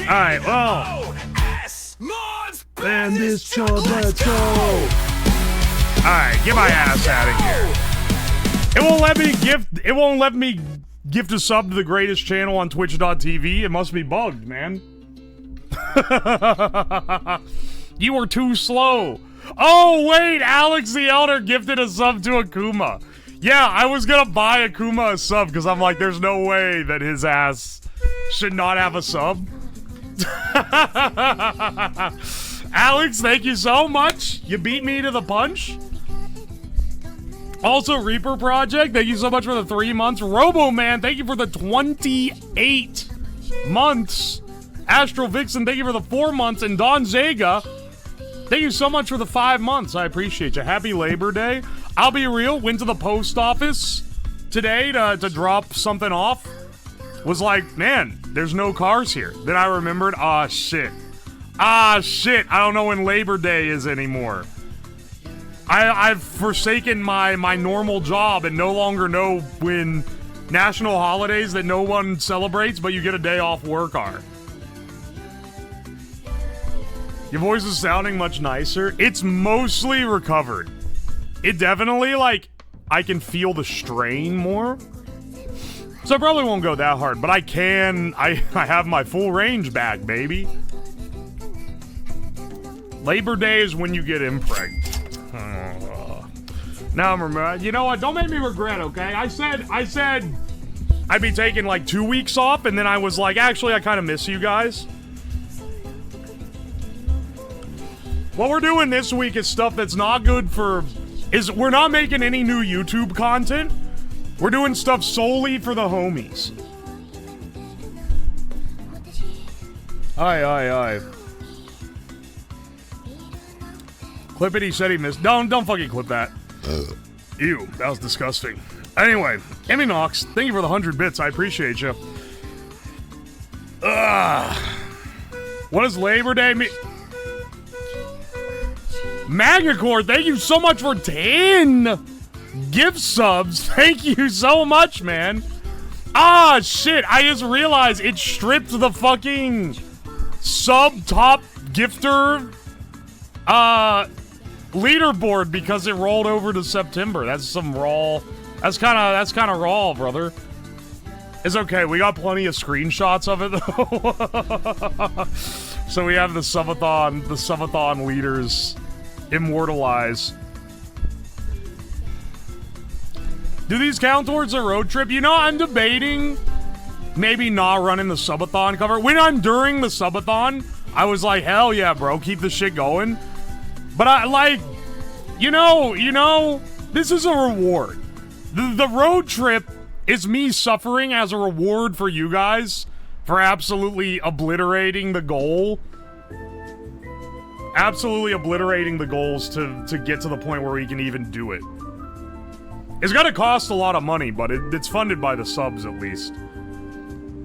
Alright, well. And this chug, let's go. Alright, get my ass out of here. It won't let me gift a sub to the greatest channel on twitch.tv. It must be bugged, man. You were too slow. Oh, wait, Alex the Elder gifted a sub to Akuma. Yeah, I was gonna buy Akuma a sub because I'm like, there's no way that his ass should not have a sub. Alex, thank you so much. You beat me to the punch. Also, Reaper Project, thank you so much for the 3 months. Robo Man, thank you for the 28 months. Astral Vixen, thank you for the 4 months. And Don Zega, thank you so much for the 5 months. I appreciate you. Happy Labor Day. I'll be real, went to the post office today to drop something off. Was like, man, there's no cars here. Then I remembered, shit. Shit, I don't know when Labor Day is anymore. I've forsaken my normal job and no longer know when national holidays that no one celebrates, but you get a day off work are. Your voice is sounding much nicer. It's mostly recovered. It definitely, like, I can feel the strain more. So I probably won't go that hard, but I can. I have my full range back, baby. Labor Day is when you get impreg. Now I'm remembering. You know what? Don't make me regret, okay? I said I'd be taking like 2 weeks off, and then I was like, actually, I kind of miss you guys. What we're doing this week is stuff that's not good for... We're not making any new YouTube content. We're doing stuff solely for the homies. Aye. Clip it, he said he missed. Don't fucking clip that. Ew, that was disgusting. Anyway, Emmy Knox, thank you for the 100 bits. I appreciate you. What does Labor Day mean? Magnacore, thank you so much for 10 gift subs. Thank you so much, man. Shit, I just realized it stripped the fucking sub top gifter leaderboard because it rolled over to September. That's some raw. That's kind of raw, brother. It's okay. We got plenty of screenshots of it though. So we have the subathon leaders immortalized. Do these count towards a road trip? You know, I'm debating maybe not running the subathon cover. When I'm during the subathon, I was like, hell yeah, bro, keep the shit going. But I like, you know, this is a reward. The road trip is me suffering as a reward for you guys for absolutely obliterating the goal. Absolutely obliterating the goals to get to the point where we can even do it. It's gonna cost a lot of money, but it's funded by the subs at least.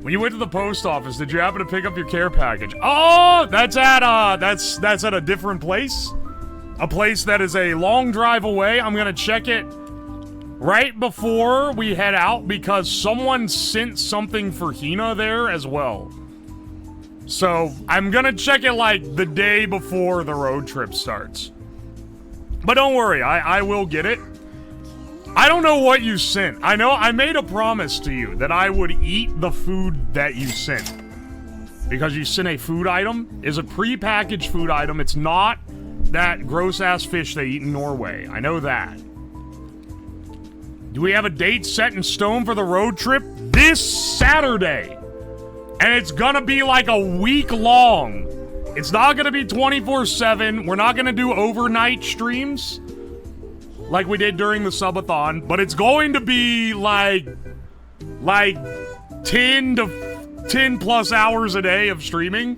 When you went to the post office, did you happen to pick up your care package? Oh, that's at a different place. A place that is a long drive away. I'm gonna check it right before we head out because someone sent something for Hina there as well. So I'm gonna check it like the day before the road trip starts. But don't worry, I will get it. I don't know what you sent. I know I made a promise to you that I would eat the food that you sent. Because you sent a food item. It's a pre-packaged food item. It's not that gross-ass fish they eat in Norway. I know that. Do we have a date set in stone for the road trip? This Saturday. And it's gonna be like a week long. It's not gonna be 24/7. We're not gonna do overnight streams like we did during the subathon, but it's going to be like 10 plus hours a day of streaming.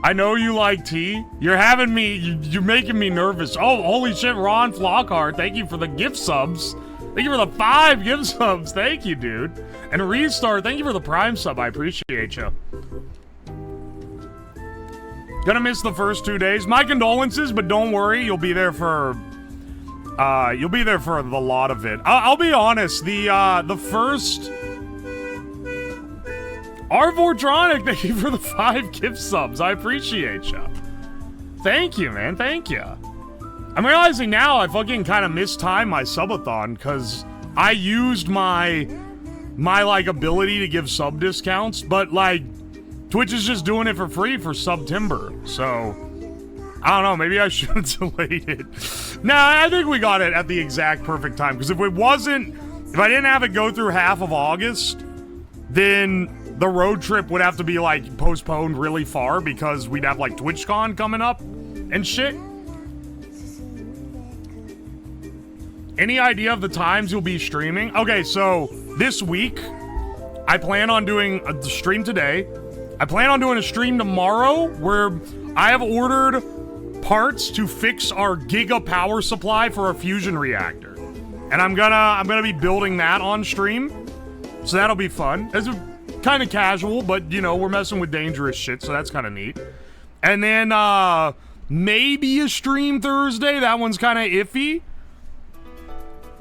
I know you like tea. You're making me nervous. Oh, holy shit, Ron Flockhart, thank you for the gift subs. Thank you for the 5 gift subs. Thank you, dude. And Restart, thank you for the Prime sub. I appreciate you. Gonna miss the first 2 days. My condolences, but don't worry. You'll be there for You'll be there for the lot of it. I'll be honest, the first... Arvortronic, thank you for the 5 gift subs. I appreciate ya. Thank you, man. Thank you. I'm realizing now I fucking kind of mistimed my subathon because I used my like ability to give sub discounts, but like Twitch is just doing it for free for September. So I don't know, maybe I should have delayed it. Nah, I think we got it at the exact perfect time, because if I didn't have it go through half of August, then the road trip would have to be like postponed really far because we'd have like TwitchCon coming up and shit. Any idea of the times you'll be streaming? Okay, so this week, I plan on doing a stream today. I plan on doing a stream tomorrow where I have ordered parts to fix our giga power supply for our fusion reactor. And I'm gonna be building that on stream. So that'll be fun. It's kind of casual, but you know, we're messing with dangerous shit, so that's kind of neat. And then maybe a stream Thursday. That one's kind of iffy.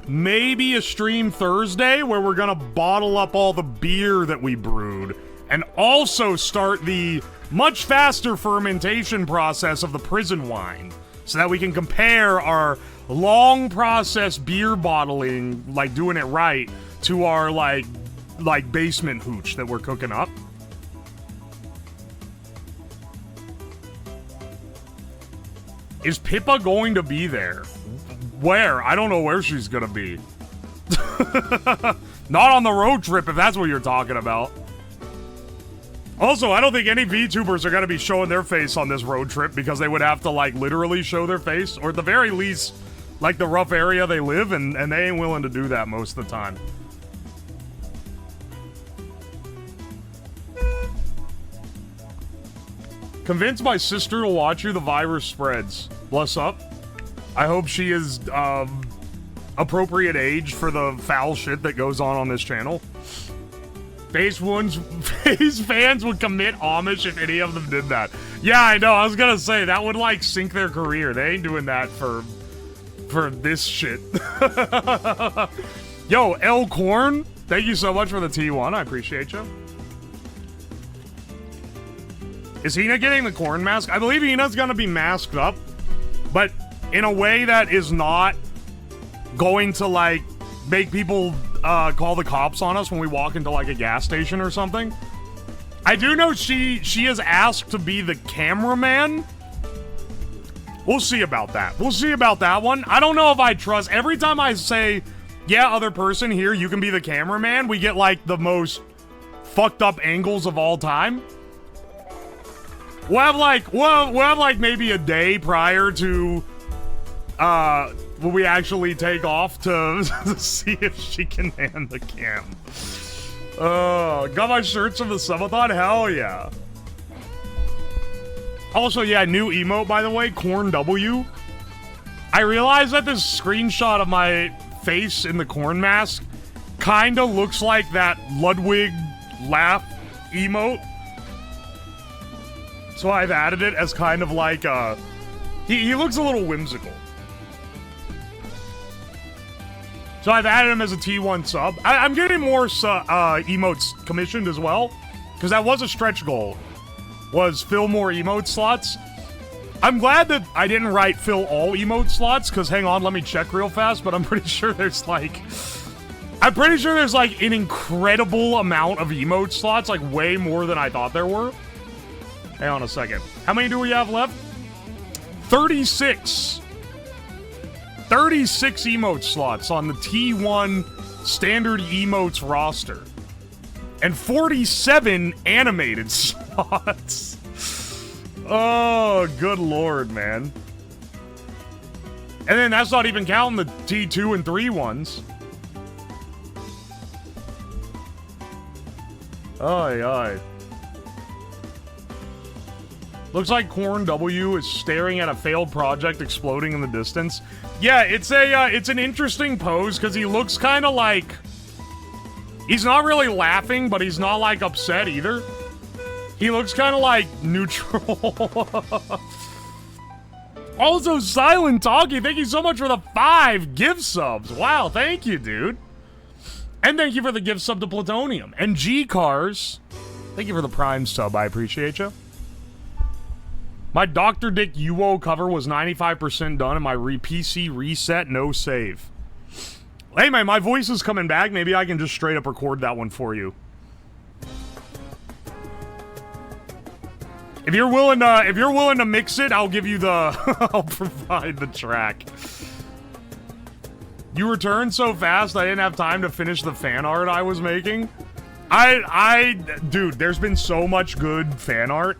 Maybe a stream Thursday where we're gonna bottle up all the beer that we brewed and also start the much faster fermentation process of the prison wine so that we can compare our long process beer bottling, like doing it right, to our like basement hooch that we're cooking up. Is Pippa going to be there? Where? I don't know where she's gonna be. Not on the road trip, if that's what you're talking about. Also, I don't think any VTubers are gonna be showing their face on this road trip because they would have to, like, literally show their face, or at the very least, like, the rough area they live in, and they ain't willing to do that most of the time. Convince my sister to watch you, the virus spreads. Bless up. I hope she is appropriate age for the foul shit that goes on this channel. Face fans would commit Amish if any of them did that. Yeah, I know. I was gonna say that would like sink their career. They ain't doing that for this shit. Yo, L Corn, thank you so much for the T1. I appreciate you. Is Hina getting the corn mask? I believe Hina's gonna be masked up, but in a way that is not going to, like, make people call the cops on us when we walk into, like, a gas station or something. I do know she is asked to be the cameraman. We'll see about that. We'll see about that one. I don't know if I trust. Every time I say, yeah, other person here, you can be the cameraman, we get, like, the most fucked up angles of all time. We'll have, like, maybe a day prior to will we actually take off to see if she can man the cam. Got my shirts from the subathon? Hell yeah. Also, yeah, new emote, by the way, Corn W. I realized that this screenshot of my face in the corn mask kinda looks like that Ludwig laugh emote. So I've added it as kind of like, he looks a little whimsical. So I've added him as a T1 sub. I'm getting more emotes commissioned as well, because that was a stretch goal, was fill more emote slots. I'm glad that I didn't write fill all emote slots, because hang on, let me check real fast, but I'm pretty sure there's like an incredible amount of emote slots, like way more than I thought there were. Hang on a second. How many do we have left? 36. 36 emote slots on the T1 standard emotes roster. And 47 animated slots. Oh, good lord, man. And then that's not even counting the T2 and 3 ones. Aye, aye. Looks like Corn W is staring at a failed project exploding in the distance. Yeah, it's an interesting pose because he looks kind of like he's not really laughing, but he's not like upset either. He looks kind of like neutral. Also, Silent Talkie, thank you so much for the 5 gift subs. Wow, thank you, dude. And thank you for the gift sub to Plutonium. And G-Cars, thank you for the Prime sub. I appreciate you. My Dr. Dick UWO cover was 95% done, and my PC reset, no save. Hey, man, my voice is coming back. Maybe I can just straight up record that one for you. If you're willing to mix it, I'll give you the I'll provide the track. You returned so fast I didn't have time to finish the fan art I was making. Dude, there's been so much good fan art.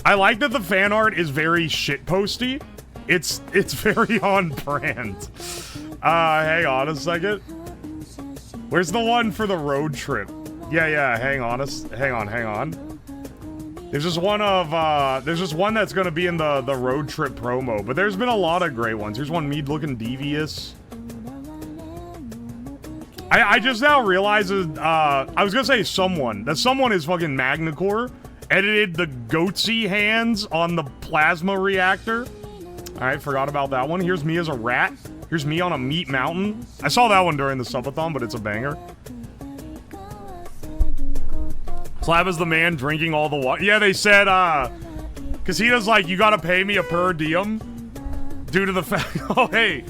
I like that the fan art is very shitposty. It's very on brand. Hang on a second. Where's the one for the road trip? Yeah, hang on. There's just one that's gonna be in the road trip promo, but there's been a lot of great ones. Here's one me looking devious. I just now realized I was gonna say someone is fucking Magnacore edited the goatsy hands on the plasma reactor. Alright, forgot about that one. Here's me as a rat. Here's me on a meat mountain. I saw that one during the subathon, but it's a banger. Slab is the man drinking all the water. Yeah, they said, because he was like, you gotta pay me a per diem due to the fact. Oh, hey,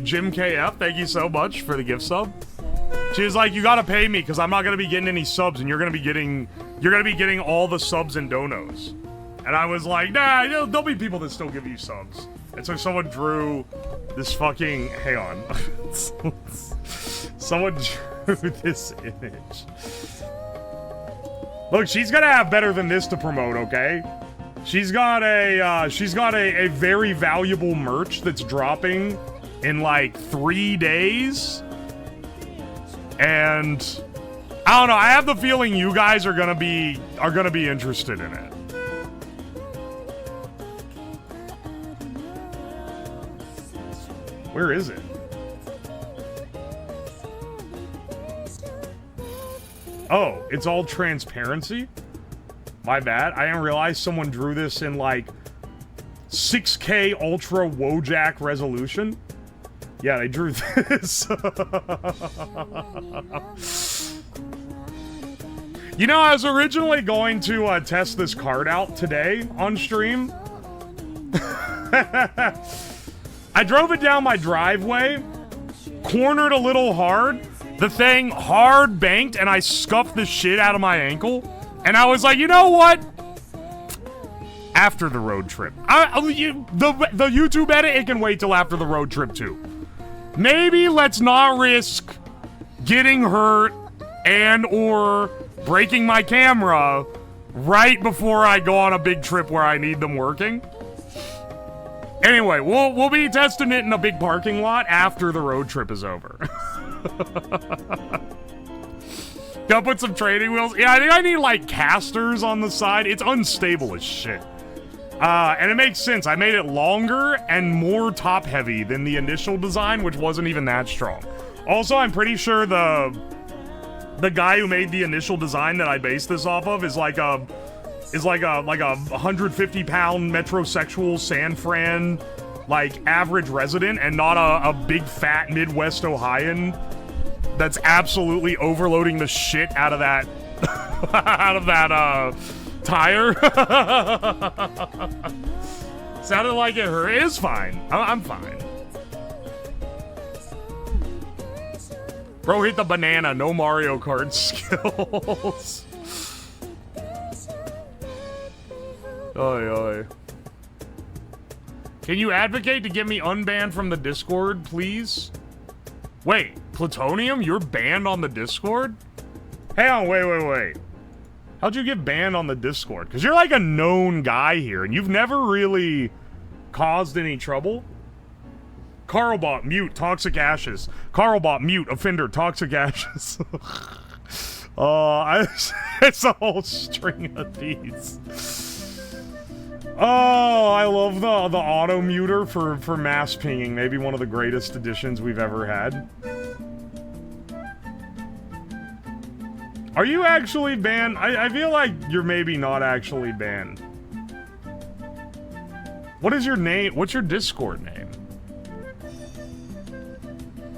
Jim KF, thank you so much for the gift sub. She was like, you gotta pay me because I'm not gonna be getting any subs, and you're gonna be getting all the subs and donos. And I was like, nah, there'll be people that still give you subs. And so someone drew this fucking. Hang on. Someone drew this image. Look, she's gonna have better than this to promote, okay? She's got a very valuable merch that's dropping in like 3 days. And I don't know, I have the feeling you guys are gonna be interested in it. Where is it? Oh, it's all transparency? My bad. I didn't realize someone drew this in, like, 6K Ultra Wojak resolution. Yeah, they drew this. You know, I was originally going to test this card out today on stream. I drove it down my driveway, cornered a little hard. The thing hard banked, and I scuffed the shit out of my ankle. And I was like, you know what? After the road trip. The YouTube edit, it can wait till after the road trip, too. Maybe let's not risk getting hurt and or breaking my camera right before I go on a big trip where I need them working. Anyway, we'll be testing it in a big parking lot after the road trip is over. Gotta put some training wheels. Yeah, I think I need, like, casters on the side. It's unstable as shit. And it makes sense. I made it longer and more top-heavy than the initial design, which wasn't even that strong. Also, I'm pretty sure the guy who made the initial design that I based this off of is like a 150-pound metrosexual San Fran, like, average resident, and not a big fat Midwest Ohioan that's absolutely overloading the shit out of that tire. Sounded like it hurt. It is fine. I'm fine. Bro hit the banana. No Mario Kart skills. Oi, oi. Can you advocate to get me unbanned from the Discord, please? Wait, Plutonium? You're banned on the Discord? Hang on, wait. How'd you get banned on the Discord? Because you're like a known guy here, and you've never really caused any trouble. Carlbot, mute, toxic ashes. Carlbot, mute, offender, toxic ashes. It's a whole string of these. Oh, I love the auto muter for mass pinging. Maybe one of the greatest additions we've ever had. Are you actually banned? I feel like you're maybe not actually banned. What is your name? What's your Discord name?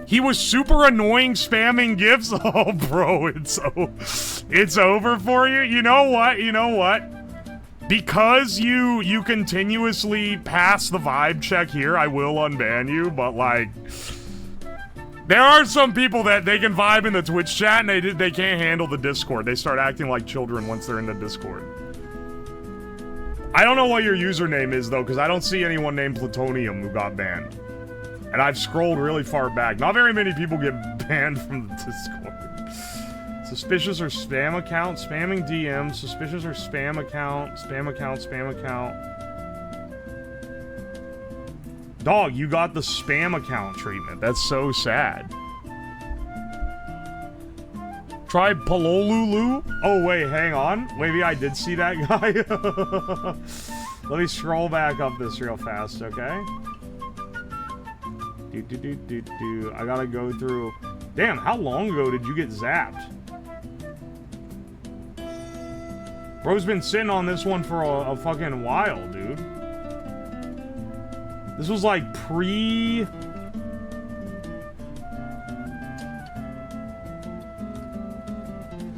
He was super annoying spamming gifts. Oh, bro, it's over for you. You know what? You know what? Because you continuously pass the vibe check here, I will unban you, but like there are some people that they can vibe in the Twitch chat and they can't handle the Discord. They start acting like children once they're in the Discord. I don't know what your username is though, because I don't see anyone named Plutonium who got banned. And I've scrolled really far back. Not very many people get banned from the Discord. Suspicious or spam account, spamming DMs, suspicious or spam account, spam account, spam account. Dog, you got the spam account treatment. That's so sad. Try Palolulu? Oh wait, hang on. Maybe I did see that guy. Let me scroll back up this real fast, okay? I gotta go through. Damn, how long ago did you get zapped? Bro's been sitting on this one for a fucking while, dude. This was like pre...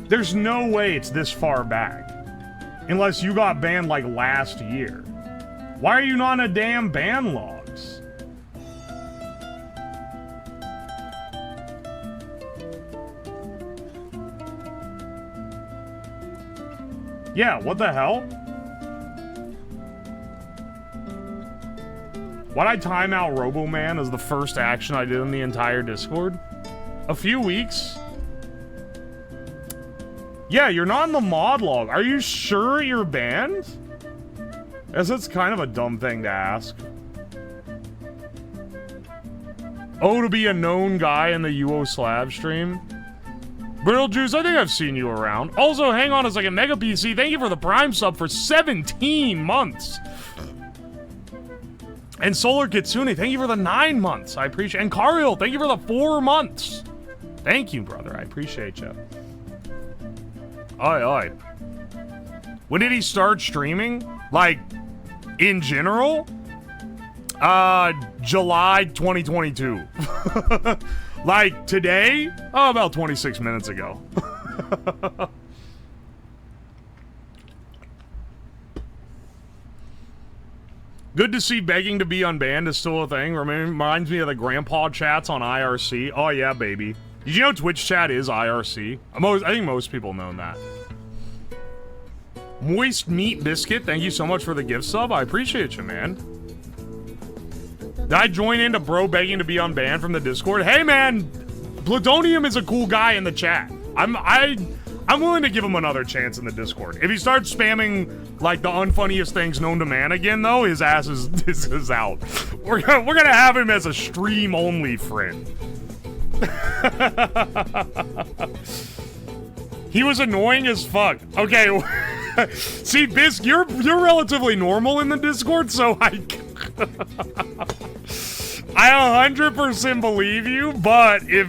There's no way it's this far back. Unless you got banned like last year. Why are you not in a damn ban logs? Yeah, what the hell? Why'd I time out Roboman as the first action I did in the entire Discord? A few weeks? Yeah, you're not in the mod log. Are you sure you're banned? Guess that's kind of a dumb thing to ask. Oh, to be a known guy in the UWOSLAB stream? Brittle Juice, I think I've seen you around. Also, hang on a second. Mega PC, thank you for the Prime sub for 17 months. And Solar Kitsune, thank you for the 9 months. I appreciate it. And Kariel, thank you for the 4 months. Thank you, brother. I appreciate you. Oi, oi. When did he start streaming? Like, in general? July 2022. Like, today? Oh, about 26 minutes ago. Good to see begging to be unbanned is still a thing. Reminds me of the grandpa chats on IRC. Oh, yeah, baby. Did you know Twitch chat is IRC? I think most people know that. Moist Meat Biscuit, thank you so much for the gift sub. I appreciate you, man. Did I join into bro begging to be unbanned from the Discord? Hey, man, Plutonium is a cool guy in the chat. I'm willing to give him another chance in the Discord. If he starts spamming like the unfunniest things known to man again, though, his ass is out. We're gonna have him as a stream only friend. He was annoying as fuck. Okay, see, Bisc, you're relatively normal in the Discord, so I 100% believe you, but if,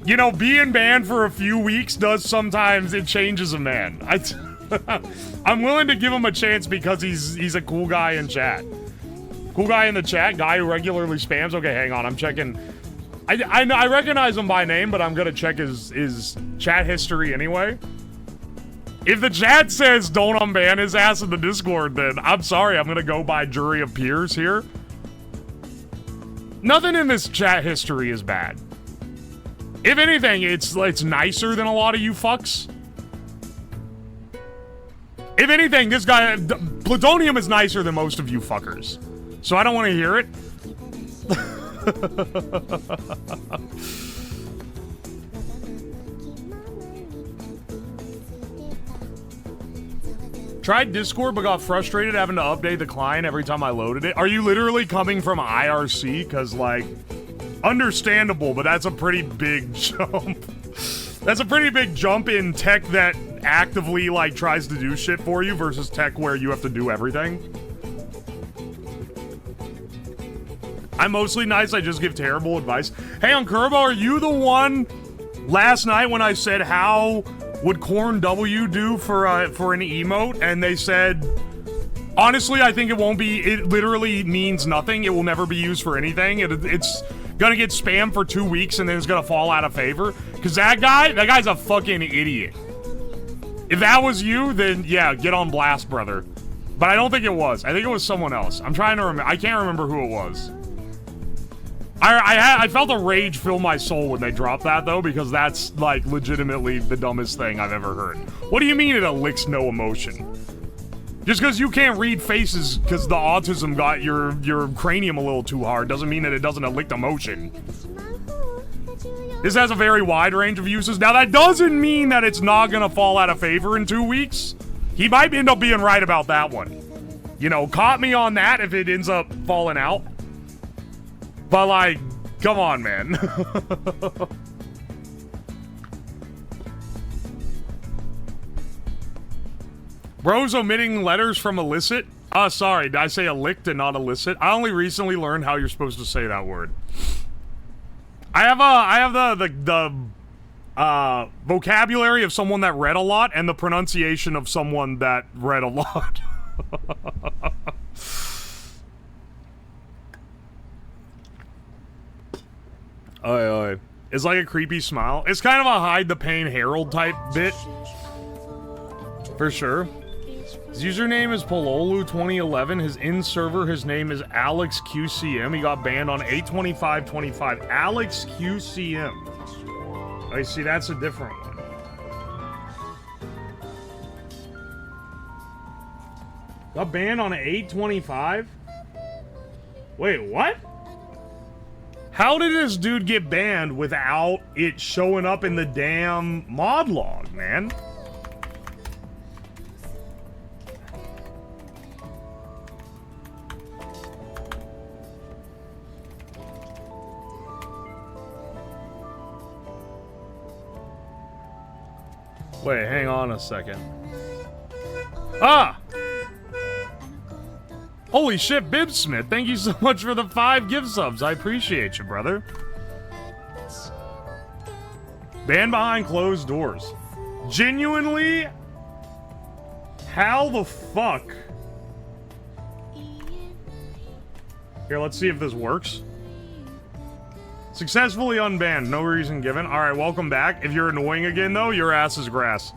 you know, being banned for a few weeks does sometimes, it changes a man. I'm willing to give him a chance because he's a cool guy in chat. Cool guy in the chat, guy who regularly spams. Okay, hang on, I'm checking. I recognize him by name, but I'm gonna check his chat history anyway. If the chat says don't unban his ass in the Discord, then I'm sorry, I'm gonna go by jury of peers here. Nothing in this chat history is bad. If anything, it's nicer than a lot of you fucks. If anything, this guy, Plutonium is nicer than most of you fuckers. So I don't want to hear it. Tried Discord but got frustrated having to update the client every time I loaded it. Are you literally coming from IRC? Because, like, understandable, but that's a pretty big jump. That's a pretty big jump in tech that actively, like, tries to do shit for you versus tech where you have to do everything. I'm mostly nice, I just give terrible advice. Hey, on Kerbo, are you the one last night when I said how would Corn W do for an emote? And they said Honestly, I think it won't be. It literally means nothing. It will never be used for anything. It's gonna get spammed for 2 weeks and then it's gonna fall out of favor. Because that guy's a fucking idiot. If that was you, then yeah, get on blast, brother. But I don't think it was. I think it was someone else. I'm trying to remember. I can't remember who it was. I felt a rage fill my soul when they dropped that, though, because that's, like, legitimately the dumbest thing I've ever heard. What do you mean it elicits no emotion? Just because you can't read faces because the autism got your cranium a little too hard doesn't mean that it doesn't elicit emotion. This has a very wide range of uses. Now, that doesn't mean that it's not gonna fall out of favor in 2 weeks. He might end up being right about that one. You know, caught me on that if it ends up falling out. But, like, come on, man. Bro's omitting letters from illicit? Sorry, did I say illict and not illicit? I only recently learned how you're supposed to say that word. I have the vocabulary of someone that read a lot and the pronunciation of someone that read a lot. Oi. It's like a creepy smile. It's kind of a hide the pain Herald type bit. For sure. His username is Pololu2011. His in-server, his name is AlexQCM. He got banned on 8/25/25. AlexQCM. I see, that's a different one. Got banned on 8/25? Wait, what? How did this dude get banned without it showing up in the damn mod log, man? Wait, hang on a second. Ah! Holy shit, Bibsmith, thank you so much for the 5 gift subs. I appreciate you, brother. Banned behind closed doors. Genuinely? How the fuck? Here, let's see if this works. Successfully unbanned, no reason given. Alright, welcome back. If you're annoying again, though, your ass is grass.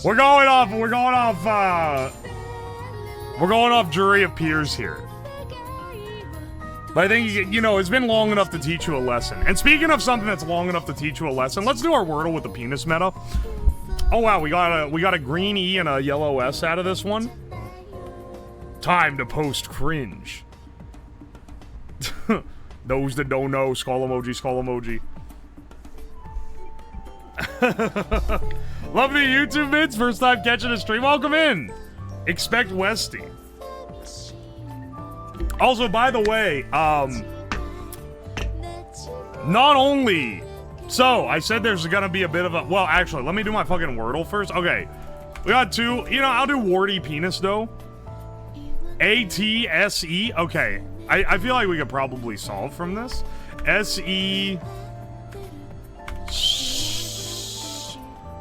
We're going off jury of peers here. But I think, you know, it's been long enough to teach you a lesson. And speaking of something that's long enough to teach you a lesson, let's do our Wordle with the penis meta. Oh wow, we got a green E and a yellow S out of this one. Time to post cringe. Those that don't know, skull emoji, skull emoji. Love the YouTube bits, first time catching a stream, welcome in. Expect Westy. Also, by the way, not only, so I said there's gonna be a bit of a, well, actually, let me do my fucking Wordle first. Okay, we got 2, you know, I'll do warty penis though. A-T-S-E, okay. I feel like we could probably solve from this. S-E...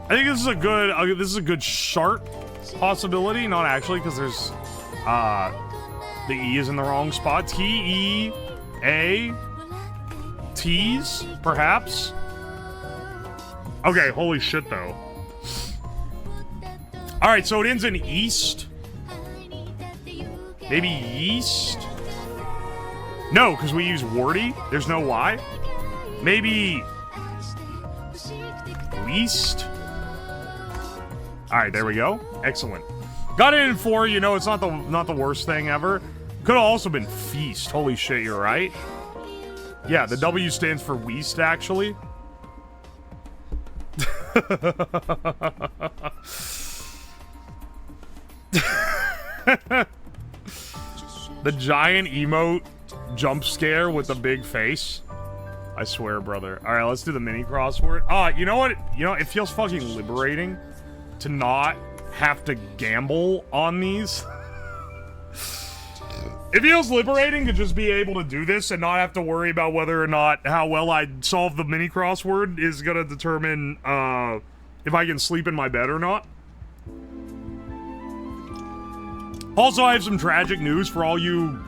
I think this is a good sharp possibility. Not actually, because there's, the E is in the wrong spot. T-E-A... T's, perhaps? Okay, holy shit, though. Alright, so it ends in east. Maybe yeast? No, because we use warty. There's no Y. Maybe... least? Alright, there we go. Excellent. Got it in 4, you know, it's not the worst thing ever. Could have also been feast. Holy shit, you're right. Yeah, the W stands for weast, actually. The giant emote jump scare with the big face. I swear, brother. All right, let's do the mini crossword. You know what? You know, it feels fucking liberating to not have to gamble on these. It feels liberating to just be able to do this and not have to worry about whether or not how well I solve the mini crossword is gonna determine if I can sleep in my bed or not. Also, I have some tragic news for all you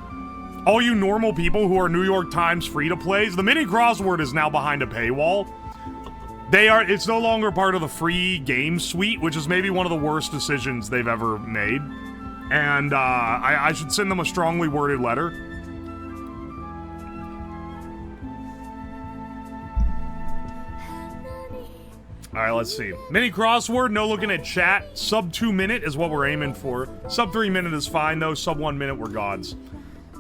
normal people who are New York Times free-to-plays. The mini crossword is now behind a paywall. It's no longer part of the free game suite, which is maybe one of the worst decisions they've ever made. And I should send them a strongly worded letter. Alright, let's see. Mini crossword, no looking at chat. Sub 2 minute is what we're aiming for. Sub 3 minute is fine though. Sub 1 minute, we're gods.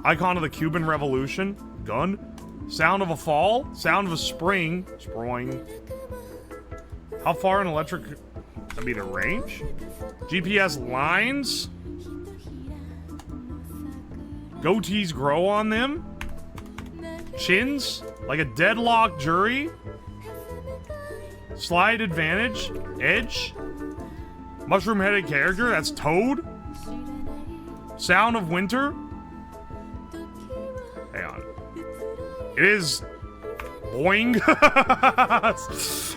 Icon of the Cuban Revolution. Gun. Sound of a fall. Sound of a spring. Sproing. How far an electric... That'd be the range? GPS lines. Goatees grow on them. Chins. Like a deadlocked jury. Slide advantage. Edge. Mushroom-headed character. That's Toad. Sound of winter. Hang on. It is... Boing.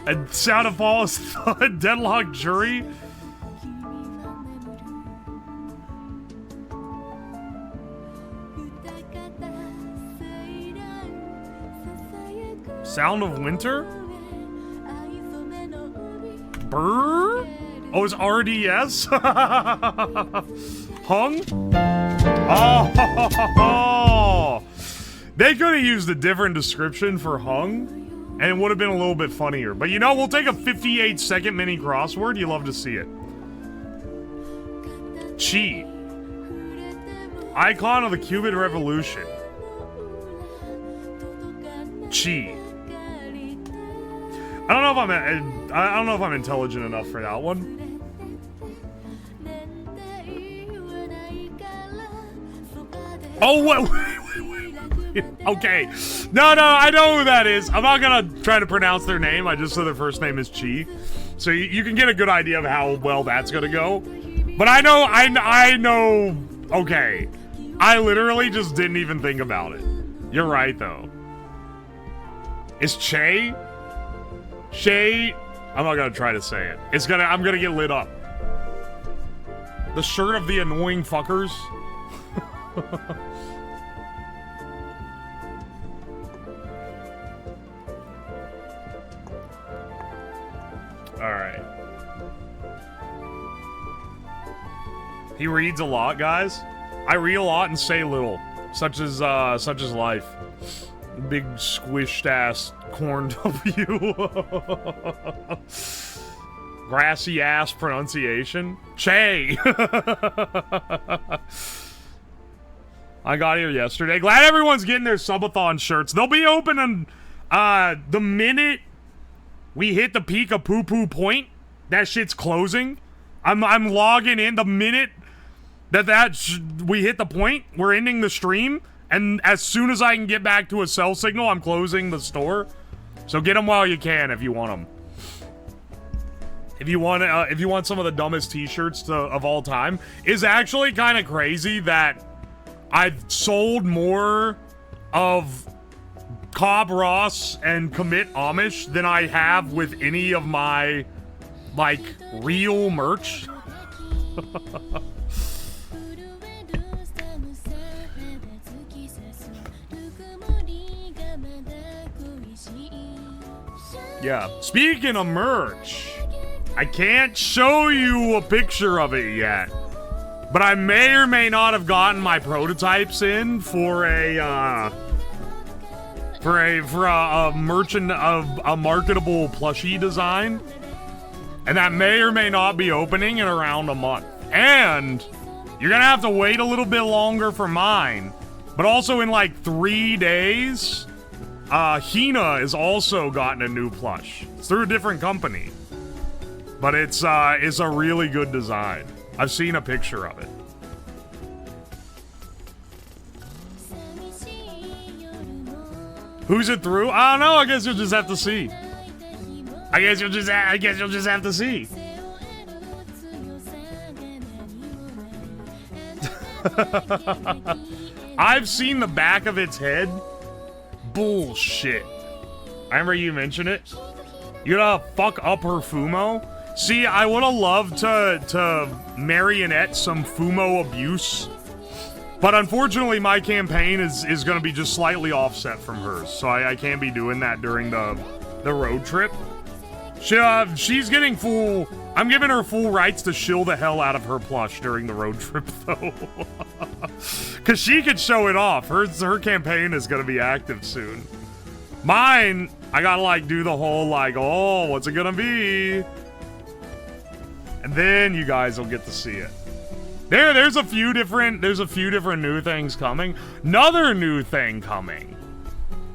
And sound of fall is deadlocked jury. Sound of winter? Brr? Oh, it's RDS? Hung? Oh! They could have used a different description for hung, and it would have been a little bit funnier. But you know, we'll take a 58-second mini crossword. You love to see it. Chi. Icon of the Cuban Revolution. Chi. I don't know if I'm intelligent enough for that one. Oh, wait. Okay. No, I know who that is. I'm not gonna try to pronounce their name. I just said their first name is Chi. So you can get a good idea of how well that's gonna go. But I know. Okay. I literally just didn't even think about it. You're right, though. Is Che? I'm not gonna try to say it. I'm gonna get lit up. The shirt of the annoying fuckers. Alright. He reads a lot, guys. I read a lot and say little. Such as life. Big squished ass corn W. Grassy ass pronunciation. Che. I got here yesterday. Glad everyone's getting their subathon shirts. They'll be opening the minute we hit the peak of poo-poo point. That shit's closing. I'm logging in the minute we hit the point. We're ending the stream. And as soon as I can get back to a cell signal, I'm closing the store. So get them while you can if you want them. If you want some of the dumbest t-shirts of all time, is actually kind of crazy that I've sold more of Cobb Ross and Commit Amish than I have with any of my, like, real merch. Yeah. Speaking of merch, I can't show you a picture of it yet, but I may or may not have gotten my prototypes in for a marketable plushie design, and that may or may not be opening in around a month. And you're gonna have to wait a little bit longer for mine, but also in like 3 days. Hina has also gotten a new plush. It's through a different company. But it's a really good design. I've seen a picture of it. Who's it through? I don't know, I guess you'll just have to see. I guess you'll just have to see. I've seen the back of its head. Bullshit. I remember you mentioned it. You gotta fuck up her Fumo. See, I would have loved to marionette some Fumo abuse, but unfortunately my campaign is going to be just slightly offset from hers, so I can't be doing that during the road trip. She's getting full... I'm giving her full rights to shill the hell out of her plush during the road trip, though. Because she could show it off. Her campaign is going to be active soon. Mine, I gotta, like, do the whole, like, oh, what's it gonna be? And then you guys will get to see it. There's a few different new things coming. Another new thing coming.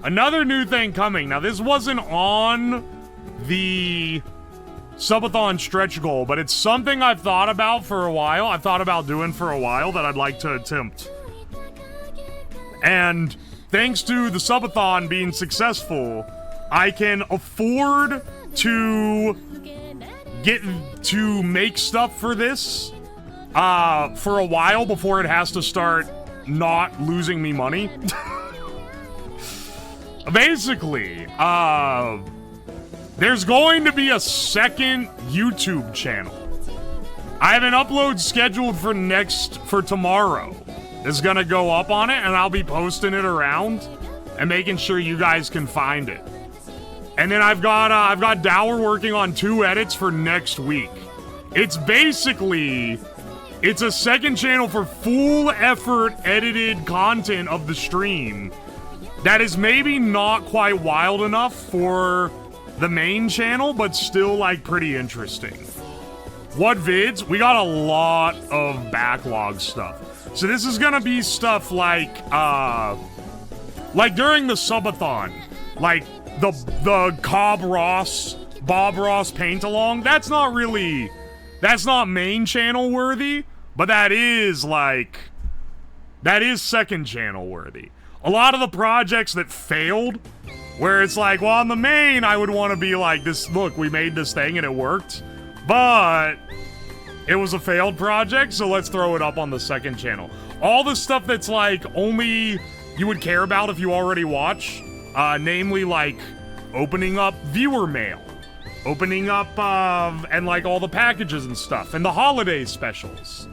Now, this wasn't on the subathon stretch goal, but it's something I've thought about for a while. I've thought about doing for a while that I'd like to attempt. And thanks to the subathon being successful, I can afford to make stuff for this for a while before it has to start not losing me money. Basically, there's going to be a second YouTube channel. I have an upload scheduled for tomorrow. It's gonna go up on it, and I'll be posting it around and making sure you guys can find it. And then I've got Dower working on 2 edits for next week. It's a second channel for full effort edited content of the stream that is maybe not quite wild enough for the main channel, but still, like, pretty interesting. What vids? We got a lot of backlog stuff. So this is gonna be stuff like during the subathon, like the Bob Ross paint along. That's not main channel worthy, but that is second channel worthy. A lot of the projects that failed, where it's like, well, on the main, I would want to be like, this, look, we made this thing and it worked, but it was a failed project, so let's throw it up on the second channel. All the stuff that's like only you would care about if you already watch, namely like opening up viewer mail, opening up and like all the packages and stuff, and the holiday specials.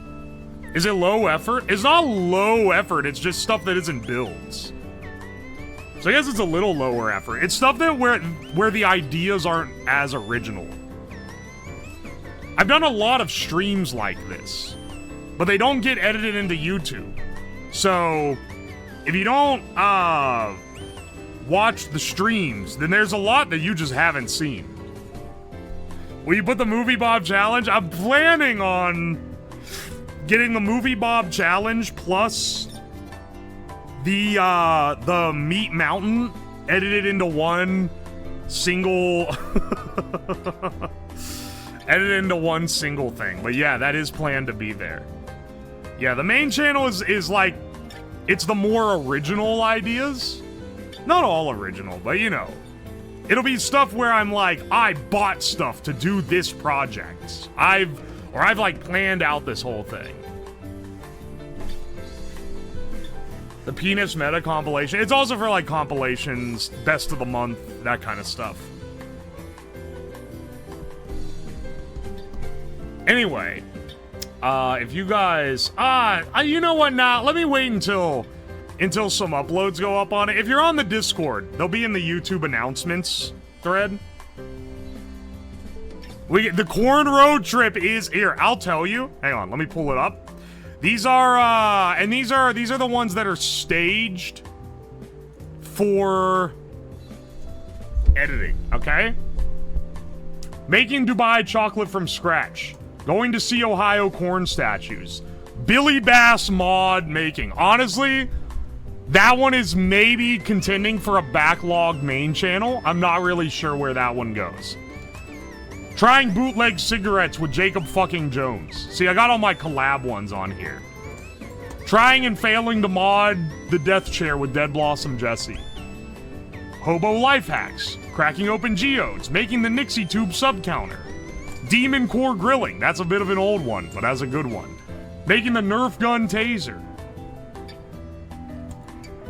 Is it low effort? It's not low effort, it's just stuff that isn't builds. So I guess it's a little lower effort. It's stuff that where the ideas aren't as original. I've done a lot of streams like this, but they don't get edited into YouTube. So if you don't watch the streams, then there's a lot that you just haven't seen. Will you put the Movie Bob Challenge? I'm planning on getting the Movie Bob Challenge plus the Meat Mountain edited into one single thing. But yeah, that is planned to be there. Yeah, the main channel is like, it's the more original ideas. Not all original, but you know. It'll be stuff where I'm like, I bought stuff to do this project. I've like planned out this whole thing. The Penis Meta compilation. It's also for like compilations, best of the month, that kind of stuff. Anyway, if you guys, you know what? Now let me wait until some uploads go up on it. If you're on the Discord, they'll be in the YouTube announcements thread. The Corn Road Trip is here. I'll tell you. Hang on, let me pull it up. These are these are the ones that are staged for editing, okay? Making Dubai chocolate from scratch. Going to see Ohio corn statues. Billy Bass mod making. Honestly, that one is maybe contending for a backlog main channel. I'm not really sure where that one goes. Trying bootleg cigarettes with Jacob fucking Jones. See, I got all my collab ones on here. Trying and failing to mod the death chair with Dead Blossom Jesse. Hobo life hacks. Cracking open geodes. Making the Nixie tube sub counter. Demon core grilling. That's a bit of an old one, but that's a good one. Making the Nerf gun taser.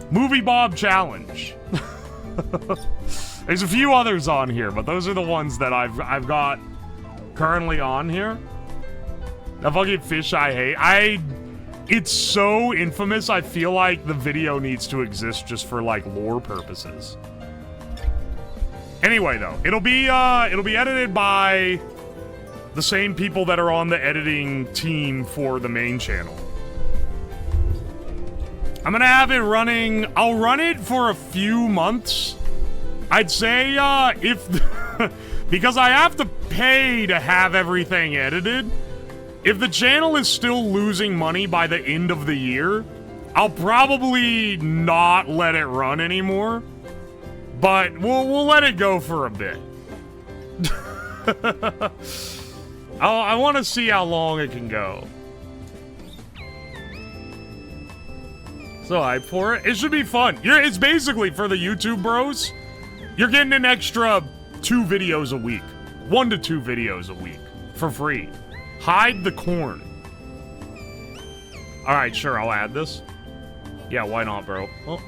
Movie Bob challenge. There's a few others on here, but those are the ones that I've got currently on here. The fucking fish I hate. It's so infamous, I feel like the video needs to exist just for, like, lore purposes. Anyway, though, it'll be edited by the same people that are on the editing team for the main channel. I'm gonna have it running... I'll run it for a few months. I'd say, if... because I have to pay to have everything edited. If the channel is still losing money by the end of the year, I'll probably not let it run anymore. But we'll let it go for a bit. I want to see how long it can go. So hyped for it. It should be fun. It's basically for the YouTube bros. You're getting an extra 2 videos a week. 1 to 2 videos a week. For free. Hide the corn. Alright, sure, I'll add this. Yeah, why not, bro? Oh.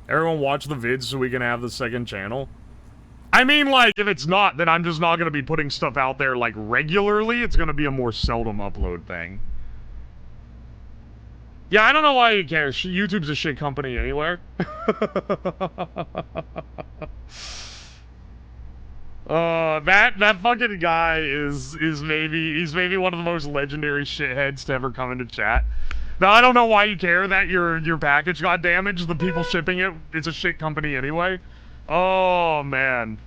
Everyone watch the vids so we can have the second channel. I mean, like, if it's not, then I'm just not going to be putting stuff out there, like, regularly. It's going to be a more seldom upload thing. Yeah, I don't know why you care. YouTube's a shit company anywhere. That fucking guy is maybe one of the most legendary shitheads to ever come into chat. Now, I don't know why you care that your package got damaged. The people shipping it, it's a shit company anyway. Oh, man.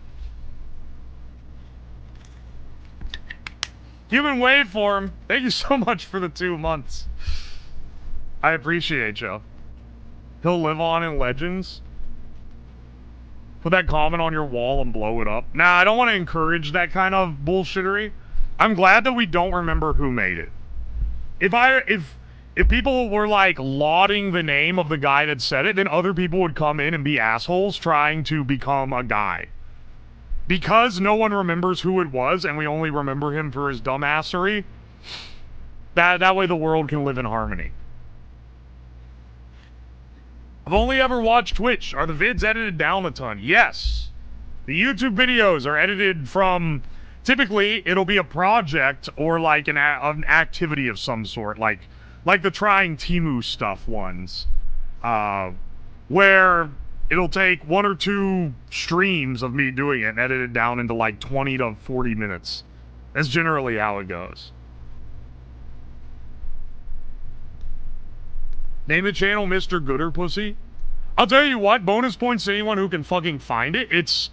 Human waveform, thank you so much for the 2 months. I appreciate you. He'll live on in Legends. Put that comment on your wall and blow it up. Nah, I don't want to encourage that kind of bullshittery. I'm glad that we don't remember who made it. If people were, like, lauding the name of the guy that said it, then other people would come in and be assholes trying to become a guy. Because no one remembers who it was, and we only remember him for his dumbassery, that way the world can live in harmony. I've only ever watched Twitch. Are the vids edited down a ton? Yes. The YouTube videos are edited from... Typically, it'll be a project or, like, an activity of some sort, like the Trying Temu stuff ones, where it'll take 1 or 2 streams of me doing it and edit it down into like 20 to 40 minutes. That's generally how it goes. Name the channel Mr. Gooder Pussy. I'll tell you what, bonus points to anyone who can fucking find it.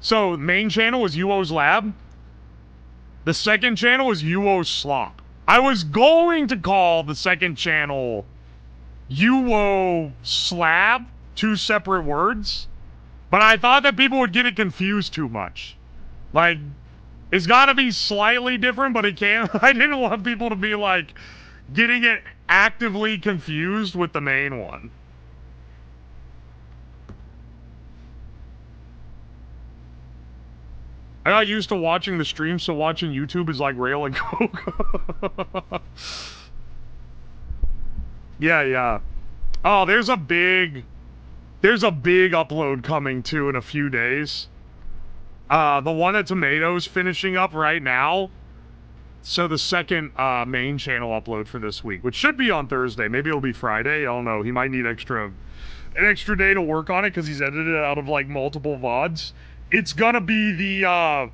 So, main channel is UWOSLAB. The second channel is UWOSLAB. I was going to call the second channel UWOSLAB, 2 separate words, but I thought that people would get it confused too much. Like, it's gotta be slightly different, but it can't. I didn't want people to be, like, getting it actively confused with the main one. I got used to watching the stream, so watching YouTube is like rail and coke. Yeah. Oh, there's a big upload coming too in a few days. The one that Tomato's finishing up right now. So the second main channel upload for this week, which should be on Thursday. Maybe it'll be Friday. I don't know. He might need an extra day to work on it because he's edited it out of like multiple VODs. It's gonna be the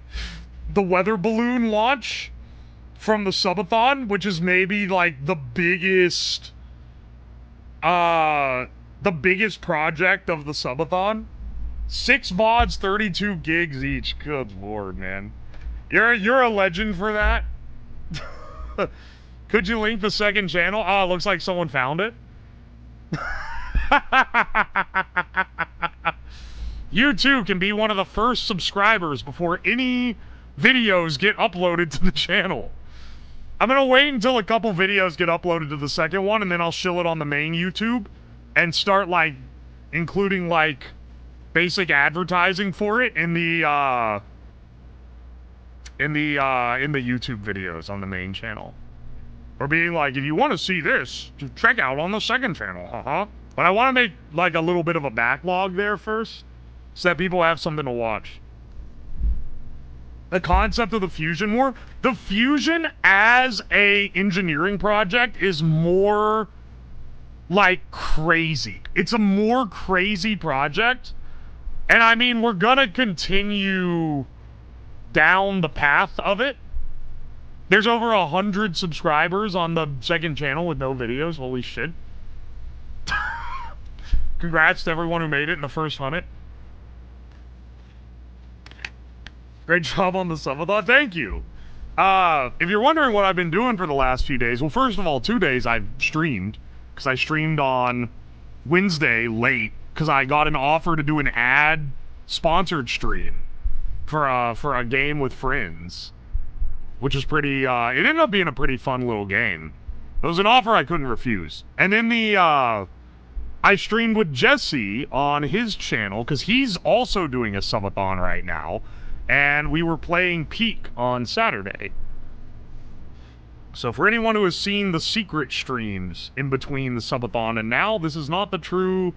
weather balloon launch from the subathon, which is maybe like the biggest project of the subathon. 6 VODs, 32 gigs each. Good lord, man. You're a legend for that. Could you link the second channel? Oh, it looks like someone found it. You too can be one of the first subscribers before any videos get uploaded to the channel. I'm gonna wait until a couple videos get uploaded to the second one, and then I'll shill it on the main YouTube and start like including like basic advertising for it in the YouTube videos on the main channel. Or being like, if you want to see this, check out on the second channel, But I want to make, like, a little bit of a backlog there first, so that people have something to watch. The concept of the Fusion War, the Fusion as a engineering project is more, like, crazy. It's a more crazy project, and I mean, we're gonna continue down the path of it. There's over 100 subscribers on the second channel with no videos. Holy shit. Congrats to everyone who made it in the first 100. Great job on the subathon. Thank you. If you're wondering what I've been doing for the last few days, well, first of all, 2 days I've streamed. Because I streamed on Wednesday late. Because I got an offer to do an ad-sponsored stream for a game with friends. Which is pretty, it ended up being a pretty fun little game. It was an offer I couldn't refuse. And then I streamed with Jesse on his channel, because he's also doing a subathon right now. And we were playing Peak on Saturday. So for anyone who has seen the secret streams in between the subathon and now, this is not the true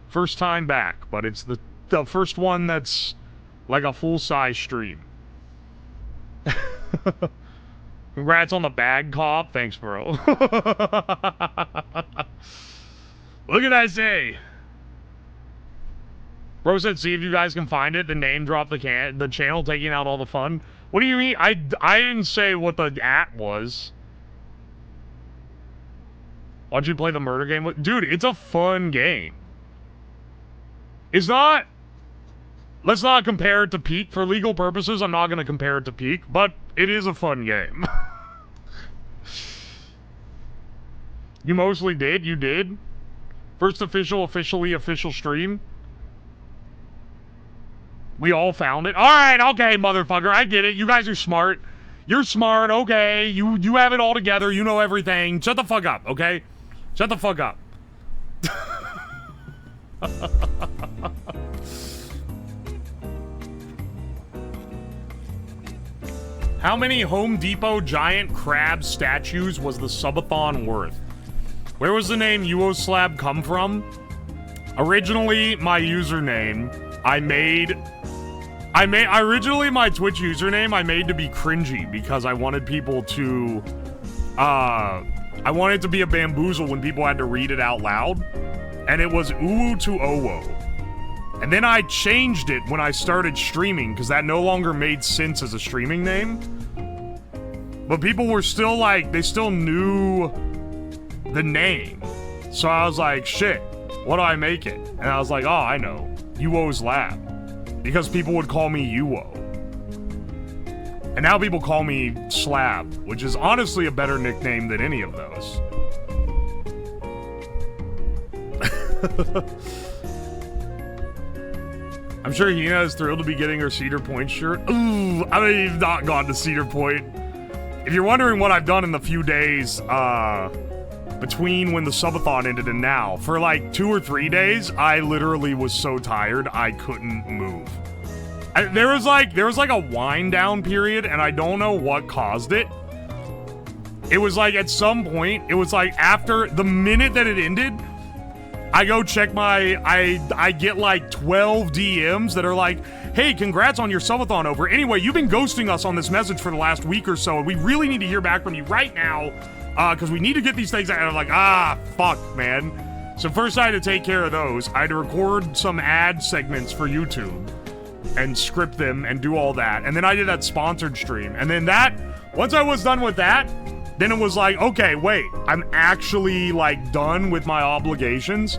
first time back, but it's the first one that's like a full-size stream. Congrats on the bag cop. Thanks, bro. What can I say? Bro said, see if you guys can find it. The name drop the channel, taking out all the fun. What do you mean? I didn't say what the @ was. Why'd you play the murder game? Dude, it's a fun game. It's not... Let's not compare it to Peak. For legal purposes, I'm not going to compare it to Peak, but it is a fun game. You mostly did? You did? First official stream? We all found it? Alright, okay, motherfucker, I get it. You guys are smart. You're smart, okay. You have it all together. You know everything. Shut the fuck up, okay? Shut the fuck up. How many Home Depot giant crab statues was the subathon worth? Where was the name UWOSLAB come from? Originally, my username, originally my Twitch username I made to be cringy because I wanted people to, I wanted it to be a bamboozle when people had to read it out loud. And it was Uwu to Owo. And then I changed it when I started streaming, because that no longer made sense as a streaming name. But people were still like, they still knew the name. So I was like, shit, what do I make it? And I was like, oh, I know. UWOSLAB. Because people would call me UWO. And now people call me Slab, which is honestly a better nickname than any of those. I'm sure Hina is thrilled to be getting her Cedar Point shirt. Ooh, I've not gone to Cedar Point. If you're wondering what I've done in the few days, between when the subathon ended and now, for like 2 or 3 days, I literally was so tired I couldn't move. There was like a wind down period, and I don't know what caused it. It was like at some point, it was like after the minute that it ended, I go check I get like 12 DMs that are like, hey, congrats on your subathon over. Anyway, you've been ghosting us on this message for the last week or so, and we really need to hear back from you right now, because we need to get these things out. And I'm like, fuck, man. So first I had to take care of those. I had to record some ad segments for YouTube and script them and do all that. And then I did that sponsored stream. And then once I was done with that, then it was like, okay, wait, I'm actually, like, done with my obligations.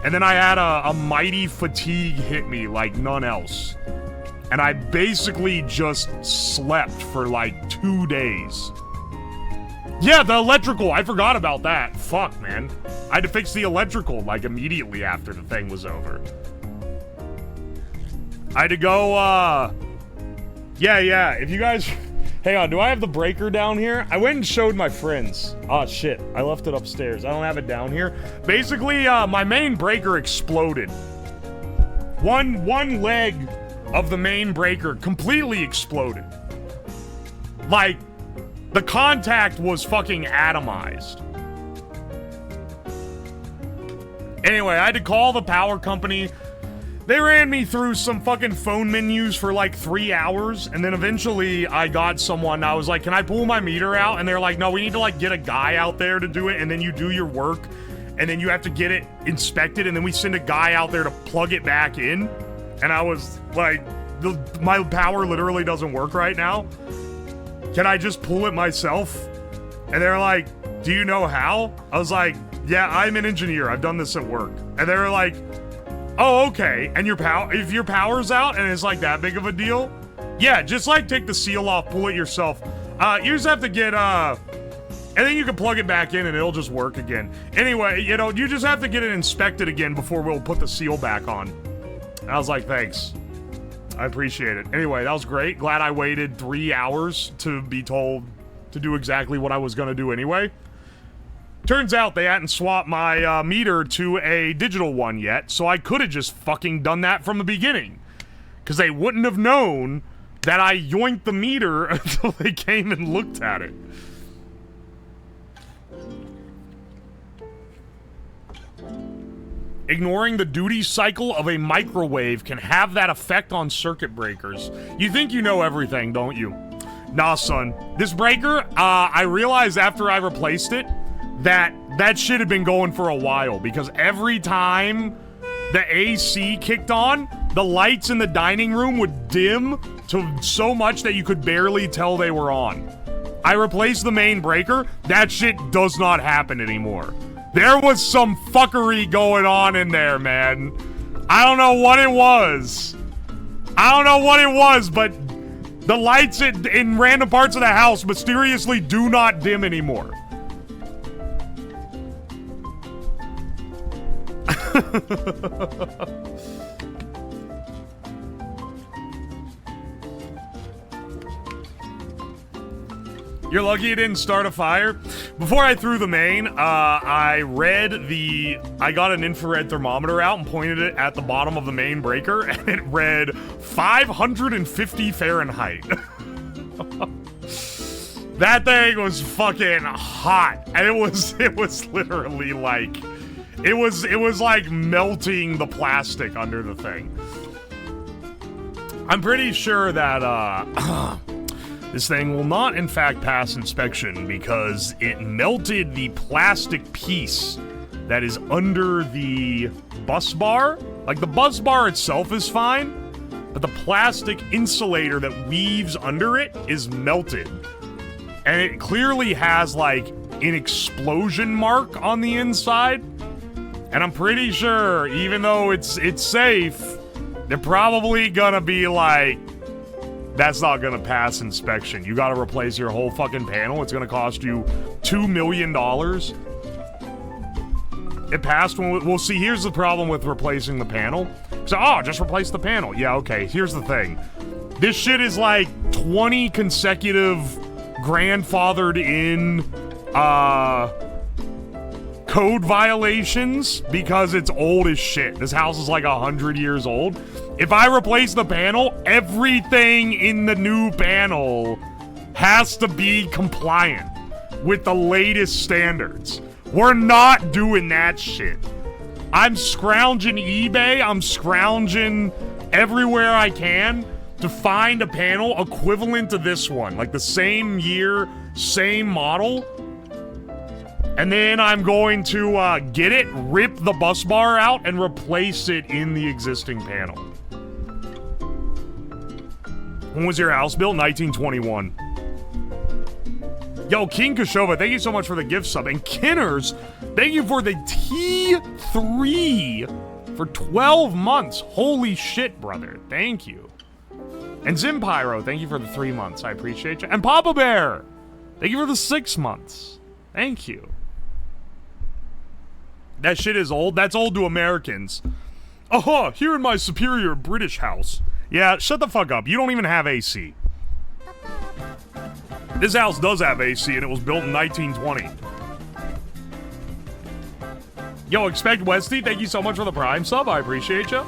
And then I had a mighty fatigue hit me like none else. And I basically just slept for, like, 2 days. Yeah, the electrical, I forgot about that. Fuck, man. I had to fix the electrical, like, immediately after the thing was over. I had to go, yeah, if you guys... Hang on, do I have the breaker down here? I went and showed my friends. Oh, shit. I left it upstairs. I don't have it down here. Basically, my main breaker exploded. One leg of the main breaker completely exploded. Like, The contact was fucking atomized. Anyway, I had to call the power company. They ran me through some fucking phone menus for like 3 hours, and then eventually I got someone. I was like, can I pull my meter out? And they're like, no, we need to like get a guy out there to do it, and then you do your work, and then you have to get it inspected, and then we send a guy out there to plug it back in. And I was like, my power literally doesn't work right now. Can I just pull it myself? And they're like, do you know how? I was like, yeah, I'm an engineer. I've done this at work. And they were like, oh, okay. And if your power's out and it's like that big of a deal, yeah, just like take the seal off, pull it yourself. You just have to get, and then you can plug it back in and it'll just work again. Anyway, you know, you just have to get it inspected again before we'll put the seal back on. And I was like, thanks. I appreciate it. Anyway, that was great. Glad I waited 3 hours to be told to do exactly what I was gonna do anyway. Turns out they hadn't swapped my meter to a digital one yet, so I could have just fucking done that from the beginning. Because they wouldn't have known that I yoinked the meter until they came and looked at it. Ignoring the duty cycle of a microwave can have that effect on circuit breakers. You think you know everything, don't you? Nah, son. This breaker, I realized after I replaced it, that shit had been going for a while, because every time the AC kicked on, the lights in the dining room would dim to so much that you could barely tell they were on. I replaced the main breaker. That shit does not happen anymore. There was some fuckery going on in there, man. I don't know what it was. But the lights in random parts of the house mysteriously do not dim anymore. You're lucky it didn't start a fire. Before I threw the main, I got an infrared thermometer out and pointed it at the bottom of the main breaker, and it read 550 Fahrenheit. That thing was fucking hot, and it was literally like, it was like melting the plastic under the thing. I'm pretty sure that, this thing will not, in fact, pass inspection because it melted the plastic piece that is under the bus bar. Like, the bus bar itself is fine, but the plastic insulator that weaves under it is melted. And it clearly has, like, an explosion mark on the inside. And I'm pretty sure, even though it's safe, they're probably gonna be like, that's not gonna pass inspection. You gotta replace your whole fucking panel. It's gonna cost you $2 million. It passed when we'll see. Here's the problem with replacing the panel. So, just replace the panel. Yeah, okay. Here's the thing. This shit is like 20 consecutive grandfathered in, code violations because it's old as shit. This house is like 100 years old. If I replace the panel, everything in the new panel has to be compliant with the latest standards. We're not doing that shit. I'm scrounging eBay, I'm scrounging everywhere I can to find a panel equivalent to this one. Like the same year, same model. And then I'm going to get it, rip the bus bar out, and replace it in the existing panel. When was your house built? 1921. Yo, King Kashova, thank you so much for the gift sub. And Kinners, thank you for the T3 for 12 months. Holy shit, brother. Thank you. And Zimpyro, thank you for the 3 months. I appreciate you. And Papa Bear, thank you for the 6 months. Thank you. That shit is old. That's old to Americans. Here in my superior British house. Yeah, shut the fuck up. You don't even have AC. This house does have AC, and it was built in 1920. Yo, Expect Westy, thank you so much for the Prime sub. I appreciate you.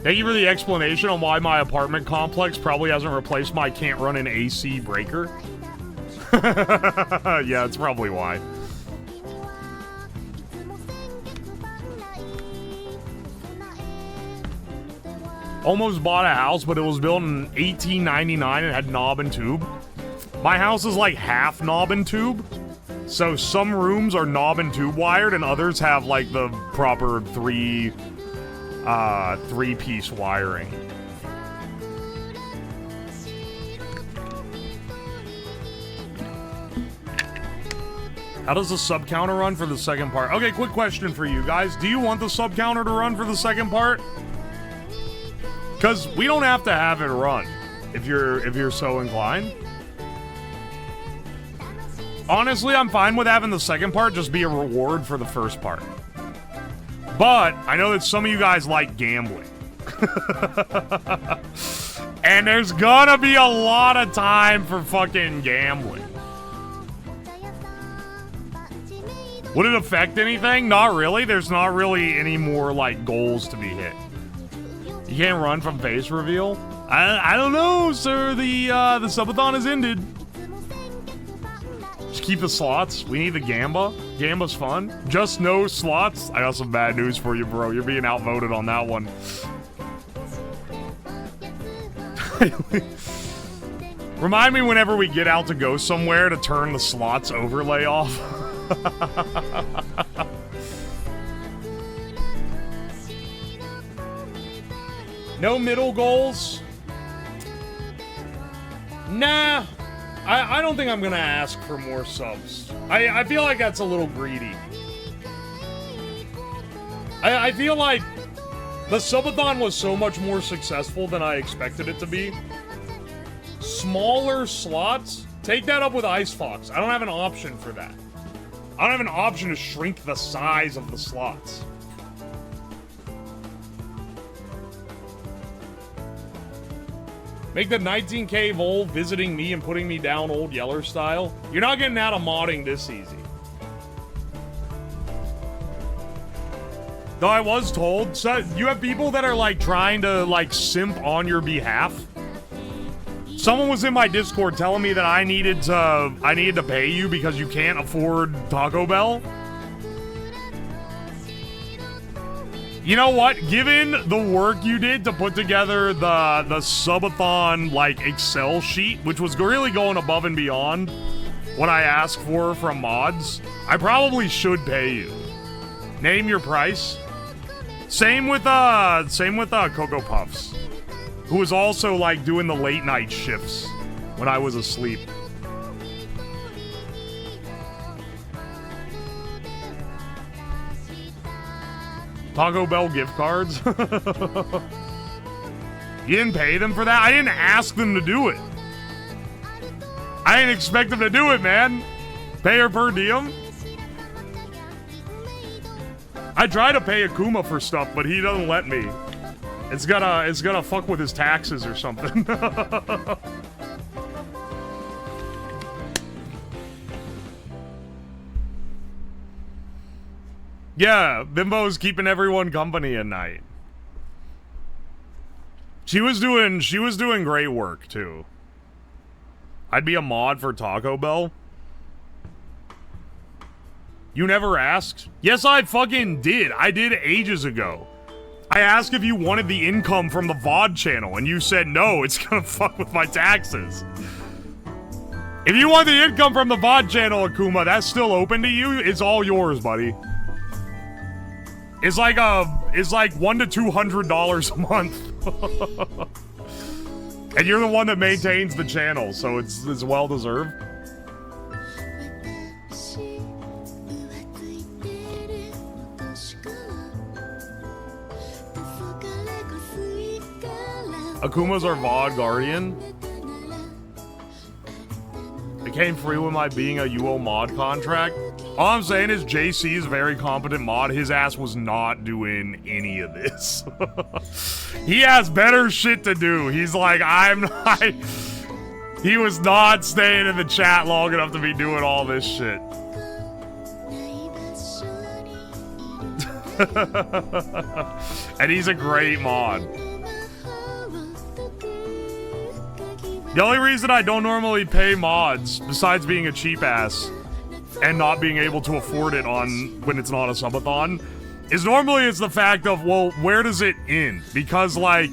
Thank you for the explanation on why my apartment complex probably hasn't replaced my can't run an AC breaker. Yeah, that's probably why. Almost bought a house, but it was built in 1899 and had knob and tube. My house is like half knob and tube. So some rooms are knob and tube wired and others have like the proper three-piece wiring. How does the sub counter run for the second part? Okay, quick question for you guys. Do you want the sub counter to run for the second part? Because we don't have to have it run if you're so inclined. Honestly, I'm fine with having the second part just be a reward for the first part. But I know that some of you guys like gambling. And there's gonna be a lot of time for fucking gambling. Would it affect anything? Not really. There's not really any more like goals to be hit. You can't run from face reveal? I don't know, sir. The subathon has ended. Just keep the slots. We need the Gamba. Gamba's fun. Just no slots. I got some bad news for you, bro. You're being outvoted on that one. Remind me whenever we get out to go somewhere to turn the slots overlay off. No middle goals? Nah. I don't think I'm gonna ask for more subs. I feel like that's a little greedy. I feel like the subathon was so much more successful than I expected it to be. Smaller slots? Take that up with Ice Fox. I don't have an option for that. I don't have an option to shrink the size of the slots. Make the 19K Vol visiting me and putting me down old Yeller style. You're not getting out of modding this easy. Though I was told, so you have people that are like trying to like simp on your behalf. Someone was in my Discord telling me that I needed to pay you because you can't afford Taco Bell. You know what? Given the work you did to put together the subathon like Excel sheet, which was really going above and beyond what I asked for from mods, I probably should pay you. Name your price. Same with Cocoa Puffs, who was also like doing the late night shifts when I was asleep. Taco Bell gift cards? You didn't pay them for that? I didn't ask them to do it. I didn't expect them to do it, man. Pay her per diem? I try to pay Akuma for stuff, but he doesn't let me. It's gonna fuck with his taxes or something. Yeah, Bimbo's keeping everyone company at night. She was doing great work too. I'd be a mod for Taco Bell. You never asked? Yes, I fucking did. I did ages ago. I asked if you wanted the income from the VOD channel, and you said no, it's gonna fuck with my taxes. If you want the income from the VOD channel, Akuma, that's still open to you. It's all yours, buddy. It's like $100 to $200 a month. And you're the one that maintains the channel, so it's well deserved. Akuma's our VOD guardian. It came free with my being a UO mod contract. All I'm saying is JC is a very competent mod. His ass was not doing any of this. He has better shit to do. He's like, I'm not... He was not staying in the chat long enough to be doing all this shit. And he's a great mod. The only reason I don't normally pay mods, besides being a cheap ass and not being able to afford it on when it's not a subathon, is normally it's the fact of, well, where does it end? Because, like,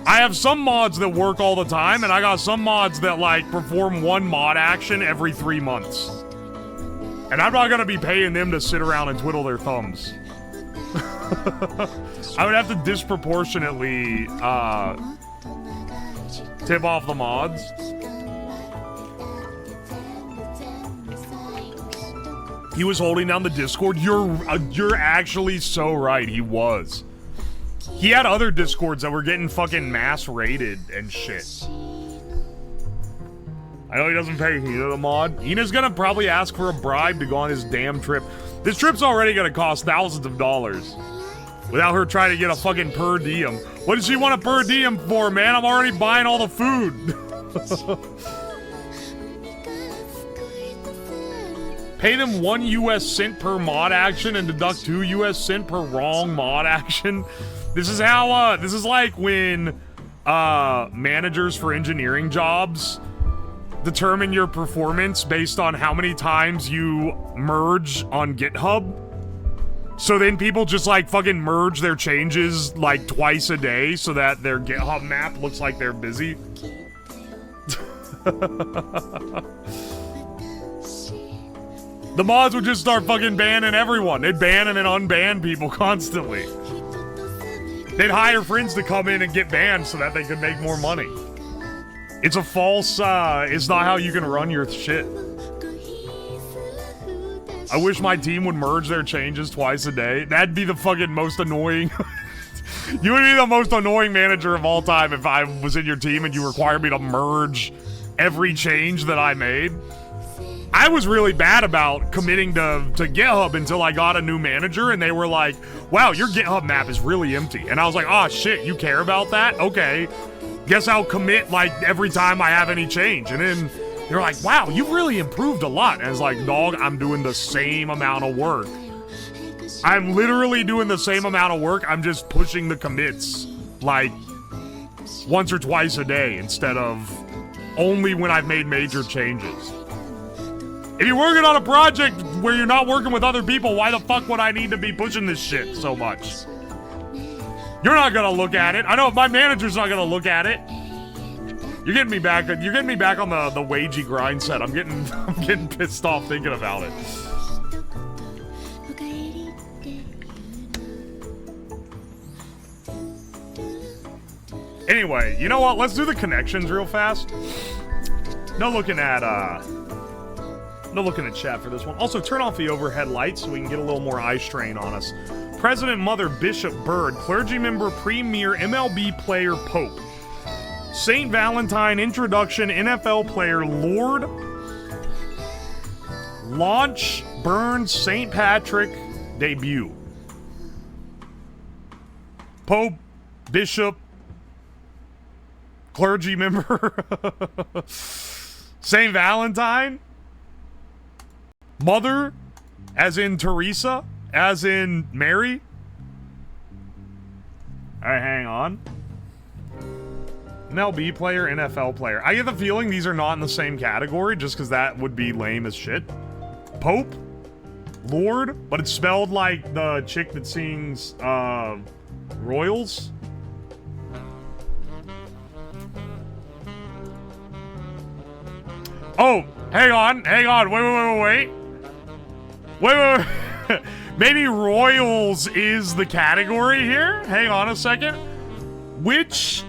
I have some mods that work all the time, and I got some mods that, like, perform one mod action every 3 months. And I'm not gonna be paying them to sit around and twiddle their thumbs. I would have to disproportionately, tip off the mods. He was holding down the Discord. You're actually so right. He was. He had other Discords that were getting fucking mass raided and shit. I know he doesn't pay Hina the mod. Hina's gonna probably ask for a bribe to go on his damn trip. This trip's already gonna cost thousands of dollars. Without her trying to get a fucking per diem. What does she want a per diem for, man? I'm already buying all the food. Pay them 1 US cent per mod action and deduct 2 US cent per wrong mod action. This is how, this is like when, managers for engineering jobs determine your performance based on how many times you merge on GitHub. So then people just like fucking merge their changes like twice a day so that their GitHub map looks like they're busy. The mods would just start fucking banning everyone. They'd ban and then unban people constantly. They'd hire friends to come in and get banned so that they could make more money. It's a false, it's not how you can run your shit. I wish my team would merge their changes twice a day. That'd be the fucking most annoying. You would be the most annoying manager of all time if I was in your team and you required me to merge every change that I made. I was really bad about committing to GitHub until I got a new manager and they were like, wow, your GitHub map is really empty. And I was like, oh shit, you care about that? Okay. Guess I'll commit like every time I have any change. And then they're like, wow, you've really improved a lot. And it's like, dog, I'm doing the same amount of work. I'm literally doing the same amount of work. I'm just pushing the commits like once or twice a day instead of only when I've made major changes. If you're working on a project where you're not working with other people, why the fuck would I need to be pushing this shit so much? You're not gonna look at it. I know my manager's not gonna look at it. You're getting me back. You're getting me back on the wagey grind set. I'm getting pissed off thinking about it. Anyway, you know what? Let's do the connections real fast. No looking at chat for this one. Also, turn off the overhead lights so we can get a little more eye strain on us. President Mother Bishop Bird, clergy member, premier, MLB player, Pope. St. Valentine, introduction, NFL player, Lord. Launch, Burns, St. Patrick, debut. Pope, Bishop, clergy member. St. Valentine. Mother, as in Teresa, as in Mary. Alright, hang on. MLB player, NFL player. I get the feeling these are not in the same category just because that would be lame as shit. Pope, Lord, but it's spelled like the chick that sings Royals. Oh, hang on, wait. Wait. Maybe Royals is the category here? Hang on a second. Which...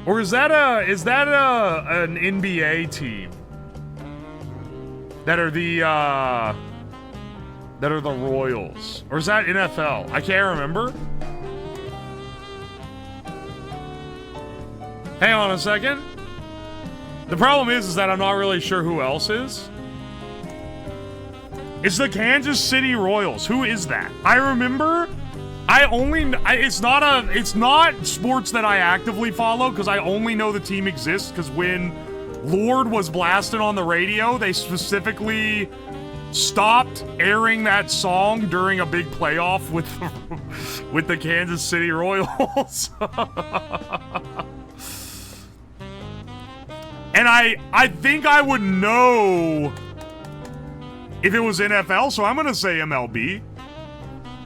Or is that an NBA team? That are the Royals? Or is that NFL? I can't remember. Hang on a second. The problem is that I'm not really sure who else is. It's the Kansas City Royals. Who is that? I remember. It's not sports that I actively follow because I only know the team exists because when Lord was blasted on the radio, they specifically stopped airing that song during a big playoff with the Kansas City Royals. And I think I would know if it was NFL, so I'm going to say MLB.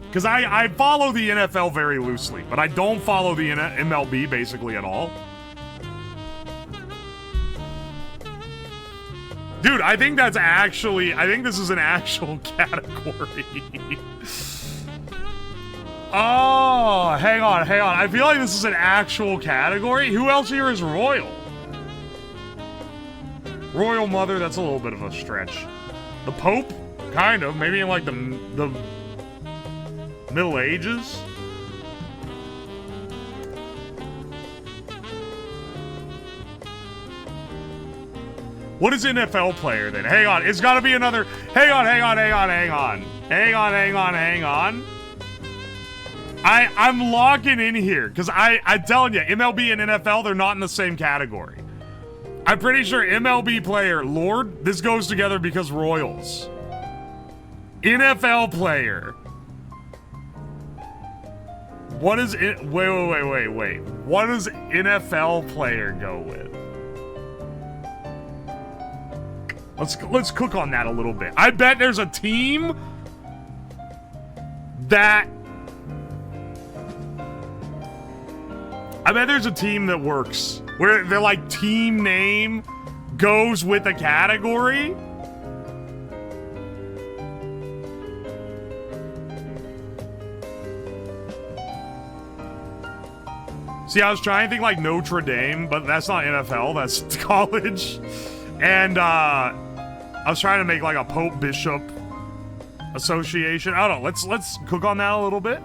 Because I follow the NFL very loosely, but I don't follow the MLB basically at all. Dude, I think this is an actual category. Oh, hang on. I feel like this is an actual category. Who else here is royal? Royal mother, that's a little bit of a stretch. The Pope? Kind of. Maybe in like the Middle Ages? What is NFL player then? Hang on, it's gotta be another. Hang on. I'm logging in here, because I'm telling you, MLB and NFL, they're not in the same category. I'm pretty sure MLB player, Lord, this goes together because Royals. NFL player. What is it? Wait. What does NFL player go with? Let's cook on that a little bit. I bet there's a team that works where they're like team name goes with a category. See, I was trying to think like Notre Dame, but that's not NFL, that's college. And I was trying to make like a Pope Bishop association. I don't know. Let's cook on that a little bit.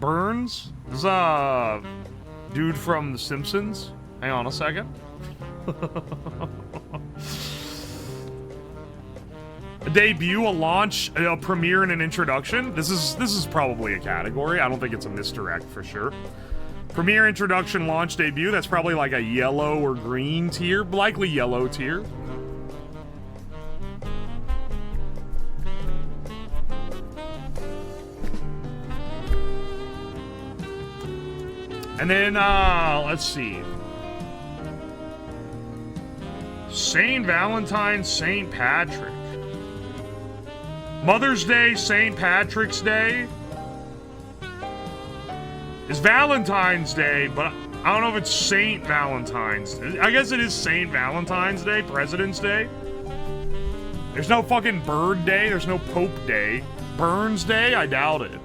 Burns? This is dude from The Simpsons. Hang on a second. A debut, a launch, a premiere, and an introduction. This is probably a category. I don't think it's a misdirect for sure. Premiere, introduction, launch, debut. That's probably like a yellow or green tier. Likely yellow tier. And then, let's see. St. Valentine, St. Patrick. Mother's Day, St. Patrick's Day. It's Valentine's Day, but I don't know if it's St. Valentine's. I guess it is St. Valentine's Day, President's Day. There's no fucking Bird Day. There's no Pope Day. Burns Day? I doubt it.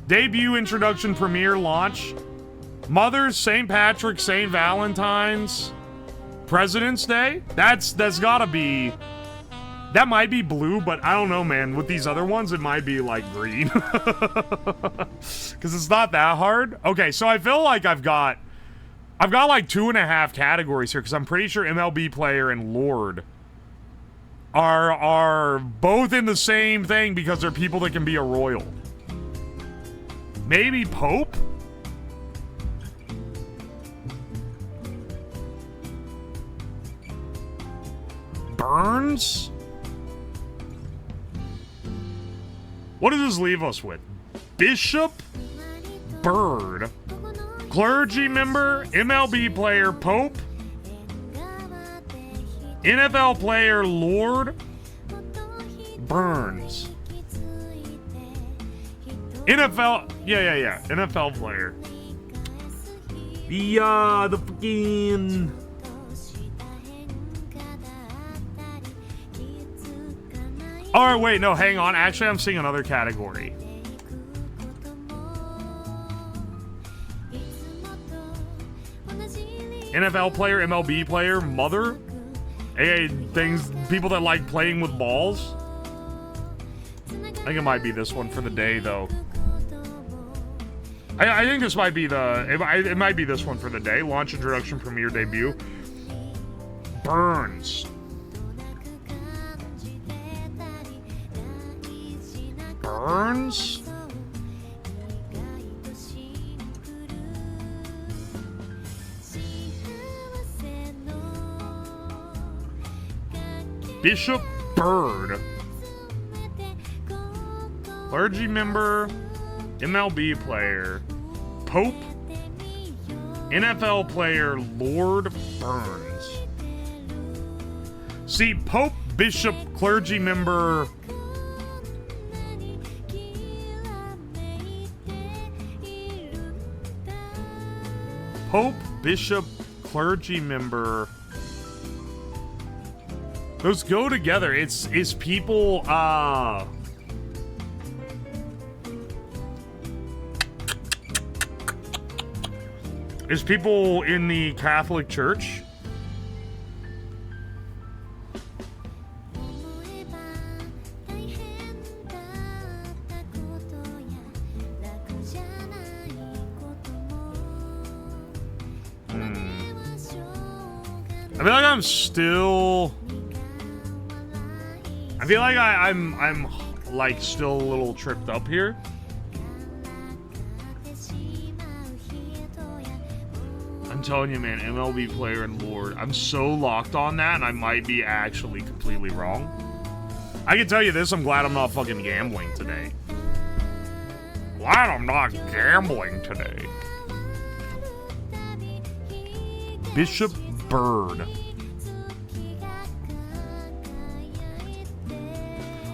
Debut, introduction, premiere, launch. Mother's, St. Patrick's, St. Valentine's, President's Day? That's gotta be... That might be blue, but I don't know, man. With these other ones, it might be, like, green. Because it's not that hard. Okay, so I feel like I've got like 2.5 categories here, because I'm pretty sure MLB player and Lord are both in the same thing because they're people that can be a royal. Maybe Pope? Burns? What does this leave us with? Bishop? Bird? Clergy member? MLB player? Pope? NFL player? Lord? Burns? NFL, yeah. NFL player. The fucking... Alright, wait, no, hang on. Actually, I'm seeing another category. NFL player, MLB player, mother? Hey, things, people that like playing with balls? I think it might be this one for the day, though. I think this might be it might be this one for the day. Launch, introduction, premiere, debut. Burns. Burns? Bishop Bird. Clergy member, MLB player, Pope, NFL player Lord Burns. See, Pope, bishop, clergy member. Pope, bishop, clergy member. Those go together. It's people, Is people in the Catholic Church. I feel like I'm still. I feel like I'm like still a little tripped up here. I'm telling you, man, MLB player and Lord. I'm so locked on that, and I might be actually completely wrong. I can tell you this: I'm glad I'm not fucking gambling today. Glad I'm not gambling today. Bishop Bird.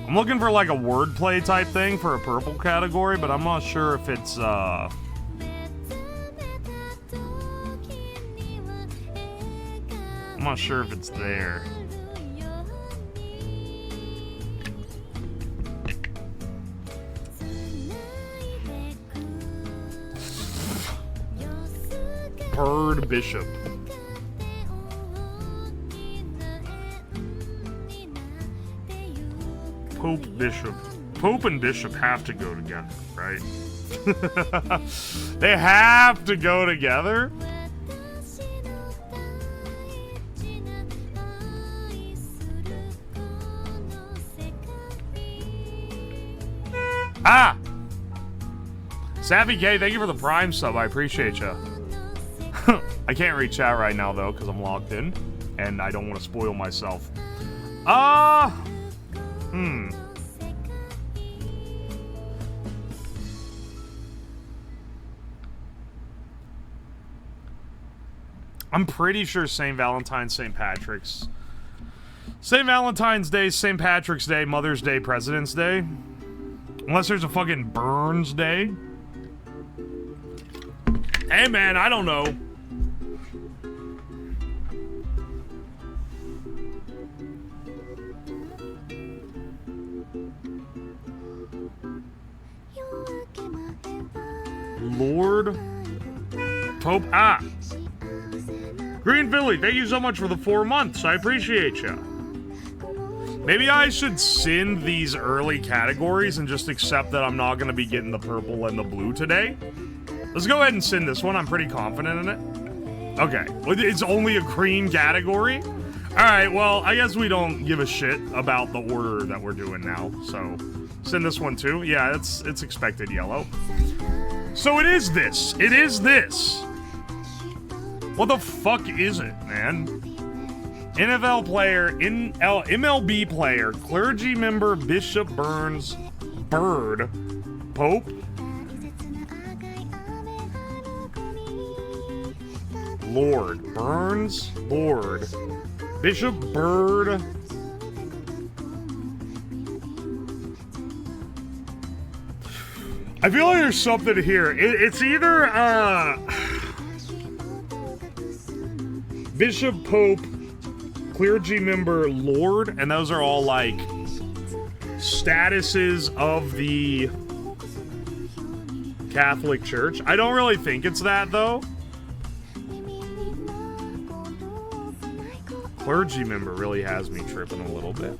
I'm looking for like a wordplay type thing for a purple category, but I'm not sure if it's I'm not sure if it's there. Bird Bishop. Pope Bishop. Pope and Bishop have to go together, right? They have to go together? Ah! Savvy K, thank you for the Prime sub. I appreciate you. I can't read chat right now, though, because I'm locked in. And I don't want to spoil myself. I'm pretty sure St. Valentine's, St. Patrick's. St. Valentine's Day, St. Patrick's Day, Mother's Day, President's Day. Unless there's a fucking Burns Day. Hey, man, I don't know. Lord Pope. Ah, Green Philly, thank you so much for the 4 months. I appreciate you. Maybe I should send these early categories and just accept that I'm not going to be getting the purple and the blue today. Let's go ahead and send this one. I'm pretty confident in it. Okay, it's only a green category. All right, well, I guess we don't give a shit about the order that we're doing now. So send this one too. Yeah, it's expected yellow. So it is this. It is this. What the fuck is it, man? NFL player, MLB player, clergy member, Bishop Burns, Bird, Pope, Lord, Burns, Lord, Bishop Bird. I feel like there's something here. It's either Bishop, Pope, clergy member, Lord, and those are all like statuses of the Catholic Church. I don't really think it's that though. Clergy member really has me tripping a little bit.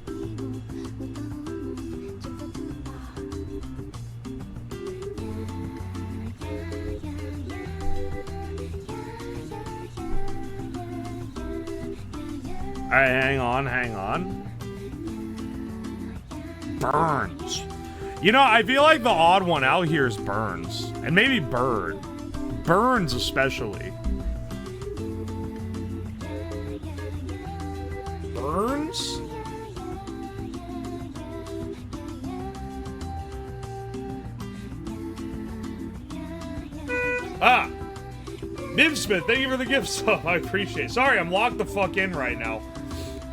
Alright, hang on. Burns. You know, I feel like the odd one out here is Burns. And maybe Bird. Burns especially. Burns? Ah! Nibsmith, thank you for the gift sub. I appreciate it. Sorry, I'm locked the fuck in right now.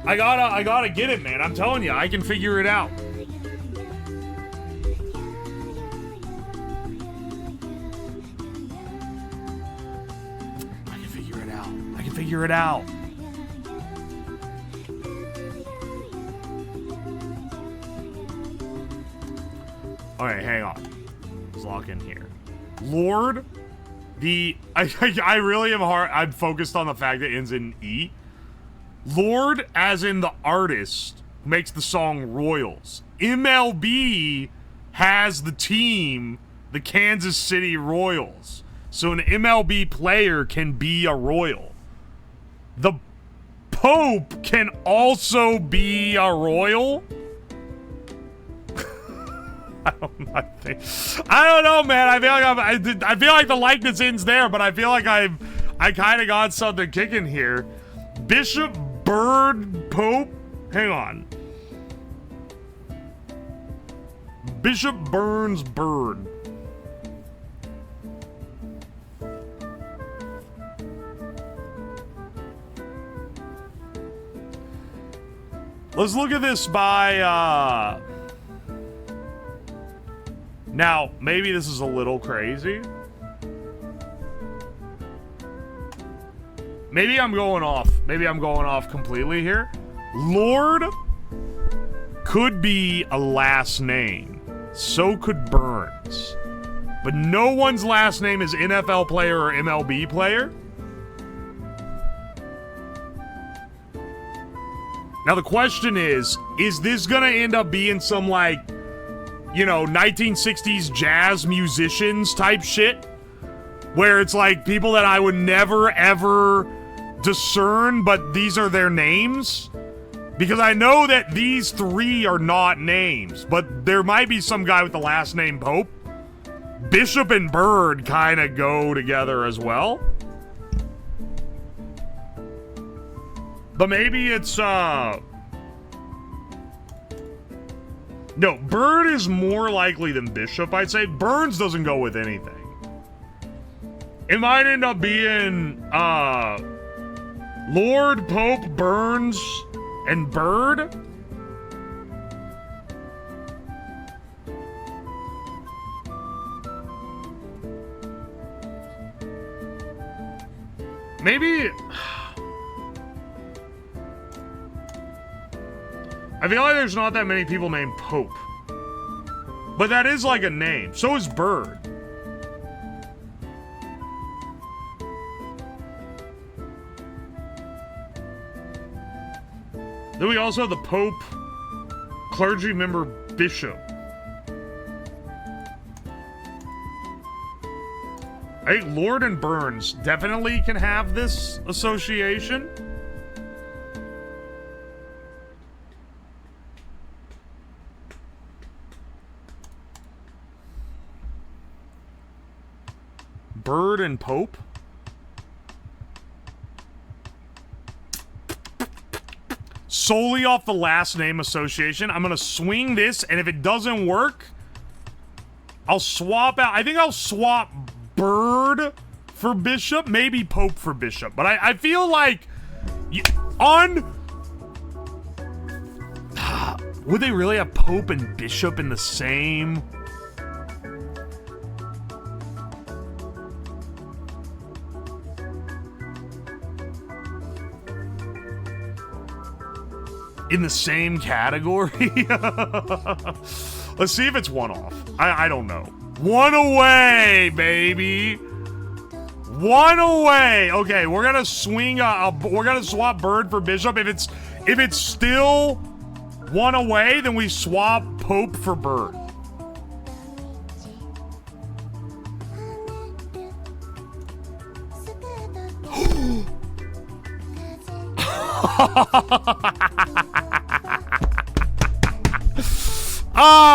I gotta get it, man. I'm telling you, I can figure it out. I can figure it out. I can figure it out. Alright, hang on. Let's lock in here. Lord, I really am I'm focused on the fact that it ends in E. Lord, as in the artist, makes the song Royals. MLB has the team, the Kansas City Royals. So an MLB player can be a Royal. The Pope can also be a Royal? I don't know, man. I feel like the likeness ends there, but I feel like I kind of got something kicking here. Bishop, Bird, Pope. Hang on. Bishop Burns, Bird. Let's look at this by now, maybe this is a little crazy. Maybe I'm going off. Maybe I'm going off completely here. Lord could be a last name. So could Burns. But no one's last name is NFL player or MLB player. Now the question is this gonna end up being some, like, you know, 1960s jazz musicians type shit? Where it's like people that I would never, ever discern, but these are their names? Because I know that these three are not names, but there might be some guy with the last name Pope. Bishop and Bird kind of go together as well. But maybe it's, no, Bird is more likely than Bishop, I'd say. Burns doesn't go with anything. It might end up being, Lord, Pope, Burns, and Bird? Maybe... I feel like there's not that many people named Pope. But that is like a name. So is Bird. Then we also have the Pope, clergy member, Bishop. I think Lord and Burns definitely can have this association. Bird and Pope? Solely off the last name association. I'm gonna swing this, and if it doesn't work, I'll swap out. I think I'll swap Bird for Bishop, maybe Pope for Bishop. But I feel like would they really have Pope and Bishop in the same? In the same category? Let's see if it's one off. I don't know. One away, baby. One away. Okay, we're gonna swing. We're gonna swap Bird for Bishop. If it's still one away, then we swap Pope for Bird.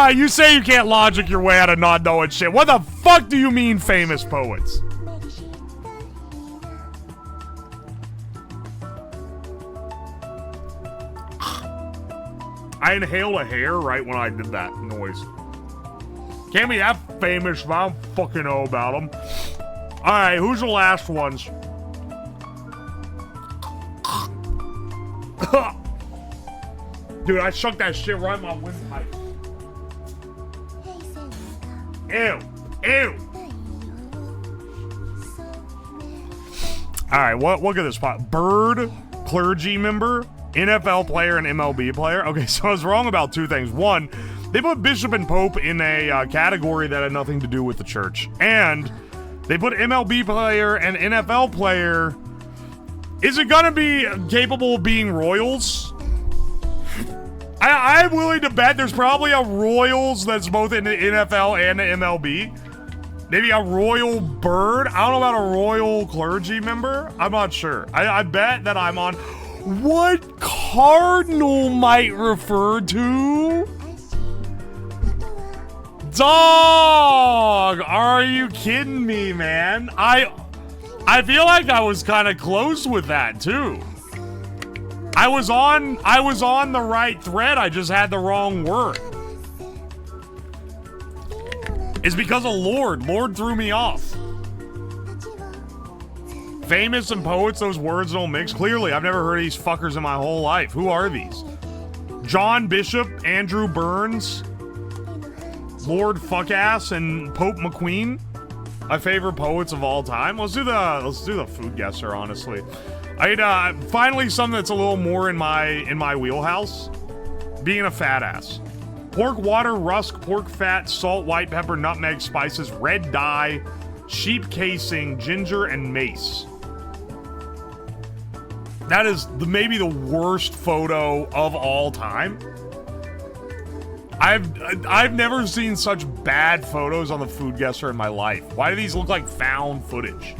You say you can't logic your way out of not knowing shit. What the fuck do you mean, famous poets? I inhaled a hair right when I did that noise. Can't be that famous if I don't fucking know about them. Alright, who's the last ones? Dude, I shook that shit right in my windpipe. Ew. Ew. Alright, look at this spot. Bird, clergy member, NFL player, and MLB player. Okay, so I was wrong about two things. One, they put Bishop and Pope in a category that had nothing to do with the church. And they put MLB player and NFL player. Is it gonna be capable of being Royals? I'm willing to bet there's probably a Royals that's both in the NFL and the MLB. Maybe a Royal Bird? I don't know about a Royal Clergy member. I'm not sure. I bet that I'm on... What Cardinal might refer to? Dog! Are you kidding me, man? I feel like I was kind of close with that, too. I was on the right thread, I just had the wrong word. It's because of Lord. Lord threw me off. Famous and poets, those words don't mix. Clearly, I've never heard of these fuckers in my whole life. Who are these? John Bishop, Andrew Burns, Lord Fuckass, and Pope McQueen. My favorite poets of all time. Let's do the food guesser, honestly. I'd finally something that's a little more in my wheelhouse. Being a fat ass. Pork water, rusk, pork fat, salt, white pepper, nutmeg, spices, red dye, sheep casing, ginger, and mace. That is maybe the worst photo of all time. I've never seen such bad photos on the food guesser in my life. Why do these look like found footage?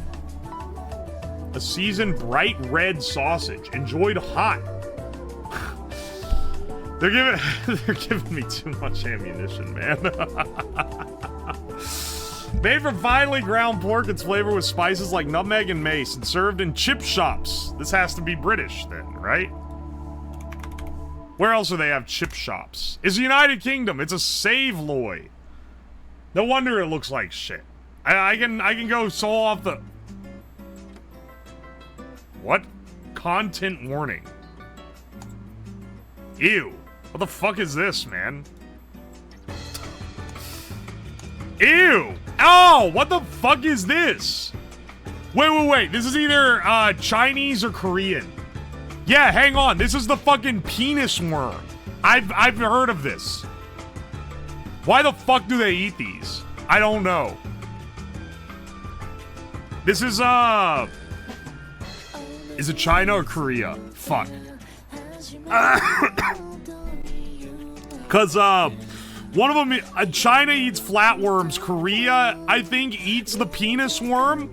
A seasoned bright red sausage, enjoyed hot. They're giving me too much ammunition, man. Made from finely ground pork, it's flavored with spices like nutmeg and mace, and served in chip shops. This has to be British, then, right? Where else do they have chip shops? It's the United Kingdom. It's a save-loy. No wonder it looks like shit. I can go so off the... What? Content warning. Ew. What the fuck is this, man? Ew! Oh, what the fuck is this? Wait. This is either Chinese or Korean. Yeah, hang on. This is the fucking penis worm. I've heard of this. Why the fuck do they eat these? I don't know. This is it China or Korea? Fuck. Cause one of them, China eats flatworms. Korea, I think, eats the penis worm.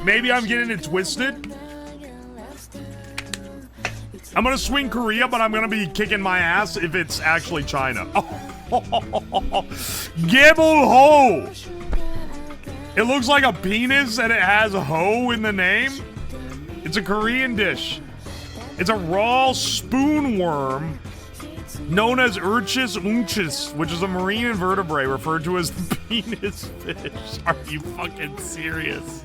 Maybe I'm getting it twisted. I'm gonna swing Korea, but I'm gonna be kicking my ass if it's actually China. Gibble ho! It looks like a penis and it has ho in the name. It's a Korean dish. It's a raw spoon worm known as Urchis unchis, which is a marine invertebrate referred to as the penis fish. Are you fucking serious?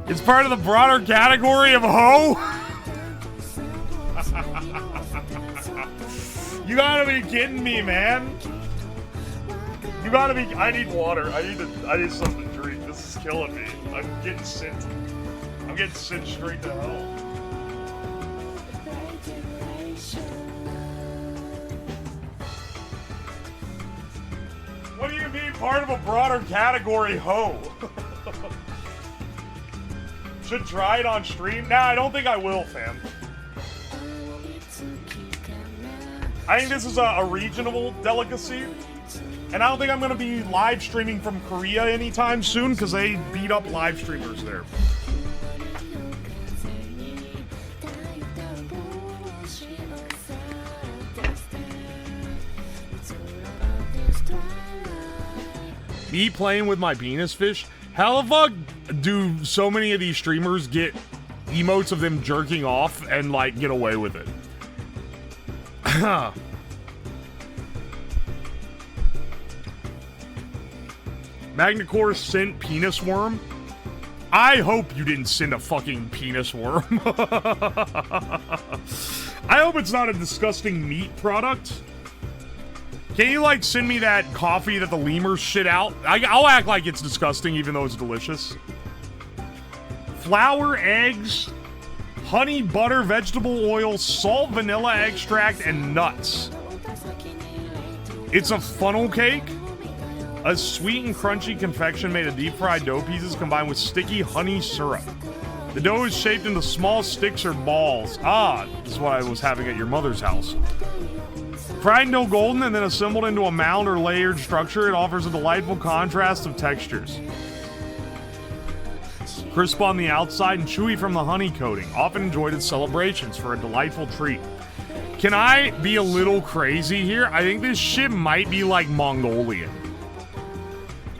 It's part of the broader category of ho? You gotta be kidding me, man. You gotta be. I need water. I need something to drink. This is killing me. I'm getting sent straight to hell. What do you mean part of a broader category, ho? Should try it on stream? Nah, I don't think I will, fam. I think this is a regional delicacy. And I don't think I'm going to be live streaming from Korea anytime soon, because they beat up live streamers there. Me playing with my penis fish? How the fuck do so many of these streamers get emotes of them jerking off and, like, get away with it? Magnacore sent penis worm. I hope you didn't send a fucking penis worm. I hope it's not a disgusting meat product. Can you, like, send me that coffee that the lemurs shit out? I'll act like it's disgusting even though it's delicious. Flour, eggs, honey, butter, vegetable oil, salt, vanilla extract, and nuts. It's a funnel cake. A sweet and crunchy confection made of deep-fried dough pieces combined with sticky honey syrup. The dough is shaped into small sticks or balls. Ah, this is what I was having at your mother's house. Fried until golden and then assembled into a mound or layered structure, it offers a delightful contrast of textures. Crisp on the outside and chewy from the honey coating, often enjoyed at celebrations for a delightful treat. Can I be a little crazy here? I think this shit might be like Mongolian.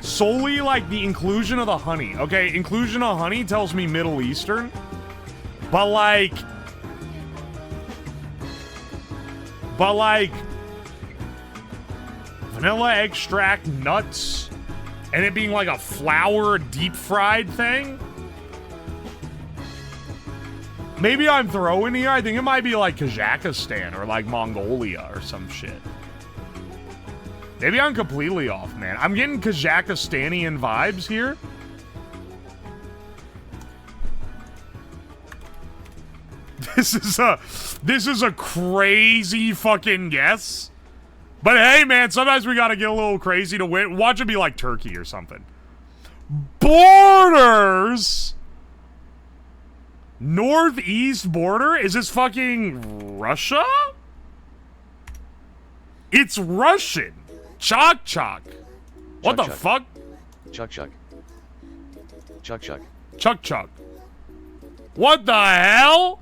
Solely like the inclusion of the honey. Okay, inclusion of honey tells me Middle Eastern. But like vanilla extract, nuts, and it being like a flour deep fried thing. Maybe I'm throwing here. I think it might be like Kazakhstan or like Mongolia or some shit. Maybe I'm completely off, man. I'm getting Kazakhstanian vibes here. This is a crazy fucking guess. But hey, man, sometimes we gotta get a little crazy to win. Watch it be like Turkey or something. Borders! Northeast border? Is this fucking Russia? It's Russian. Chok chok. What the fuck? Chuk chuk. Chuk chuk. Chuk chuk. What the hell?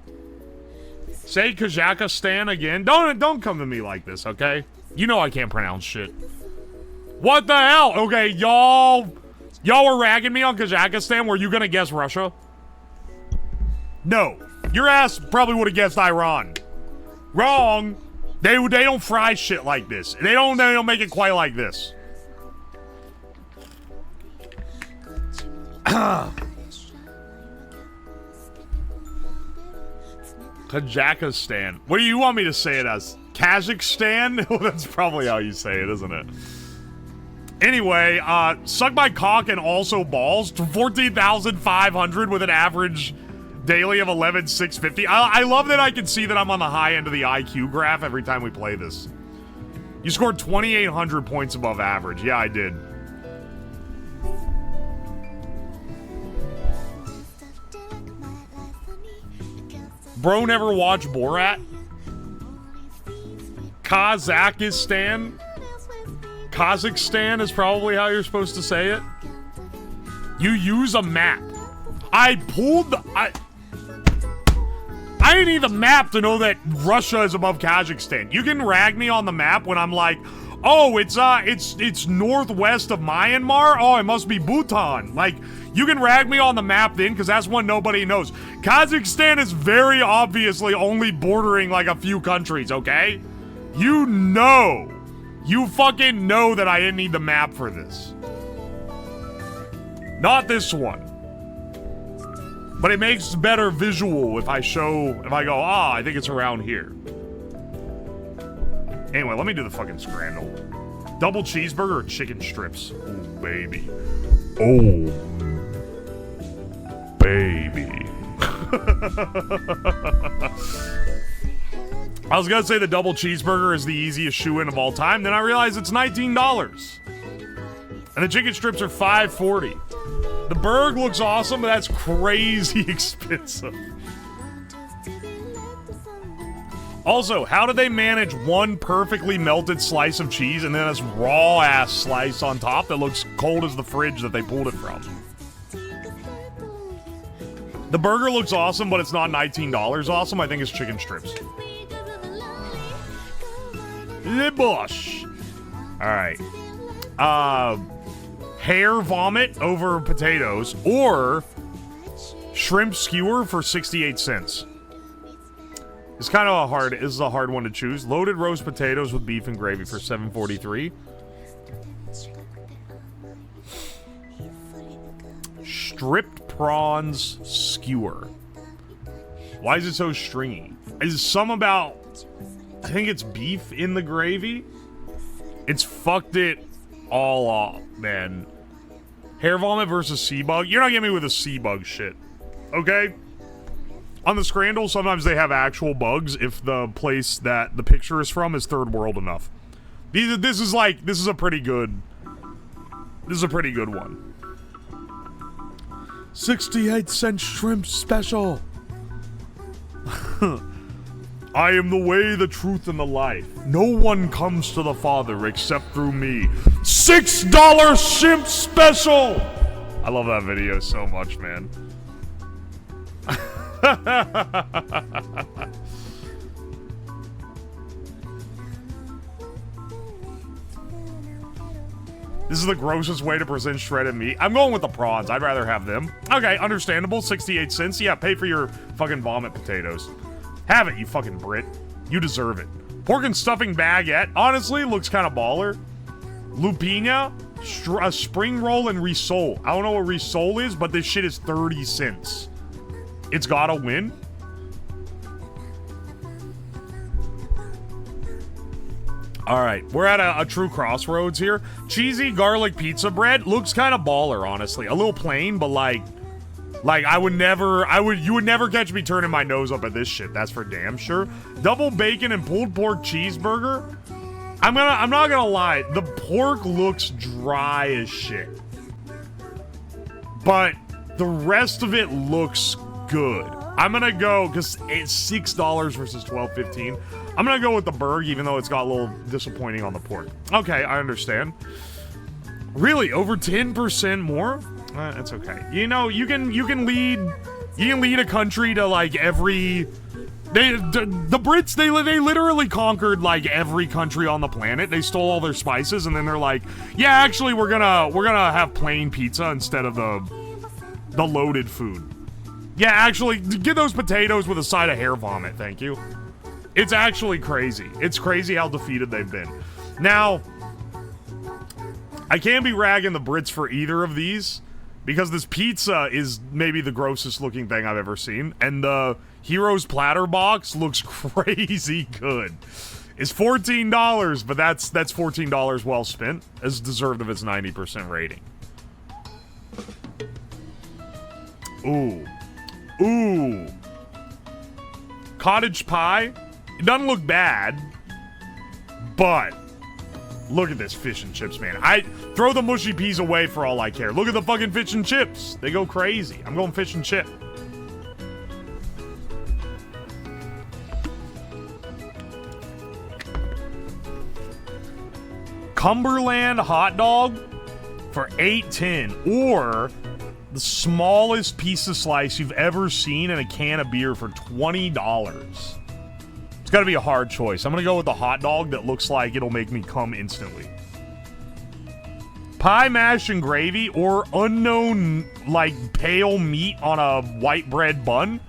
Say Kazakhstan again. Don't come to me like this, okay? You know I can't pronounce shit. What the hell? Okay, y'all were ragging me on Kazakhstan. Were you gonna guess Russia? No. Your ass probably would have guessed Iran. Wrong. They don't fry shit like this. They don't make it quite like this. Kazakhstan. What do you want me to say it as? Kazakhstan? Well, that's probably how you say it, isn't it? Anyway, suck my cock and also balls to 14,500 with an average daily of 11,650. I love that I can see that I'm on the high end of the IQ graph every time we play this. You scored 2,800 points above average. Yeah, I did. Bro never watched Borat? Kazakhstan? Kazakhstan is probably how you're supposed to say it. You use a map. I didn't need the map to know that Russia is above Kazakhstan. You can rag me on the map when I'm like, oh, it's northwest of Myanmar. Oh, it must be Bhutan. Like, you can rag me on the map then, because that's one nobody knows. Kazakhstan is very obviously only bordering like a few countries, okay? You know. You fucking know that I didn't need the map for this. Not this one. But it makes better visual if I go, I think it's around here. Anyway, let me do the fucking scramble. Double cheeseburger or chicken strips? Oh, baby. Oh, baby. I was gonna say the double cheeseburger is the easiest shoe-in of all time, then I realized it's $19. And the chicken strips are $5.40. The burg looks awesome, but that's crazy expensive. Also, how do they manage one perfectly melted slice of cheese and then this raw-ass slice on top that looks cold as the fridge that they pulled it from? The burger looks awesome, but it's not $19 awesome. I think it's chicken strips. Le Bosch. Alright. Hair vomit over potatoes or shrimp skewer for 68 cents. It's kind of this is a hard one to choose. Loaded roast potatoes with beef and gravy for $7.43. stripped prawns skewer. Why is it so stringy? Is some about, I think it's beef in the gravy? It's fucked it all off, man. Hair vomit versus sea bug. You're not getting me with a sea bug shit. Okay? On the Scrandle, sometimes they have actual bugs if the place that the picture is from is third world enough. This is a pretty good one. 68-cent shrimp special. I am the way, the truth, and the life. No one comes to the Father except through me. $6 shrimp special! I love that video so much, man. This is the grossest way to present shredded meat. I'm going with the prawns. I'd rather have them. Okay, understandable. 68 cents. Yeah, pay for your fucking vomit potatoes. Have it, you fucking Brit. You deserve it. Pork and stuffing baguette. Honestly, looks kind of baller. Lupina. A spring roll and risole. I don't know what risole is, but this shit is 30 cents. It's gotta win. Alright, we're at a true crossroads here. Cheesy garlic pizza bread looks kind of baller, honestly. A little plain, but like you would never catch me turning my nose up at this shit, that's for damn sure. Double bacon and pulled pork cheeseburger. I'm not gonna lie, the pork looks dry as shit. But the rest of it looks good. I'm gonna go, because it's $6 versus $12.15. I'm gonna go with the burg, even though it's got a little disappointing on the pork. Okay, I understand. Really, over 10% more? That's okay. You know, you can lead a country to like every. The Brits they literally conquered like every country on the planet. They stole all their spices, and then they're like, yeah, actually we're gonna have plain pizza instead of the loaded food. Yeah, actually, get those potatoes with a side of hair vomit, thank you. It's actually crazy. It's crazy how defeated they've been. Now, I can't be ragging the Brits for either of these, because this pizza is maybe the grossest looking thing I've ever seen, and the Heroes Platter box looks crazy good. It's $14, but that's $14 well spent, as deserved of its 90% rating. Ooh. Ooh. Cottage pie. It doesn't look bad, but look at this fish and chips, man. I throw the mushy peas away for all I care. Look at the fucking fish and chips. They go crazy. I'm going fish and chip. Cumberland hot dog for $8.10, or the smallest piece of slice you've ever seen in a can of beer for $20. It's got to be a hard choice. I'm going to go with the hot dog that looks like it'll make me come instantly. Pie, mash, and gravy, or unknown, like, pale meat on a white bread bun.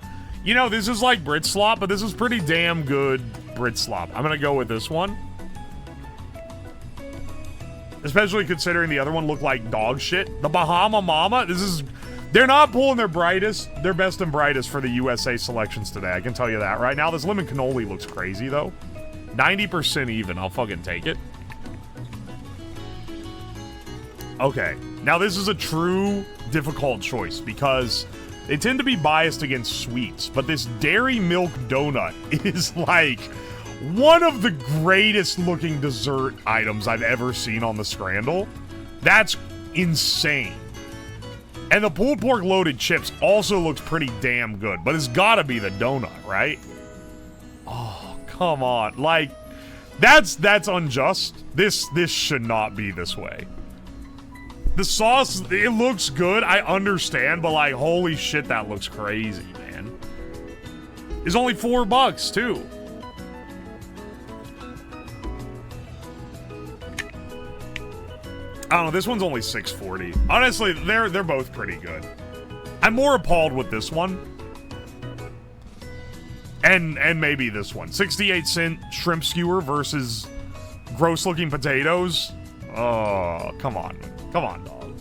You know, this is like Brit slop, but this is pretty damn good Brit slop. I'm going to go with this one. Especially considering the other one looked like dog shit. The Bahama Mama, they're not pulling their best and brightest for the USA selections today. I can tell you that right now. This lemon cannoli looks crazy, though. 90% even. I'll fucking take it. Okay. Now, this is a true difficult choice because they tend to be biased against sweets. But this dairy milk donut is like one of the greatest looking dessert items I've ever seen on the Scrandle. That's insane. And the pulled pork loaded chips also looks pretty damn good, but it's gotta be the donut, right? Oh, come on. Like, that's unjust. This should not be this way. The sauce, it looks good, I understand, but like, holy shit, that looks crazy, man. It's only $4 too. I don't know, this one's only $6.40. Honestly, they're both pretty good. I'm more appalled with this one. And maybe this one. 68-cent shrimp skewer versus gross-looking potatoes. Oh, come on. Come on, dog.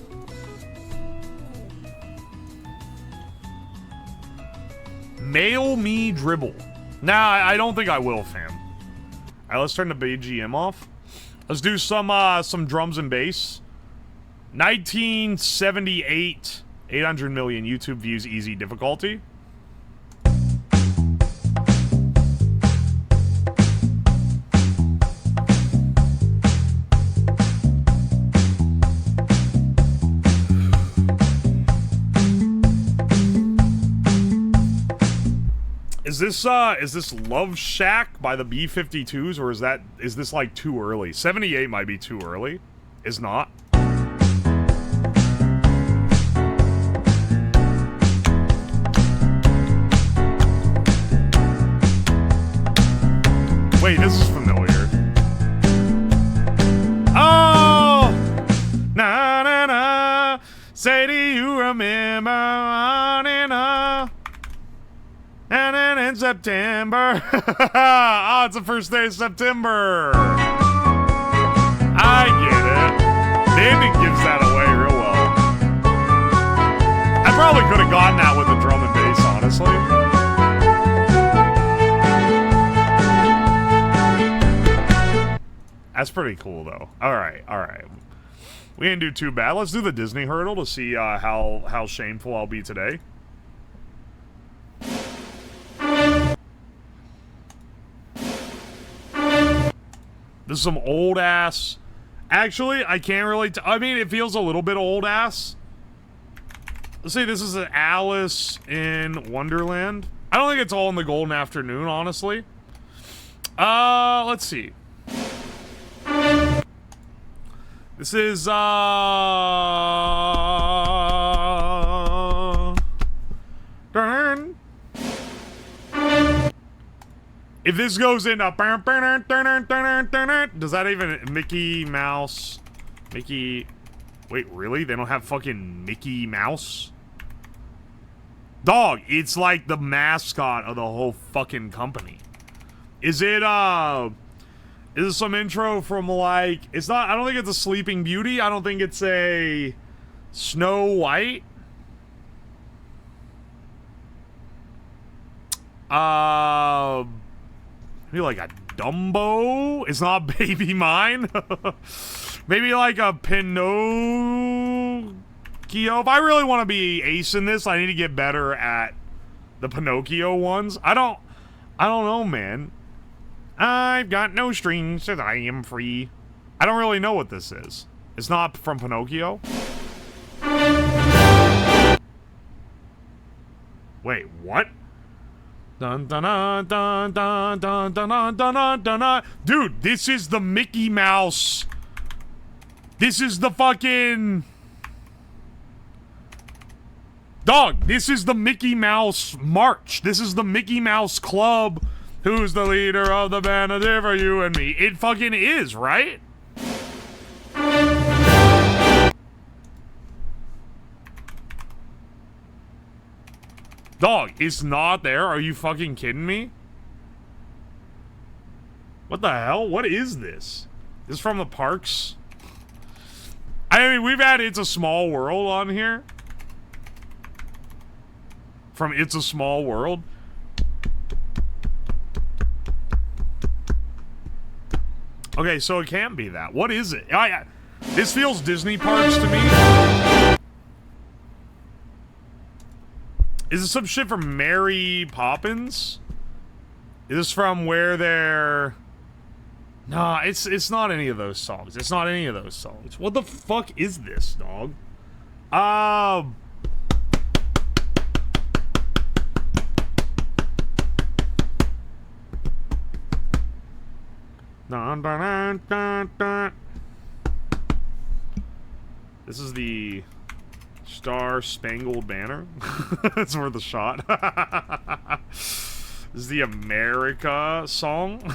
Mail me dribble. Nah, I don't think I will, fam. Alright, let's turn the BGM off. Let's do some drums and bass. 1978, 800 million YouTube views, easy difficulty. Is this Love Shack by the B-52s, or is this like too early? 78 might be too early. Is not. Wait, this is familiar. Oh! Na na na. Say, do you remember on and on? And then in September. Oh, it's the first day of September. I get it. David gives that away real well. I probably could have gotten that with a drum and bass, honestly. That's pretty cool, though. Alright, alright. We didn't do too bad. Let's do the Disney hurdle to see how shameful I'll be today. This is some old ass. Actually, I can't really. I mean, it feels a little bit old ass. Let's see. This is an Alice in Wonderland. I don't think it's all in the Golden Afternoon, honestly. Let's see. This is if this goes into does that even Mickey Mouse? Mickey, wait, really? They don't have fucking Mickey Mouse? Dog, it's like the mascot of the whole fucking company. Is it some intro from like, it's not, I don't think it's a Sleeping Beauty. I don't think it's a Snow White. Maybe like a Dumbo? It's not Baby Mine? Maybe like a Pinocchio? If I really want to be ace in this, I need to get better at the Pinocchio ones. I don't know, man. I've got no strings, says I am free. I don't really know what this is. It's not from Pinocchio? Wait, what? Dun dun dun dun dun dun dun dun dun dun dun. Dude, this is the Mickey Mouse. This is the fucking dog. This is the Mickey Mouse March. This is the Mickey Mouse Club. Who's the leader of the band? It's for you and me. It fucking is, right? Dog, it's not there. Are you fucking kidding me? What the hell? What is this? This is from the parks? I mean, we've had It's a Small World on here. From It's a Small World. Okay, so it can't be that. What is it? This feels Disney parks to me. Is this some shit from Mary Poppins? Is this from where they're... Nah, it's not any of those songs. It's not any of those songs. What the fuck is this, dog? Dun, dun, dun, dun, dun. This is the Star Spangled Banner. That's worth a shot. This is the America song.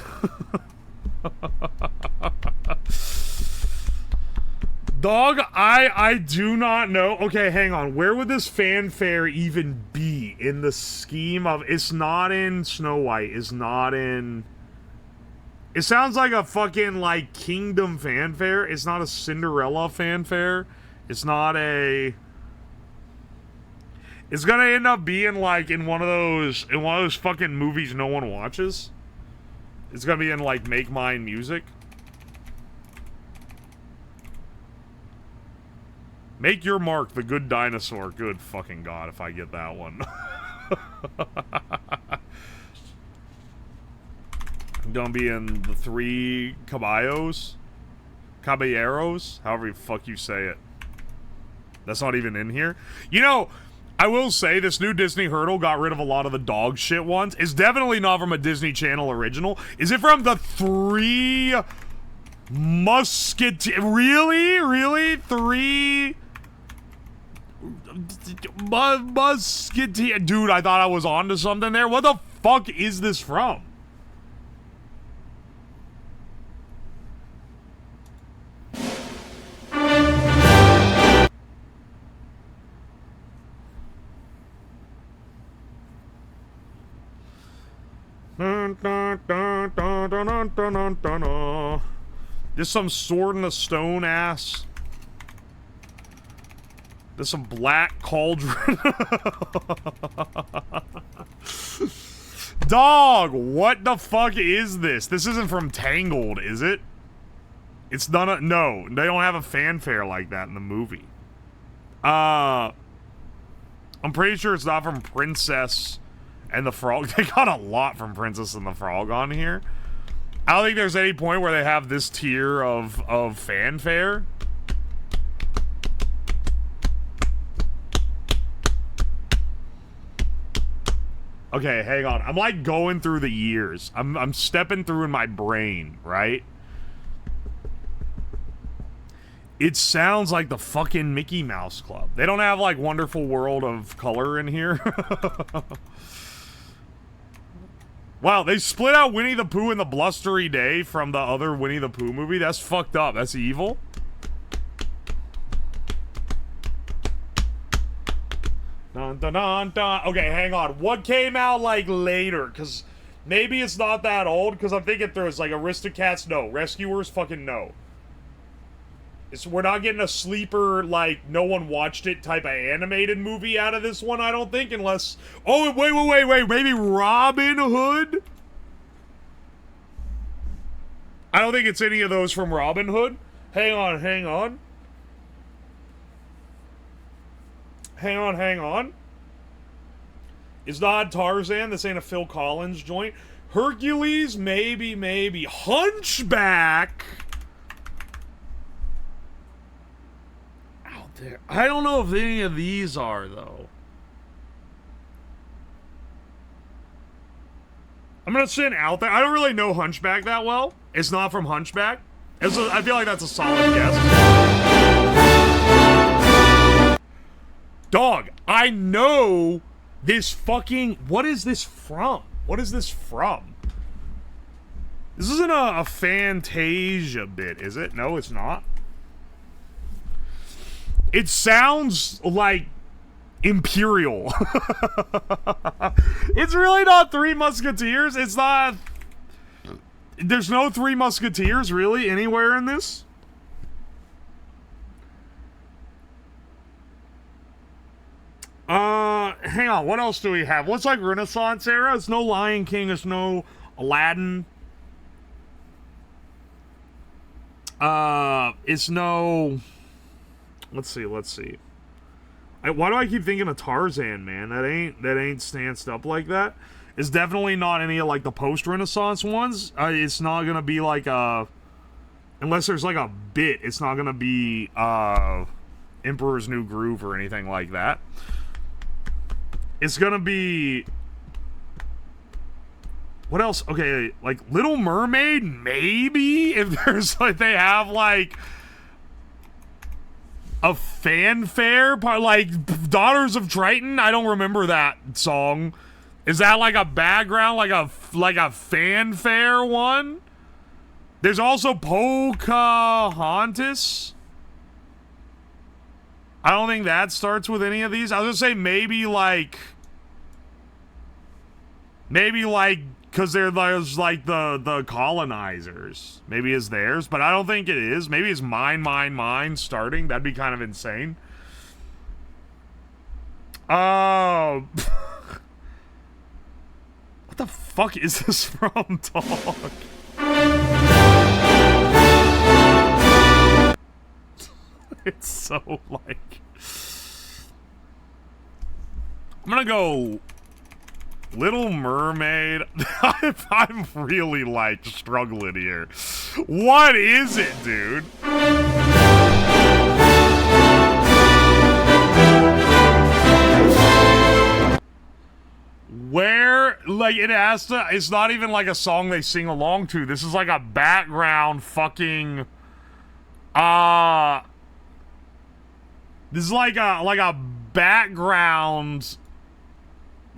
Dog, I do not know. Okay, hang on. Where would this fanfare even be in the scheme of... It's not in Snow White. It's not in... It sounds like a fucking, like, Kingdom fanfare. It's not a Cinderella fanfare. It's not a... It's gonna end up being like in one of those fucking movies no one watches. It's gonna be in like Make Mine Music. Make Your Mark, The Good Dinosaur. Good fucking god if I get that one. Gonna be in the Three Caballeros, however the fuck you say it. That's not even in here. You know, I will say this new Disney Hurdle got rid of a lot of the dog shit ones. It's definitely not from a Disney Channel original. Is it from the Three Musketeers? Really? Three Musketeers? Dude, I thought I was onto something there. What the fuck is this from? There's some Sword in the Stone ass. There's some Black Cauldron. Dog, what the fuck is this? This isn't from Tangled, is it? It's not no, they don't have a fanfare like that in the movie. I'm pretty sure it's not from Princess and the Frog. They got a lot from Princess and the Frog on here. I don't think there's any point where they have this tier of fanfare. Okay, hang on. I'm like going through the years. I'm stepping through in my brain, right? It sounds like the fucking Mickey Mouse Club. They don't have like Wonderful World of Color in here. Wow, they split out Winnie the Pooh and the Blustery Day from the other Winnie the Pooh movie. That's fucked up. That's evil. Dun, dun, dun, dun. Okay, hang on. What came out like later? Because maybe it's not that old. Because I'm thinking through. It's like Aristocats, no. Rescuers, fucking no. We're not getting a sleeper, like, no one watched it type of animated movie out of this one, I don't think, unless... Oh, wait, maybe Robin Hood? I don't think it's any of those from Robin Hood. Hang on. Hang on. It's not Tarzan. This ain't a Phil Collins joint. Hercules? Maybe. Hunchback? There. I don't know if any of these are, though. I'm gonna send out there. I don't really know Hunchback that well. It's not from Hunchback. I feel like that's a solid guess. Dog, I know this fucking... What is this from? This isn't a Fantasia bit, is it? No, it's not. It sounds like Imperial. It's really not Three Musketeers. It's not... There's no Three Musketeers, really, anywhere in this. Hang on. What else do we have? What's like Renaissance era? It's no Lion King. It's no Aladdin. It's no... Let's see. Why do I keep thinking of Tarzan, man? That ain't stanced up like that. It's definitely not any of like the post-Renaissance ones. It's not gonna be like unless there's like a bit. It's not gonna be Emperor's New Groove or anything like that. It's gonna be... What else? Okay, like Little Mermaid, maybe? If there's like, they have like a fanfare part, like Daughters of Triton. I don't remember that song. Is that like a background, like a fanfare one? There's also Pocahontas. I don't think that starts with any of these. I was gonna say maybe like because there's like the colonizers. Maybe it's theirs, but I don't think it is. Maybe it's mine starting. That'd be kind of insane. What the fuck is this from, dog? It's so, like... I'm gonna go... Little Mermaid. I'm really, like, struggling here. What is it, dude? Where, like, it has to, it's not even like a song they sing along to. This is like a background fucking, this is like a background,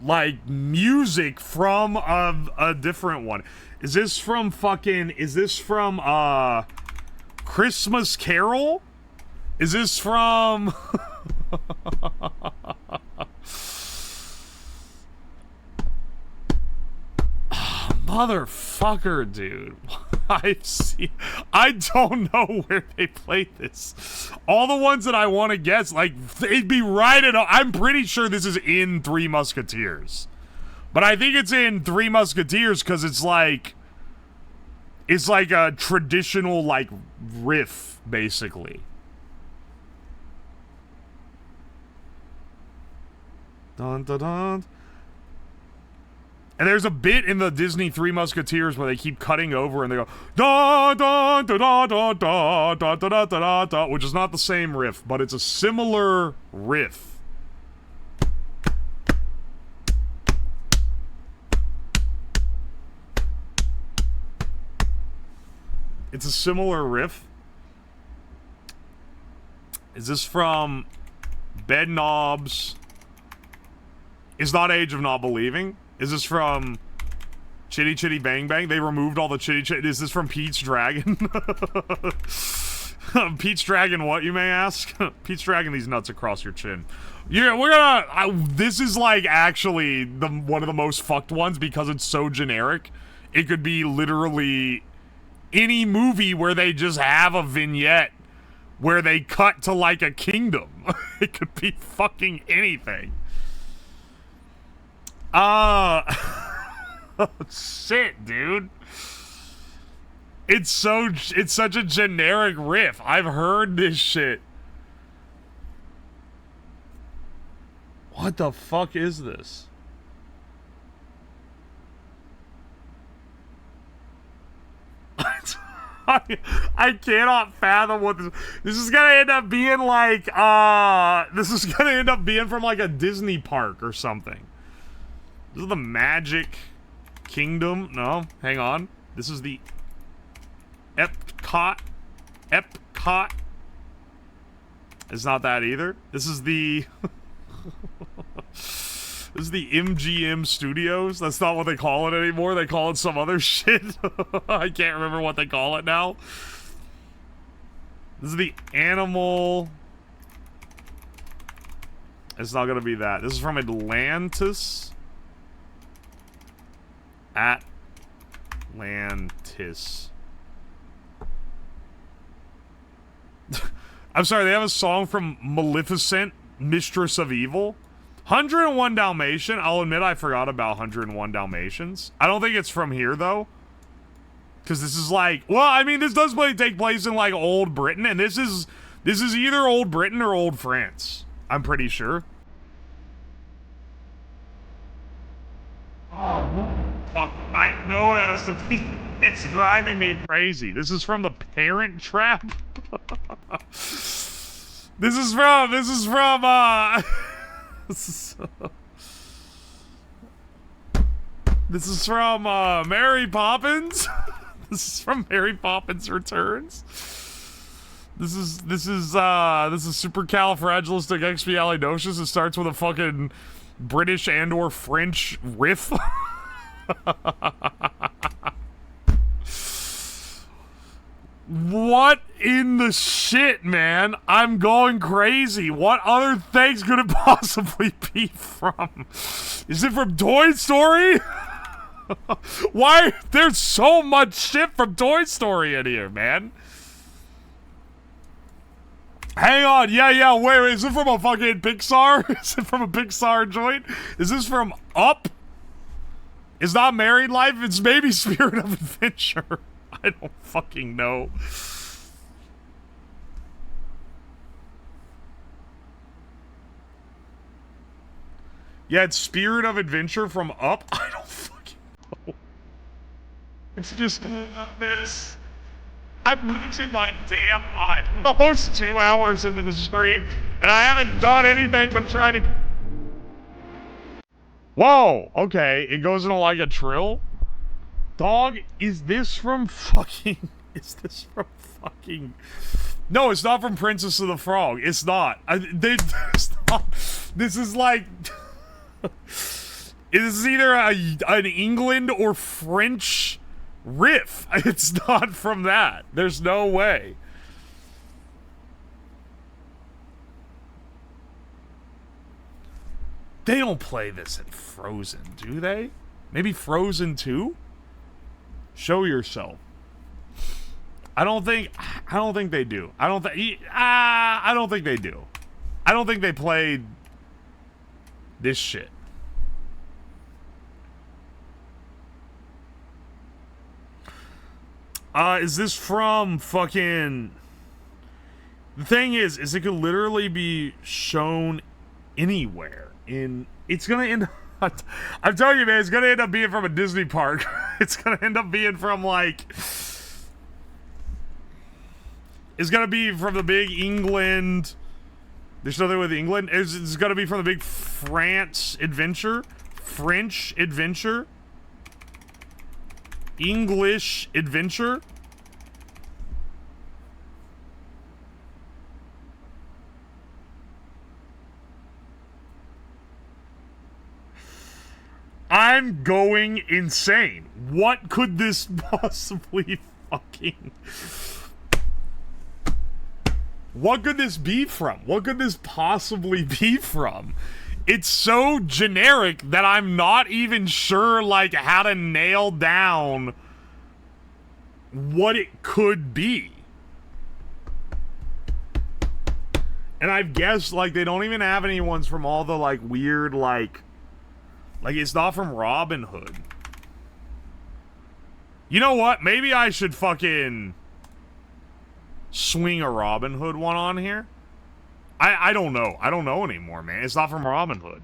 like, music from a different one. Is this from Christmas Carol? Is this from, motherfucker, dude. I don't know where they played this. All the ones that I want to guess, like, they'd be right at... I'm pretty sure this is in Three Musketeers. But I think it's in Three Musketeers because it's like a traditional, like, riff, basically. Dun dun dun. And there's a bit in the Disney Three Musketeers where they keep cutting over and they go da da da da da da da da da da da, which is not the same riff, but it's a similar riff. It's a similar riff. Is this from Bed Knobs? Is not Age of Not Believing? Is this from Chitty Chitty Bang Bang? They removed all the Chitty Chitty. Is this from Pete's Dragon? Pete's Dragon what, you may ask? Pete's Dragon these nuts across your chin. Yeah, we're gonna... this is, like, actually one of the most fucked ones because it's so generic. It could be literally any movie where they just have a vignette where they cut to, like, a kingdom. It could be fucking anything. Shit, dude. It's such a generic riff. I've heard this shit. What the fuck is this? I cannot fathom what this is gonna end up being like. This is gonna end up being from, like, a Disney park or something. This is the Magic Kingdom. No, hang on. This is the Epcot. Epcot. It's not that either. This is the... This is the MGM Studios. That's not what they call it anymore. They call it some other shit. I can't remember what they call it now. This is the Animal... It's not gonna be that. This is from Atlantis. Atlantis. I'm sorry, they have a song from Maleficent, Mistress of Evil. 101 Dalmatian. I'll admit I forgot about 101 Dalmatians. I don't think it's from here, though. Because this is like... Well, I mean, this does take place in, like, Old Britain, and this is either Old Britain or Old France. I'm pretty sure. Oh, fuck, I know that's the thing. It's driving me crazy. This is from The Parent Trap. This is from Mary Poppins. This is from Mary Poppins Returns. This is Supercalifragilisticexpialidocious. It starts with a fucking British and/or French riff. What in the shit, man? I'm going crazy. What other things could it possibly be from? Is it from Toy Story? Why? There's so much shit from Toy Story in here, man. Hang on, yeah, wait, is it from a fucking Pixar? Is it from a Pixar joint? Is this from Up? It's not Married Life, it's maybe Spirit of Adventure. I don't fucking know. Yeah, it's Spirit of Adventure from Up. I don't fucking know. It's just this. I'm losing my damn mind. Almost 2 hours into the stream, and I haven't done anything but try to... Whoa, okay, it goes into like a trill? Dog, is this from fucking... Is this from fucking... No, it's not from Princess of the Frog. It's not. It's not. This is like... This is either an England or French riff. It's not from that. There's no way. They don't play this in Frozen, do they? Maybe Frozen 2? Show yourself. I don't think they do. I don't think they do. I don't think they played this shit. Is this from fucking... The thing is it could literally be shown anywhere in... It's gonna end up... I'm telling you, man, it's gonna end up being from a Disney park. It's gonna end up being from, like... It's gonna be from the big England... There's nothing with England. It's gonna be from the big French adventure. English adventure. I'm going insane. What could this possibly fucking... What could this be from? What could this possibly be from? It's so generic that I'm not even sure, like, how to nail down what it could be. And I've guessed, like, they don't even have any ones from all the, like, weird, like, it's not from Robin Hood. You know what? Maybe I should fucking swing a Robin Hood one on here. I don't know. I don't know anymore, man. It's not from Robin Hood.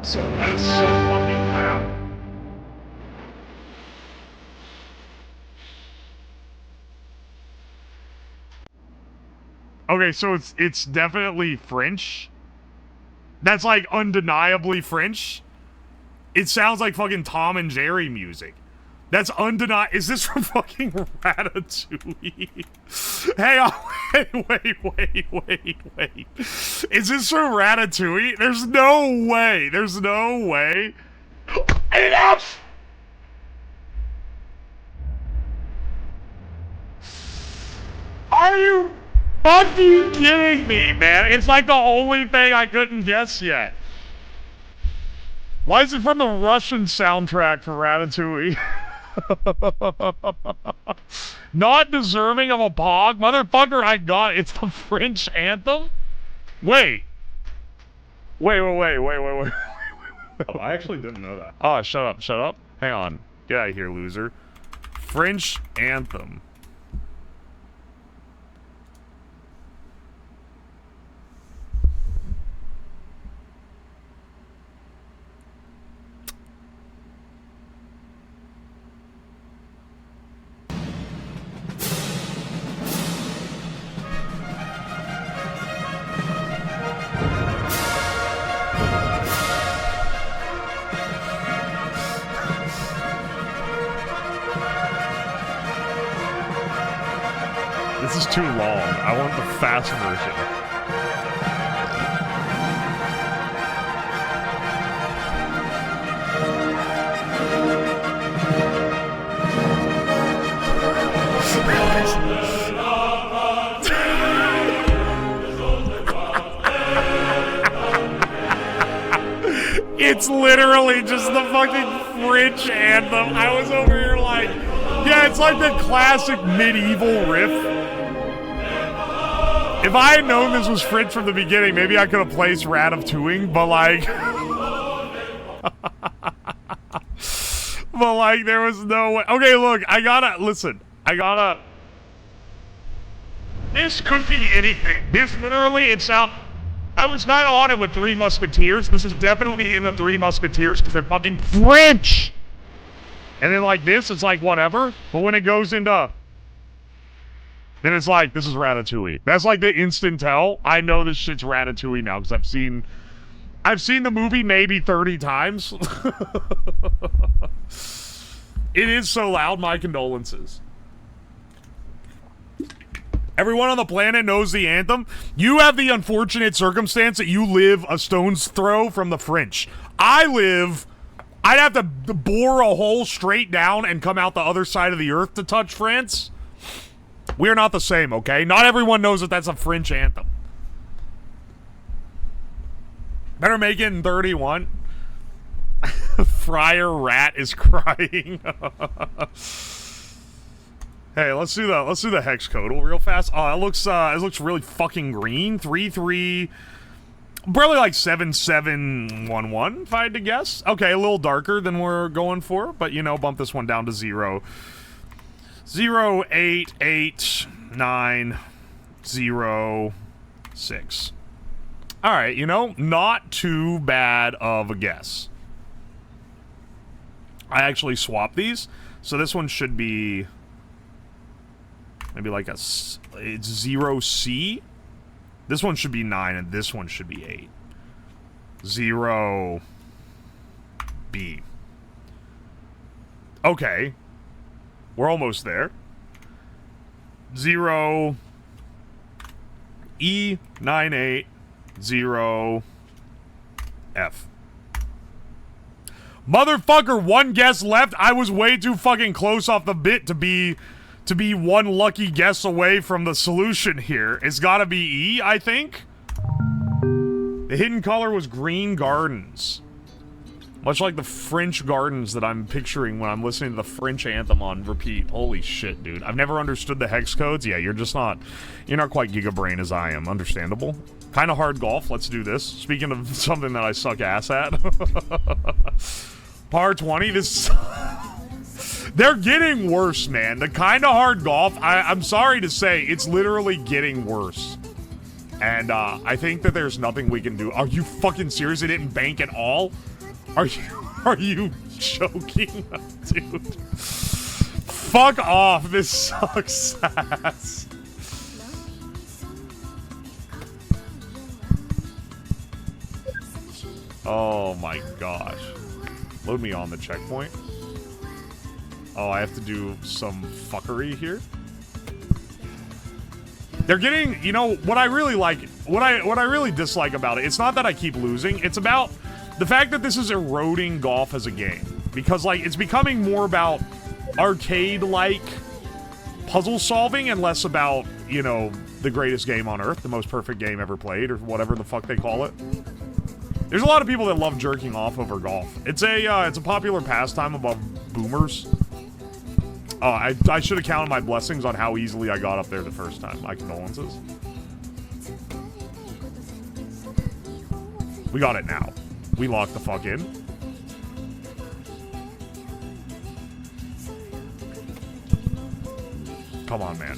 So that's so fucking loud. Okay, so it's definitely French. That's like undeniably French. It sounds like fucking Tom and Jerry music. That's undeniable. Is this from fucking Ratatouille? Hang on. Wait. Is this from Ratatouille? There's no way. There's no way. Enough! Are you fucking kidding me, man? It's like the only thing I couldn't guess yet. Why is it from the Russian soundtrack for Ratatouille? Not deserving of a pog? Motherfucker, I got it. It's the French anthem? Wait. Wait. Oh, I actually didn't know that. Oh, shut up. Hang on. Get out of here, loser. French anthem. This is too long. I want the fast version. It's literally just the fucking French anthem. I was over here like, yeah, it's like the classic medieval riff. If I had known this was French from the beginning, maybe I could have placed Ratatouille, but like... but like, there was no way. Okay, look, This could be anything. This literally, it sounds... I was not on it with Three Musketeers. This is definitely in the Three Musketeers because they're fucking French. And then like this, it's like whatever. But when it goes into... then it's like, this is Ratatouille. That's like the instant tell. I know this shit's Ratatouille now because I've seen the movie maybe 30 times. It is so loud, my condolences. Everyone on the planet knows the anthem. You have the unfortunate circumstance that you live a stone's throw from the French. I'd have to bore a hole straight down and come out the other side of the earth to touch France. We're not the same, okay? Not everyone knows that that's a French anthem. Better make it in 31. Friar Rat is crying. Hey, let's do the hex code real fast. Oh, it looks really fucking green. 33, probably like 7711, if I had to guess. Okay, a little darker than we're going for, but you know, bump this one down to 0. 0889006. All right, you know, not too bad of a guess. I actually swapped these, so this one should be maybe like it's 0C. This one should be 9, and this one should be 8. 0B. Okay. We're almost there. 0 E980 F. Motherfucker, one guess left. I was way too fucking close off the bit to be one lucky guess away from the solution here. It's gotta be E, I think. The hidden color was green gardens. Much like the French gardens that I'm picturing when I'm listening to the French anthem on repeat. Holy shit, dude. I've never understood the hex codes. Yeah, you're not quite gigabrain as I am. Understandable. Kind of hard golf. Let's do this. Speaking of something that I suck ass at. Par 20. This... They're getting worse, man. The kind of hard golf, I'm sorry to say, it's literally getting worse. And I think that there's nothing we can do. Are you fucking serious? It didn't bank at all? Are you joking, dude? Fuck off. This sucks ass. Oh my gosh. Load me on the checkpoint. Oh, I have to do some fuckery here. They're getting, you know, what I really like, what I really dislike about it, it's not that I keep losing, it's about the fact that this is eroding golf as a game. Because, like, it's becoming more about arcade-like puzzle solving and less about, you know, the greatest game on Earth, the most perfect game ever played, or whatever the fuck they call it. There's a lot of people that love jerking off over golf. It's a popular pastime above boomers. Oh, I should have counted my blessings on how easily I got up there the first time. My condolences. We got it now. We locked the fuck in. Come on, man.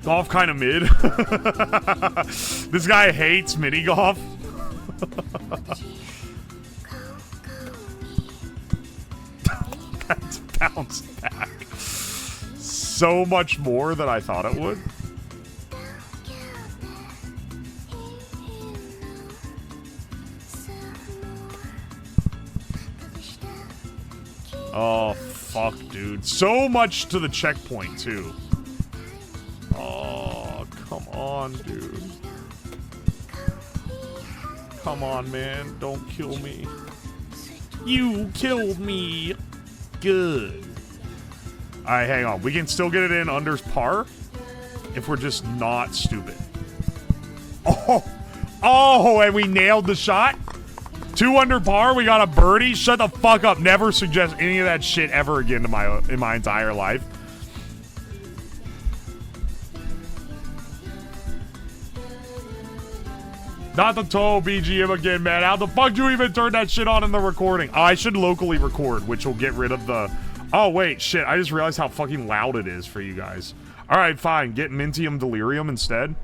Golf kind of mid. This guy hates mini golf. That's bounced back so much more than I thought it would. Oh, fuck, dude. So much to the checkpoint, too. Oh, come on, dude. Come on, man. Don't kill me. You killed me. Good. Alright, hang on. We can still get it in under par if we're just not stupid. Oh! Oh, and we nailed the shot. 2 under par. We got a birdie. Shut the fuck up. Never suggest any of that shit ever again to in my entire life. Not the toe BGM again, man. How the fuck do you even turn that shit on in the recording? Oh, I should locally record, which will get rid of the... Oh, wait, shit. I just realized how fucking loud it is for you guys. All right, fine. Get Mintium Delirium instead.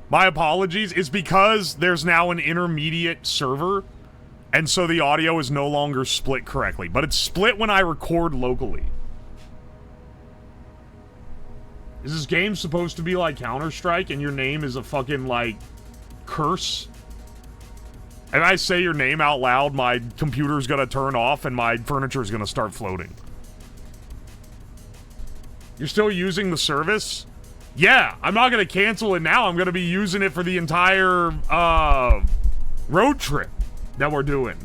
My apologies. It's because there's now an intermediate server, and so the audio is no longer split correctly. But it's split when I record locally. Is this game supposed to be like Counter-Strike and your name is a fucking, like, curse? And I say your name out loud, my computer's gonna turn off and my furniture's gonna start floating. You're still using the service? Yeah, I'm not gonna cancel it now. I'm gonna be using it for the entire, road trip that we're doing.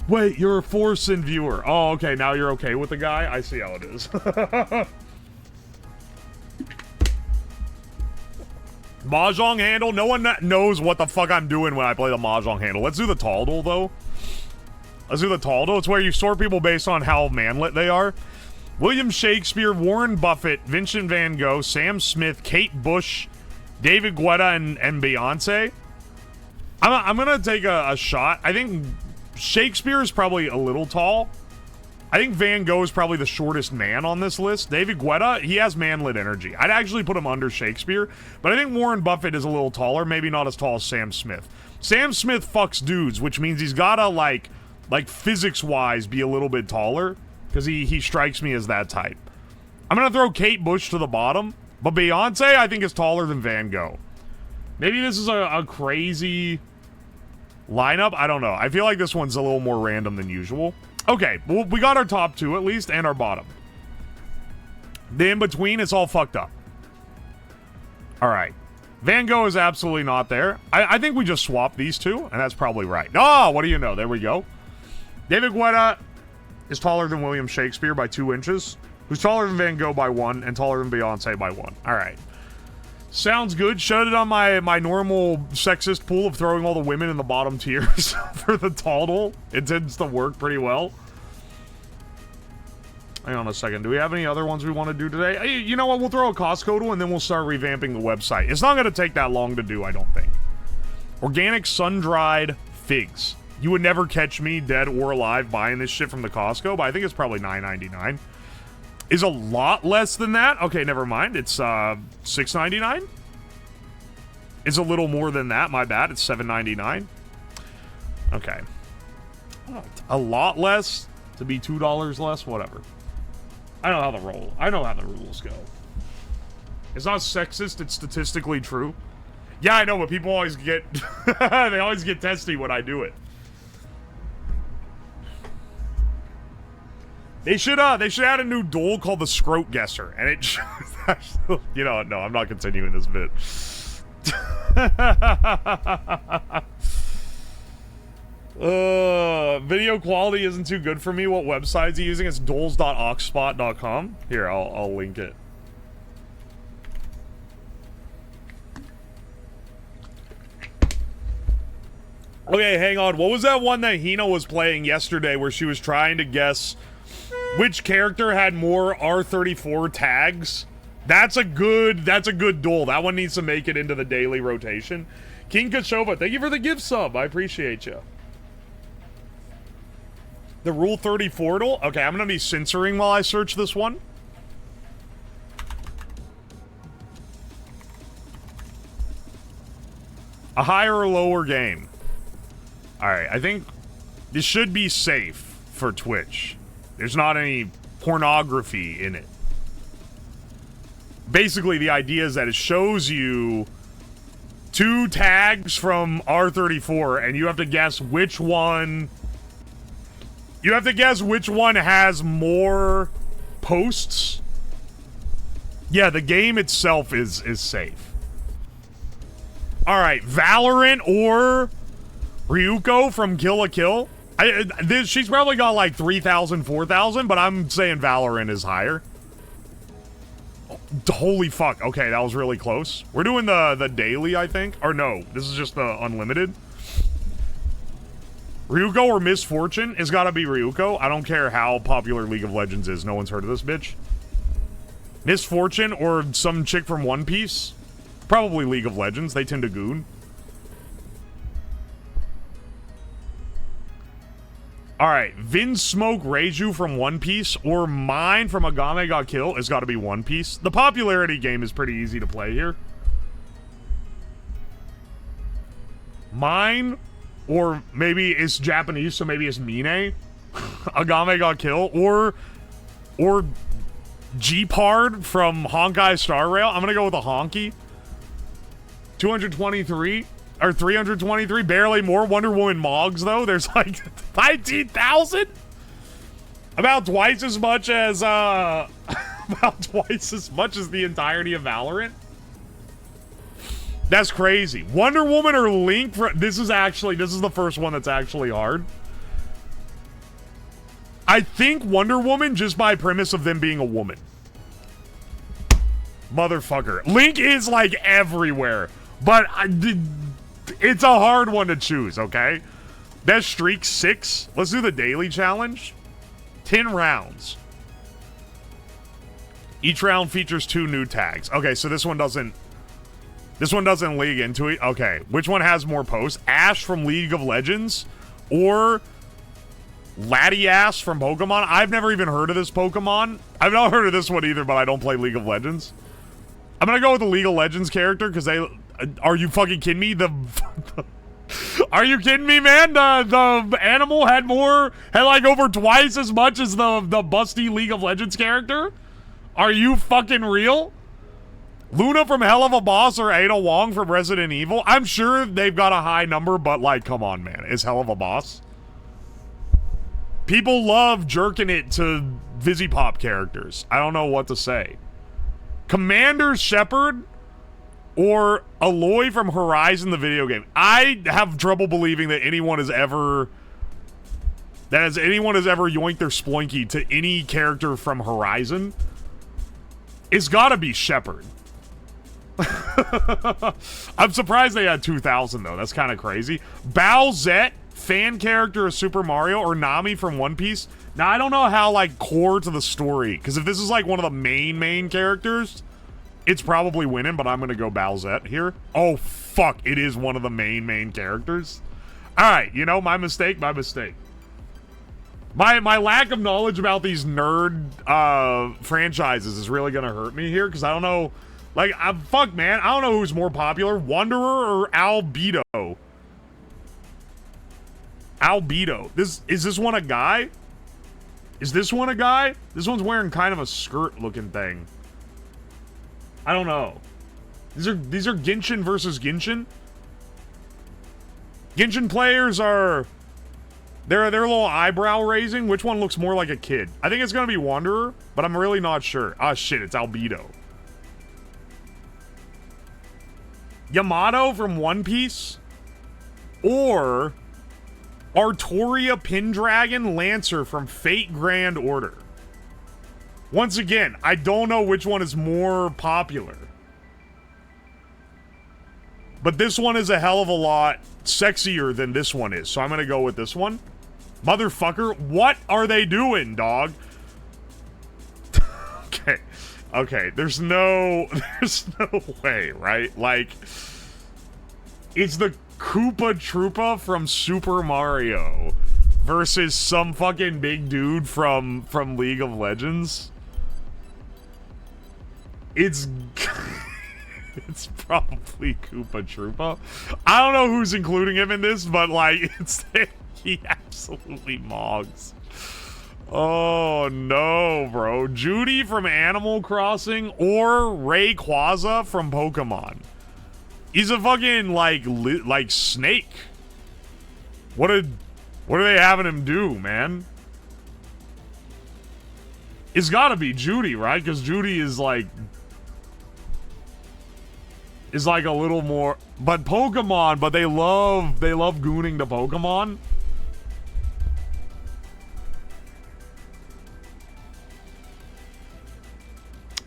Wait, you're a Forsen viewer. Oh, okay, now you're okay with the guy? I see how it is. Mahjong handle? No one knows what the fuck I'm doing when I play the Mahjong handle. Let's do the Taldal, though. Let's do the Taldal. It's where you sort people based on how manlit they are. William Shakespeare, Warren Buffett, Vincent Van Gogh, Sam Smith, Kate Bush, David Guetta, and Beyonce. I'm gonna take a shot. I think Shakespeare is probably a little tall. I think Van Gogh is probably the shortest man on this list. David Guetta, he has manlit energy. I'd actually put him under Shakespeare, but I think Warren Buffett is a little taller, maybe not as tall as Sam Smith. Sam Smith fucks dudes, which means he's gotta, like physics-wise, be a little bit taller, because he strikes me as that type. I'm gonna throw Kate Bush to the bottom, but Beyonce, I think, is taller than Van Gogh. Maybe this is a crazy lineup? I don't know. I feel like this one's a little more random than usual. Okay, well, we got our top 2 at least, and our bottom. The in-between, it's all fucked up. Alright. Van Gogh is absolutely not there. I think we just swapped these two, and that's probably right. Oh, what do you know? There we go. David Guetta is taller than William Shakespeare by 2 inches, who's taller than Van Gogh by 1, and taller than Beyonce by 1. Alright. Sounds good. Shut it on my normal sexist pool of throwing all the women in the bottom tiers for the Taldal. It tends to work pretty well. Hang on a second. Do we have any other ones we want to do today? Hey, you know what? We'll throw a Costco and then we'll start revamping the website. It's not going to take that long to do, I don't think. Organic sun-dried figs. You would never catch me, dead or alive, buying this shit from the Costco, but I think it's probably $9.99. Is a lot less than that. Okay, never mind. It's $6.99. It's a little more than that. My bad. It's $7.99. Okay. A lot less to be $2 less. Whatever. I know how the rules go. It's not sexist. It's statistically true. Yeah, I know, but people always get they always get testy when I do it. They should add a new duel called the Scrote Guesser, and it you know, no, I'm not continuing this bit. Video quality isn't too good for me. What website is he using? It's duels.oxspot.com. Here, I'll link it. Okay, hang on. What was that one that Hina was playing yesterday where she was trying to guess which character had more R34 tags? That's a good duel. That one needs to make it into the daily rotation. King Kachova, thank you for the gift sub. I appreciate you. The Rule 34 duel? Okay, I'm gonna be censoring while I search this one. A higher or lower game? Alright, I think this should be safe for Twitch. There's not any pornography in it. Basically, the idea is that it shows you 2 tags from R34, and you have to guess which one... You have to guess which one has more posts. Yeah, the game itself is safe. Alright, Valorant or Ryuko from Kill la Kill. She's probably got like 3,000, 4,000, but I'm saying Valorant is higher. Oh, holy fuck. Okay, that was really close. We're doing the daily, I think. Or no, this is just the unlimited. Ryuko or Miss Fortune? It's gotta be Ryuko. I don't care how popular League of Legends is. No one's heard of this bitch. Miss Fortune or some chick from One Piece? Probably League of Legends. They tend to goon. Alright, Vin Smoke Reiju from One Piece or mine from Agame Got Kill has got to be One Piece. The popularity game is pretty easy to play here. Mine, or maybe it's Japanese, so maybe it's Mine. Agame Got Kill, or G-Pard from Honkai Star Rail. I'm gonna go with a Honky. 223. Or 323, barely more. Wonder Woman Mogs, though, there's like 19,000? About twice as much as, about twice as much as the entirety of Valorant. That's crazy. Wonder Woman or Link, this is the first one that's actually hard. I think Wonder Woman, just by premise of them being a woman. Motherfucker. Link is, like, everywhere. But it's a hard one to choose, okay? Best streak, 6. Let's do the daily challenge. 10 rounds. Each round features 2 new tags. Okay, so this one doesn't league into it. Okay, which one has more posts? Ash from League of Legends or Latias from Pokemon? I've never even heard of this Pokemon. I've not heard of this one either, but I don't play League of Legends. I'm gonna go with the League of Legends character because they... Are you fucking kidding me? Are you kidding me, man? The animal had like over twice as much as the busty League of Legends character? Are you fucking real? Luna from Hell of a Boss or Ada Wong from Resident Evil? I'm sure they've got a high number, but like, come on, man. It's Hell of a Boss. People love jerking it to Vizzy-Pop characters. I don't know what to say. Commander Shepard or Aloy from Horizon the video game. I have trouble believing that anyone has ever yoinked their sploinky to any character from Horizon. It's gotta be Shepard. I'm surprised they had 2,000 though. That's kind of crazy. Bowsette, fan character of Super Mario, or Nami from One Piece. Now I don't know how like core to the story, because if this is like one of the main characters, it's probably winning, but I'm gonna go Bowsette here. Oh fuck, it is one of the main characters. Alright, you know, my mistake. My lack of knowledge about these nerd franchises is really gonna hurt me here, because I don't know, like, fuck man, I don't know who's more popular, Wanderer or Albedo? Albedo. Is this one a guy? Is this one a guy? This one's wearing kind of a skirt looking thing. I don't know. These are Genshin versus Genshin. Genshin players are... They're a little eyebrow raising. Which one looks more like a kid? I think it's gonna be Wanderer, but I'm really not sure. Ah, shit, it's Albedo. Yamato from One Piece? Or Artoria Pendragon Lancer from Fate Grand Order. Once again, I don't know which one is more popular. But this one is a hell of a lot sexier than this one is, so I'm gonna go with this one. Motherfucker, what are they doing, dog? Okay, there's no way, right? Like, it's the Koopa Troopa from Super Mario versus some fucking big dude from League of Legends. It's probably Koopa Troopa. I don't know who's including him in this, but like, he absolutely mogs. Oh no, bro. Judy from Animal Crossing or Rayquaza from Pokemon. He's a fucking like snake. What are they having him do, man? It's gotta be Judy, right? Because Judy is like a little more, but Pokemon, but they love gooning the Pokemon.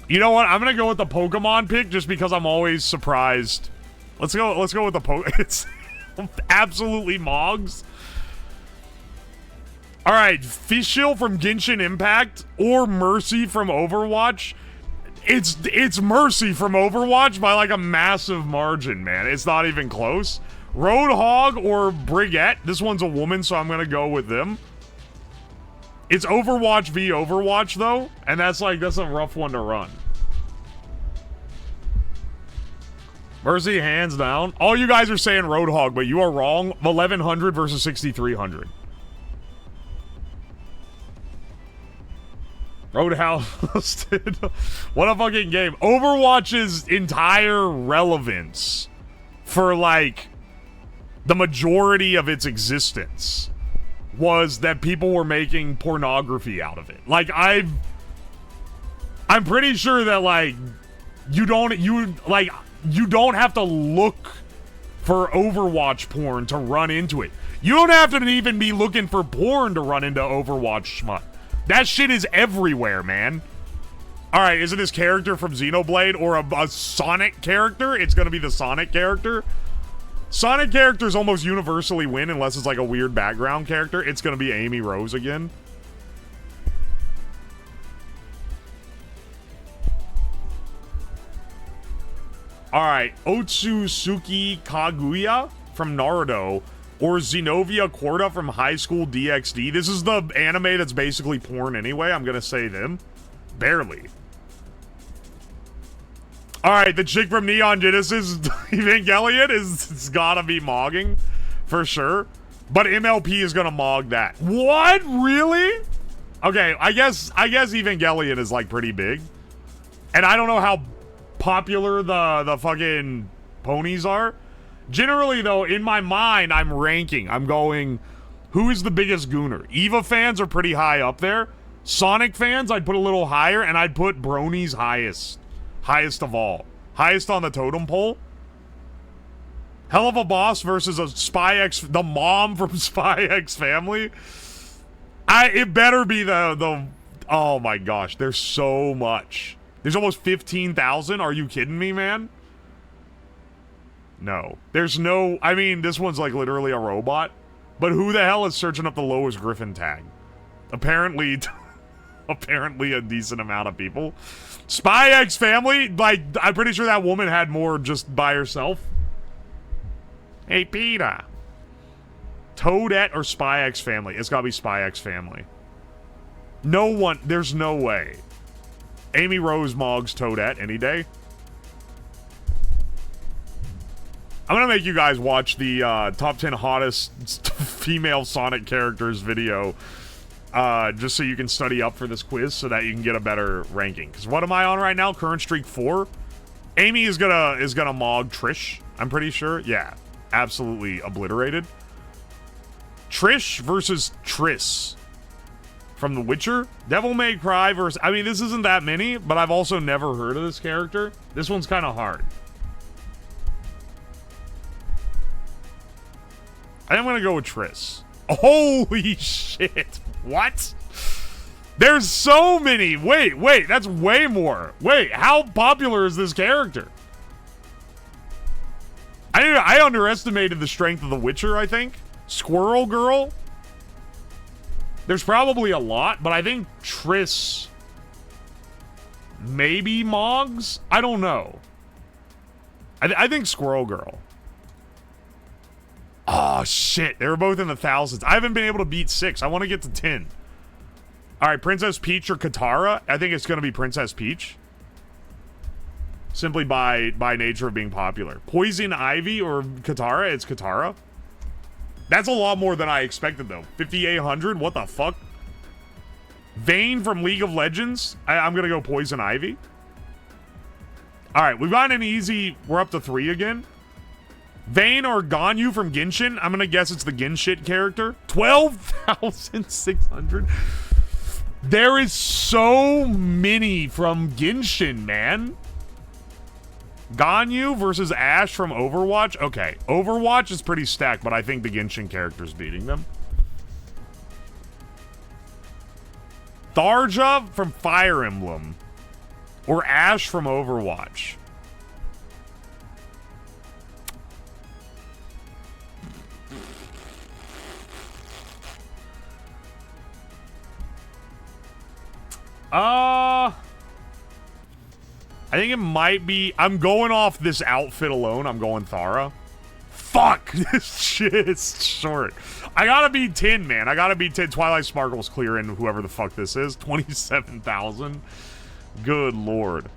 You know what? I'm gonna go with the Pokemon pick just because I'm always surprised. Let's go with the It's absolutely Mogs. Alright, Fischl from Genshin Impact or Mercy from Overwatch. It's Mercy from Overwatch by like a massive margin, man. It's not even close. Roadhog or Brigitte. This one's a woman, so I'm gonna go with them. It's Overwatch v Overwatch, though, and that's a rough one to run. Mercy, hands down. All you guys are saying Roadhog, but you are wrong. 1100 versus 6300. Roadhouse. What a fucking game. Overwatch's entire relevance for, like, the majority of its existence was that people were making pornography out of it. Like, I'm pretty sure that, like, you don't have to look for Overwatch porn to run into it. You don't have to even be looking for porn to run into Overwatch smut. That shit is everywhere, man. Alright, is it this character from Xenoblade or a Sonic character? It's gonna be the Sonic character. Sonic characters almost universally win unless it's like a weird background character. It's gonna be Amy Rose again. Alright, Otsutsuki Kaguya from Naruto or Zenobia Corda from High School DxD. This is the anime that's basically porn anyway. I'm gonna say them. Barely. Alright, the chick from Neon Genesis Evangelion it's gotta be mogging. For sure. But MLP is gonna mog that. What? Really? Okay, I guess Evangelion is like pretty big. And I don't know how popular the fucking ponies are. Generally, though, in my mind, I'm ranking. I'm going, who is the biggest gooner? Eva fans are pretty high up there. Sonic fans, I'd put a little higher, and I'd put Brony's highest. Highest of all. Highest on the totem pole. Hell of a Boss versus a Spy X, the mom from Spy X Family. It better be the, oh my gosh, there's so much. There's almost 15,000. Are you kidding me, man? No. There's no... I mean, this one's like literally a robot. But who the hell is searching up the lowest Griffin tag? Apparently... apparently a decent amount of people. Spy X Family? Like, I'm pretty sure that woman had more just by herself. Hey, Peter. Toadette or Spy X Family? It's gotta be Spy X Family. No one... There's no way. Amy Rose Moggs Toadette any day. I'm gonna make you guys watch the top 10 hottest female Sonic characters video, just so you can study up for this quiz, so that you can get a better ranking. Because what am I on right now? Current streak 4. Amy is gonna mog Trish. I'm pretty sure. Yeah, absolutely obliterated. Trish versus Triss from The Witcher. Devil May Cry versus... I mean, this isn't that many, but I've also never heard of this character. This one's kind of hard. I'm gonna go with Triss. Holy shit. What? There's so many. Wait, that's way more. Wait, how popular is this character? I underestimated the strength of The Witcher, I think. Squirrel Girl? There's probably a lot, but I think Triss... maybe Moggs? I don't know. I think Squirrel Girl. Oh, shit. They were both in the thousands. I haven't been able to beat 6. I want to get to 10. All right, Princess Peach or Katara? I think it's going to be Princess Peach. Simply by nature of being popular. Poison Ivy or Katara? It's Katara. That's a lot more than I expected, though. 5,800? What the fuck? Vayne from League of Legends? I'm going to go Poison Ivy. All right, we've got an easy... We're up to 3 again. Vayne or Ganyu from Genshin? I'm gonna guess it's the Genshin character. 12,600. There is so many from Genshin, man. Ganyu versus Ashe from Overwatch. Okay, Overwatch is pretty stacked, but I think the Genshin character's beating them. Tharja from Fire Emblem or Ash from Overwatch? I think it might be... I'm going off this outfit alone. I'm going Thara. Fuck! This shit is short. I gotta be 10, man. I gotta be 10. Twilight Sparkle's clearing whoever the fuck this is. 27,000. Good lord.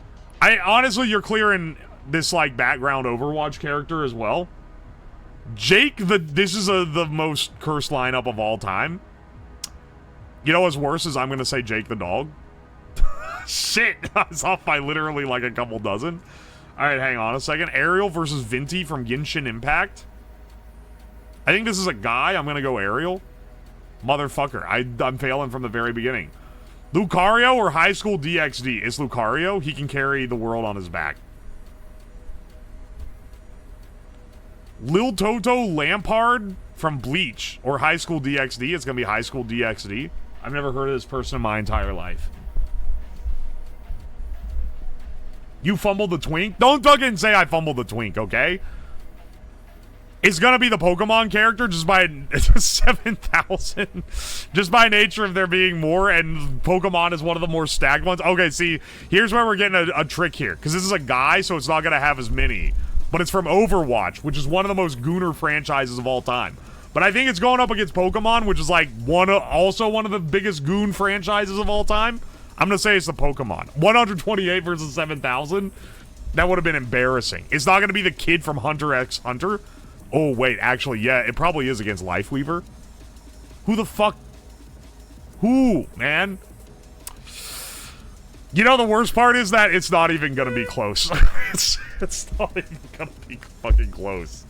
Honestly, you're clearing this, like, background Overwatch character as well. Jake, this is the most cursed lineup of all time. You know what's worse is I'm gonna say Jake the dog. Shit! I was off by literally like a couple dozen. Alright, hang on a second. Ariel versus Venti from Genshin Impact. I think this is a guy. I'm gonna go Ariel. Motherfucker. I'm failing from the very beginning. Lucario or High School DxD? It's Lucario. He can carry the world on his back. Lil Toto Lampard from Bleach or High School DxD. It's gonna be High School DxD. I've never heard of this person in my entire life. You fumbled the twink? Don't fucking say I fumbled the twink, okay? It's gonna be the Pokemon character just by 7,000. Just by nature of there being more, and Pokemon is one of the more stacked ones. Okay, see, here's where we're getting a trick here. Because this is a guy, so it's not gonna have as many. But it's from Overwatch, which is one of the most gooner franchises of all time. But I think it's going up against Pokemon, which is like also one of the biggest goon franchises of all time. I'm going to say it's the Pokemon. 128 versus 7,000? That would have been embarrassing. It's not going to be the kid from Hunter x Hunter. Oh, wait. Actually, yeah, it probably is against Lifeweaver. Who the fuck? Who, man? You know, the worst part is that it's not even going to be close. It's not even going to be fucking close.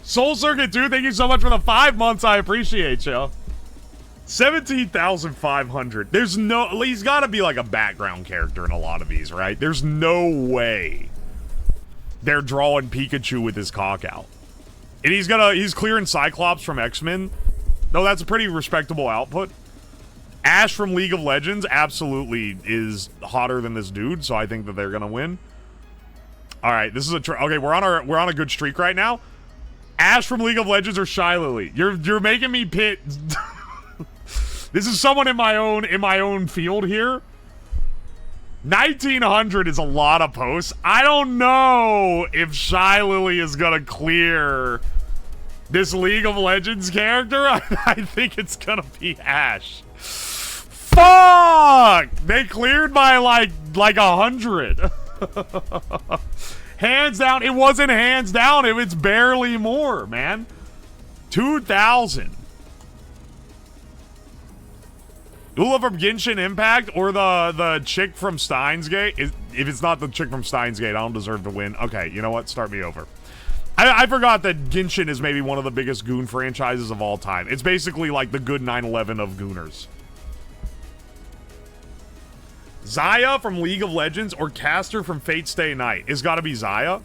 Soul Circuit 2, thank you so much for the 5 months. I appreciate you. 17,500. There's no... He's got to be like a background character in a lot of these, right? There's no way they're drawing Pikachu with his cock out. And he's clearing Cyclops from X-Men. No, that's a pretty respectable output. Ash from League of Legends absolutely is hotter than this dude, so I think that they're gonna win. All right, this is okay. We're on a good streak right now. Ash from League of Legends or Shy Lily? You're making me pit. This is someone in my own field here. 1,900 is a lot of posts. I don't know if Shy Lily is gonna clear this League of Legends character. I think it's gonna be Ash. Fuck! They cleared by like 100. Hands down. It wasn't hands down. It's barely more, man. 2,000. Ula from Genshin Impact or the chick from Steins Gate? If it's not the chick from Steins Gate, I don't deserve to win. Okay, you know what? Start me over. I forgot that Genshin is maybe one of the biggest goon franchises of all time. It's basically like the good 9/11 of gooners. Xayah from League of Legends or Caster from Fate Stay Night? It's got to be Xayah.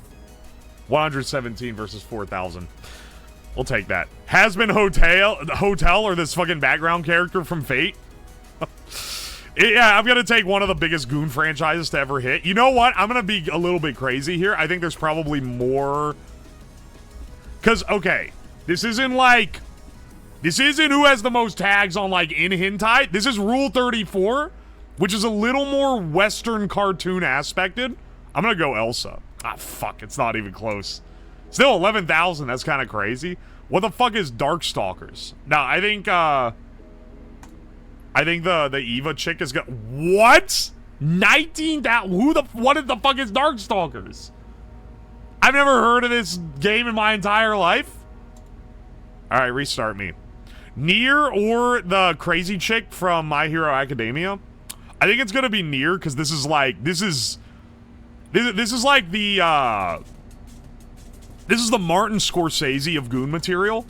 117 versus 4,000. We'll take that. Has-Been Hotel or this fucking background character from Fate? Yeah, I'm going to take one of the biggest goon franchises to ever hit. You know what? I'm going to be a little bit crazy here. I think there's probably more... Because, okay, this isn't who has the most tags on, like, in hentai. This is Rule 34, which is a little more Western cartoon aspected. I'm going to go Elsa. Ah, fuck, it's not even close. Still 11,000, that's kind of crazy. What the fuck is Darkstalkers? Now, I think the Eva chick is gonna... What? 19,000? What the fuck is Darkstalkers? I've never heard of this game in my entire life. Alright, restart me. Nier or the crazy chick from My Hero Academia? I think it's gonna be Nier, because this is like the Martin Scorsese of goon material.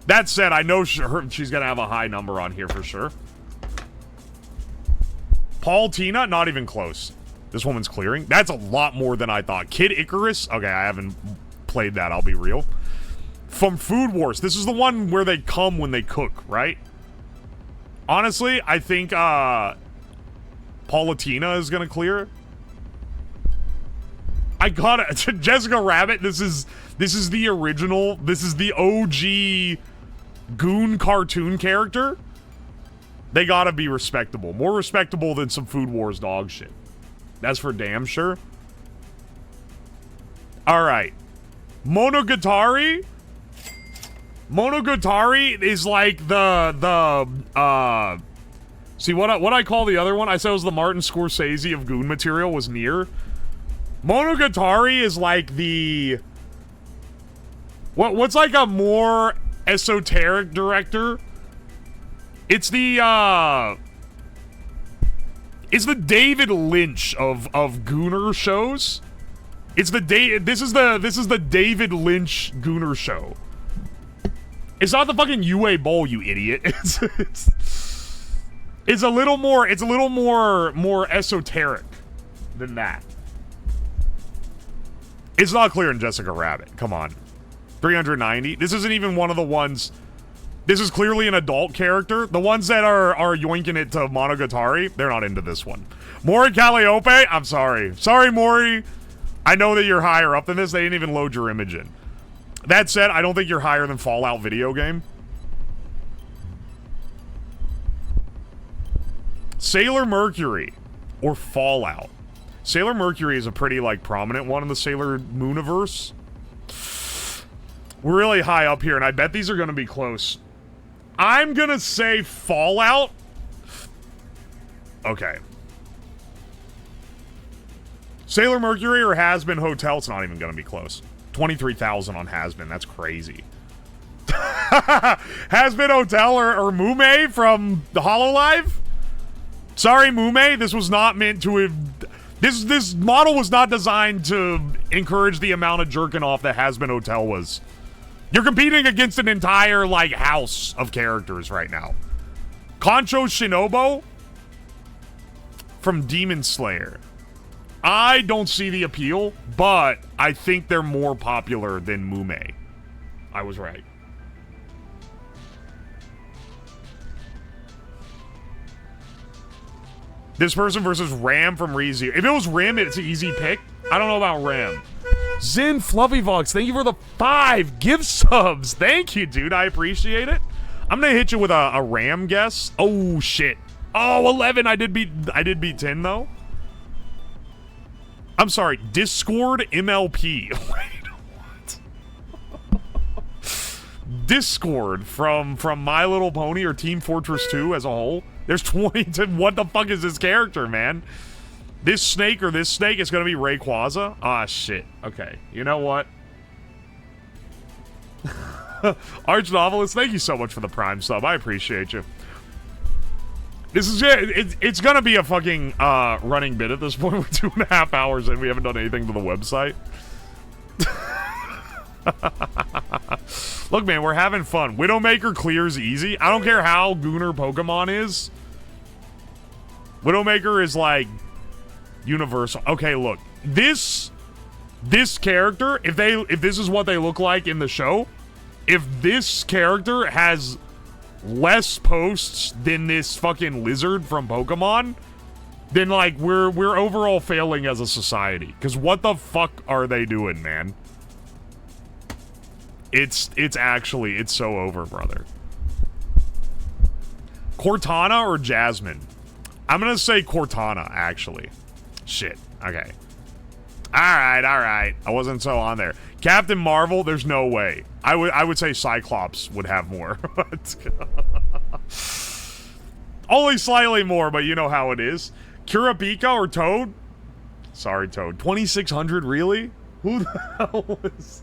That said, I know she's gonna have a high number on here for sure. Paul Tina, not even close. This woman's clearing. That's a lot more than I thought. Kid Icarus. Okay, I haven't played that, I'll be real. From Food Wars. This is the one where they come when they cook, right? Honestly, I think Paulatina is gonna clear. I got it. Jessica Rabbit, this is the original, this is the OG Goon cartoon character. They gotta be respectable. More respectable than some Food Wars dog shit. That's for damn sure. Alright. Monogatari? Monogatari is like see what I call the other one? I said it was the Martin Scorsese of Goon material was Nier. Monogatari is like the what's like a more esoteric director? It's the David Lynch of Gooner shows. It's the this is the David Lynch Gooner show. It's not the fucking UA Bowl, you idiot. It's a little more esoteric than that. It's not clear in Jessica Rabbit. Come on. 390. This isn't even one of the ones. This is clearly an adult character. The ones that are yoinking it to Monogatari, they're not into this one. Mori Calliope, I'm sorry. Sorry, Mori. I know that you're higher up than this. They didn't even load your image in. That said, I don't think you're higher than Fallout video game. Sailor Mercury or Fallout. Sailor Mercury is a pretty, like, prominent one in the Sailor Mooniverse. We're really high up here, and I bet these are going to be close. I'm going to say Fallout. Okay. Sailor Mercury or Has-Been Hotel, it's not even going to be close. 23,000 on Has-Been, that's crazy. Has-Been Hotel or Mume from the HoloLive? Sorry, Mume, this was not meant to have... This model was not designed to encourage the amount of jerking off that Has-Been Hotel was. You're competing against an entire, like, house of characters right now. Concho Shinobu from Demon Slayer. I don't see the appeal, but I think they're more popular than Mume. I was right. This person versus Ram from ReZero. If it was Ram, it's an easy pick. I don't know about Ram. Zen Fluffyvox, thank you for the 5 gift subs. Thank you, dude. I appreciate it. I'm gonna hit you with a Ram guess. Oh shit. Oh, 11. I did beat 10 though. I'm sorry. Discord MLP. Wait, what? Discord from My Little Pony or Team Fortress 2 as a whole. There's 20. What the fuck is this character, man? This snake or this snake is gonna be Rayquaza? Ah, shit. Okay. You know what? Arch Novelist, thank you so much for the Prime sub. I appreciate you. This is it. It's gonna be a fucking running bit at this point. We're 2.5 hours and we haven't done anything to the website. Look, man, we're having fun. Widowmaker clears easy. I don't care how Gooner Pokemon is. Widowmaker is like universal. Okay, look. This character, if this is what they look like in the show, if this character has less posts than this fucking lizard from Pokemon, then like we're overall failing as a society. Cause what the fuck are they doing, man? It's so over, brother. Cortana or Jasmine? I'm gonna say Cortana, actually. Shit. Okay. Alright. I wasn't so on there. Captain Marvel, there's no way. I would say Cyclops would have more. Only slightly more, but you know how it is. Kurapika or Toad? Sorry, Toad. 2,600, really? Who the hell is...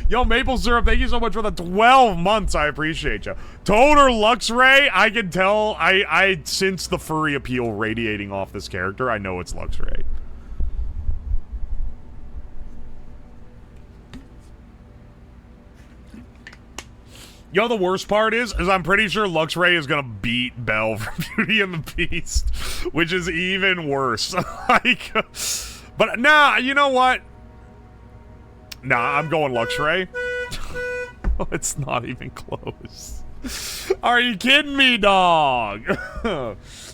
Yo, Maple Syrup, thank you so much for the 12 months. I appreciate you. Toad or Luxray? I can tell. I sense the furry appeal radiating off this character. I know it's Luxray. Yo, the worst part is I'm pretty sure Luxray is gonna beat Belle from Beauty and the Beast, which is even worse. Like, but nah, you know what? Nah, I'm going Luxray. It's not even close. Are you kidding me, dog?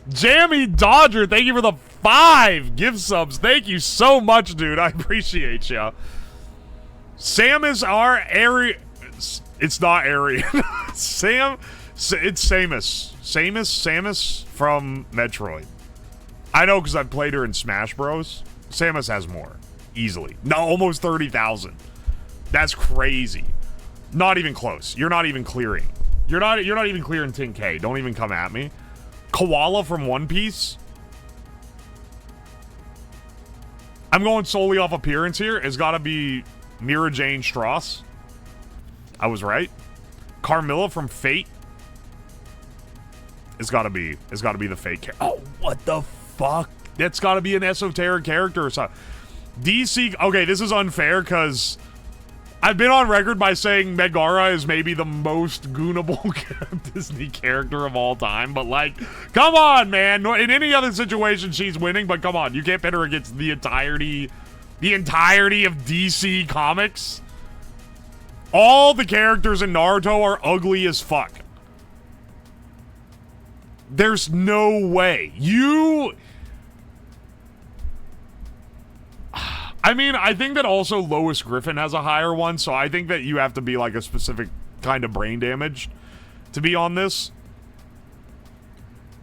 Jammy Dodger, thank you for the 5 gift subs. Thank you so much, dude. I appreciate ya. Samus are Ari. It's not Ari. It's Samus. Samus from Metroid. I know because I played her in Smash Bros. Samus has more. Easily. No, almost 30,000. That's crazy. Not even close. You're not even clearing. You're not even clearing 10K. Don't even come at me. Koala from One Piece. I'm going solely off appearance here. It's got to be Mira Jane Strauss. I was right. Carmilla from Fate. It's got to be the Fate character. Oh, what the fuck? That's got to be an esoteric character or something. DC. Okay, this is unfair because I've been on record by saying Megara is maybe the most goonable Disney character of all time, but like, come on, man. In any other situation, she's winning, but come on, you can't pit her against the entirety of DC Comics. All the characters in Naruto are ugly as fuck. There's no way. I mean, I think that also Lois Griffin has a higher one, so I think that you have to be like a specific kind of brain damage to be on this.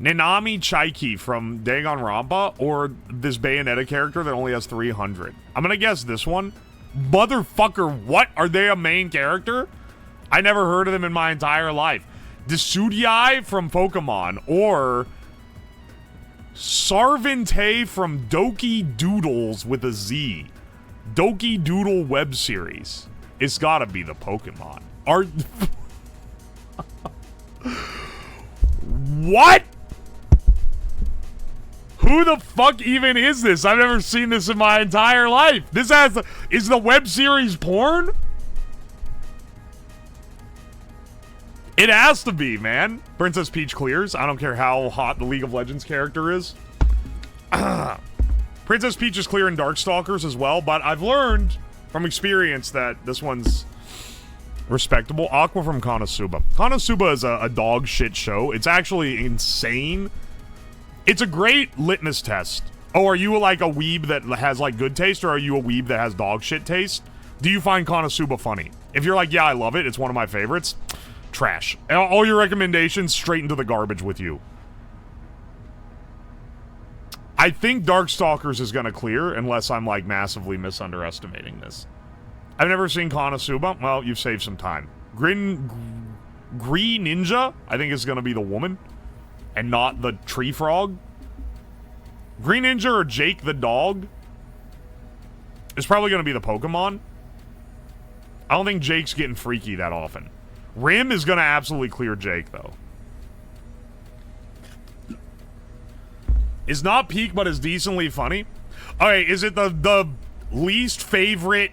Nanami Chaiki from Danganronpa, or this Bayonetta character that only has 300. I'm gonna guess this one. Motherfucker, what? Are they a main character? I never heard of them in my entire life. Desudii from Pokemon, or Sarvinte from Doki Doodles with a Z. Doki Doodle web series. It's gotta be the Pokemon. What? Who the fuck even is this? I've never seen this in my entire life. Is the web series porn? It has to be, man. Princess Peach clears. I don't care how hot the League of Legends character is. Princess Peach is clear in Darkstalkers as well, but I've learned from experience that this one's respectable. Aqua from Konosuba. Konosuba is a dog shit show. It's actually insane. It's a great litmus test. Oh, are you like a weeb that has like good taste, or are you a weeb that has dog shit taste? Do you find Konosuba funny? If you're like, yeah, I love it, it's one of my favorites, trash. All your recommendations straight into the garbage with you. I think Darkstalkers is gonna clear, unless I'm like massively misunderestimating this. I've never seen Konosuba. Well, you've saved some time. Green Ninja, I think is gonna be the woman, and not the tree frog. Green Ninja or Jake the dog is probably gonna be the Pokemon. I don't think Jake's getting freaky that often. Rim is gonna absolutely clear Jake, though. Is not peak, but is decently funny. Okay, is it the least favorite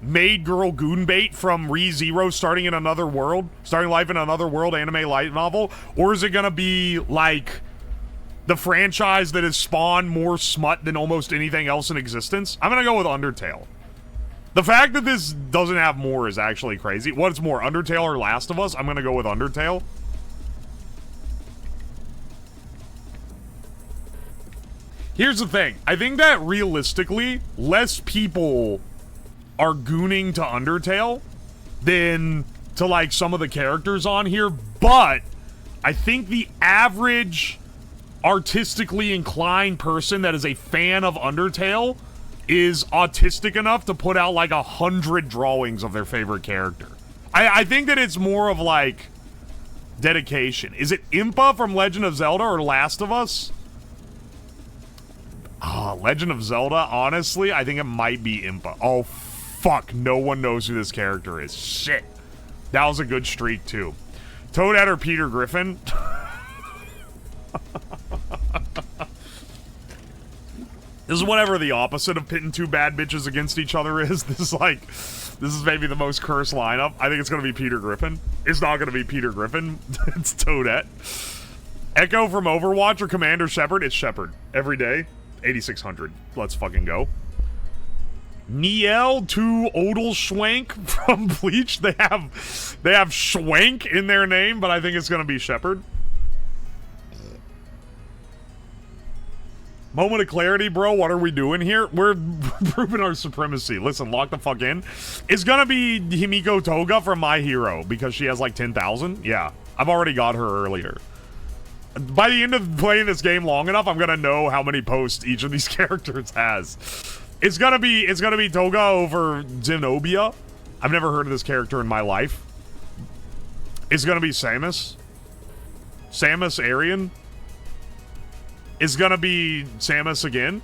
maid girl goon bait from ReZero starting life in another world anime light novel? Or is it gonna be like the franchise that has spawned more smut than almost anything else in existence? I'm gonna go with Undertale. The fact that this doesn't have more is actually crazy. What's more, Undertale or Last of Us? I'm gonna go with Undertale. Here's the thing. I think that realistically, less people are gooning to Undertale than to like some of the characters on here, but I think the average artistically inclined person that is a fan of Undertale is autistic enough to put out like 100 drawings of their favorite character. I think that it's more of like dedication. Is it Impa from Legend of Zelda or Last of Us? Legend of Zelda, honestly, I think it might be Impa. Oh, fuck, no one knows who this character is. Shit. That was a good streak, too. Toadette or Peter Griffin? This is whatever the opposite of pitting two bad bitches against each other is. This is maybe the most cursed lineup. I think it's gonna be Peter Griffin. It's not gonna be Peter Griffin. It's Toadette. Echo from Overwatch or Commander Shepard? It's Shepard. Every day. 8600. Let's fucking go. Niel to Odal Schwank from Bleach. They have Schwank in their name, but I think it's gonna be Shepard. Moment of clarity, bro. What are we doing here? We're proving our supremacy. Listen, lock the fuck in. It's gonna be Himiko Toga from My Hero because she has like 10,000. Yeah, I've already got her earlier. By the end of playing this game long enough, I'm gonna know how many posts each of these characters has. It's gonna be Toga over Zenobia. I've never heard of this character in my life. It's gonna be Samus. Samus Arian. Is gonna be Samus again.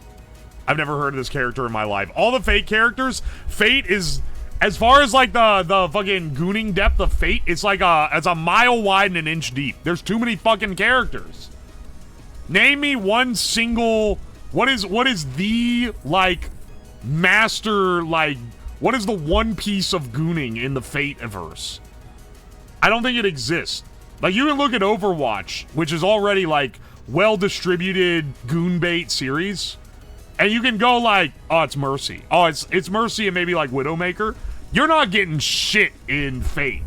I've never heard of this character in my life. All the Fate characters, Fate is, as far as like the fucking gooning depth of Fate, it's like it's a mile wide and an inch deep. There's too many fucking characters. Name me one single, what is the like master, like what is the one piece of gooning in the Fate-averse? I don't think it exists. Like you can look at Overwatch, which is already like well-distributed goon bait series, and you can go like, oh, it's Mercy. Oh, it's Mercy and maybe like Widowmaker. You're not getting shit in Fate.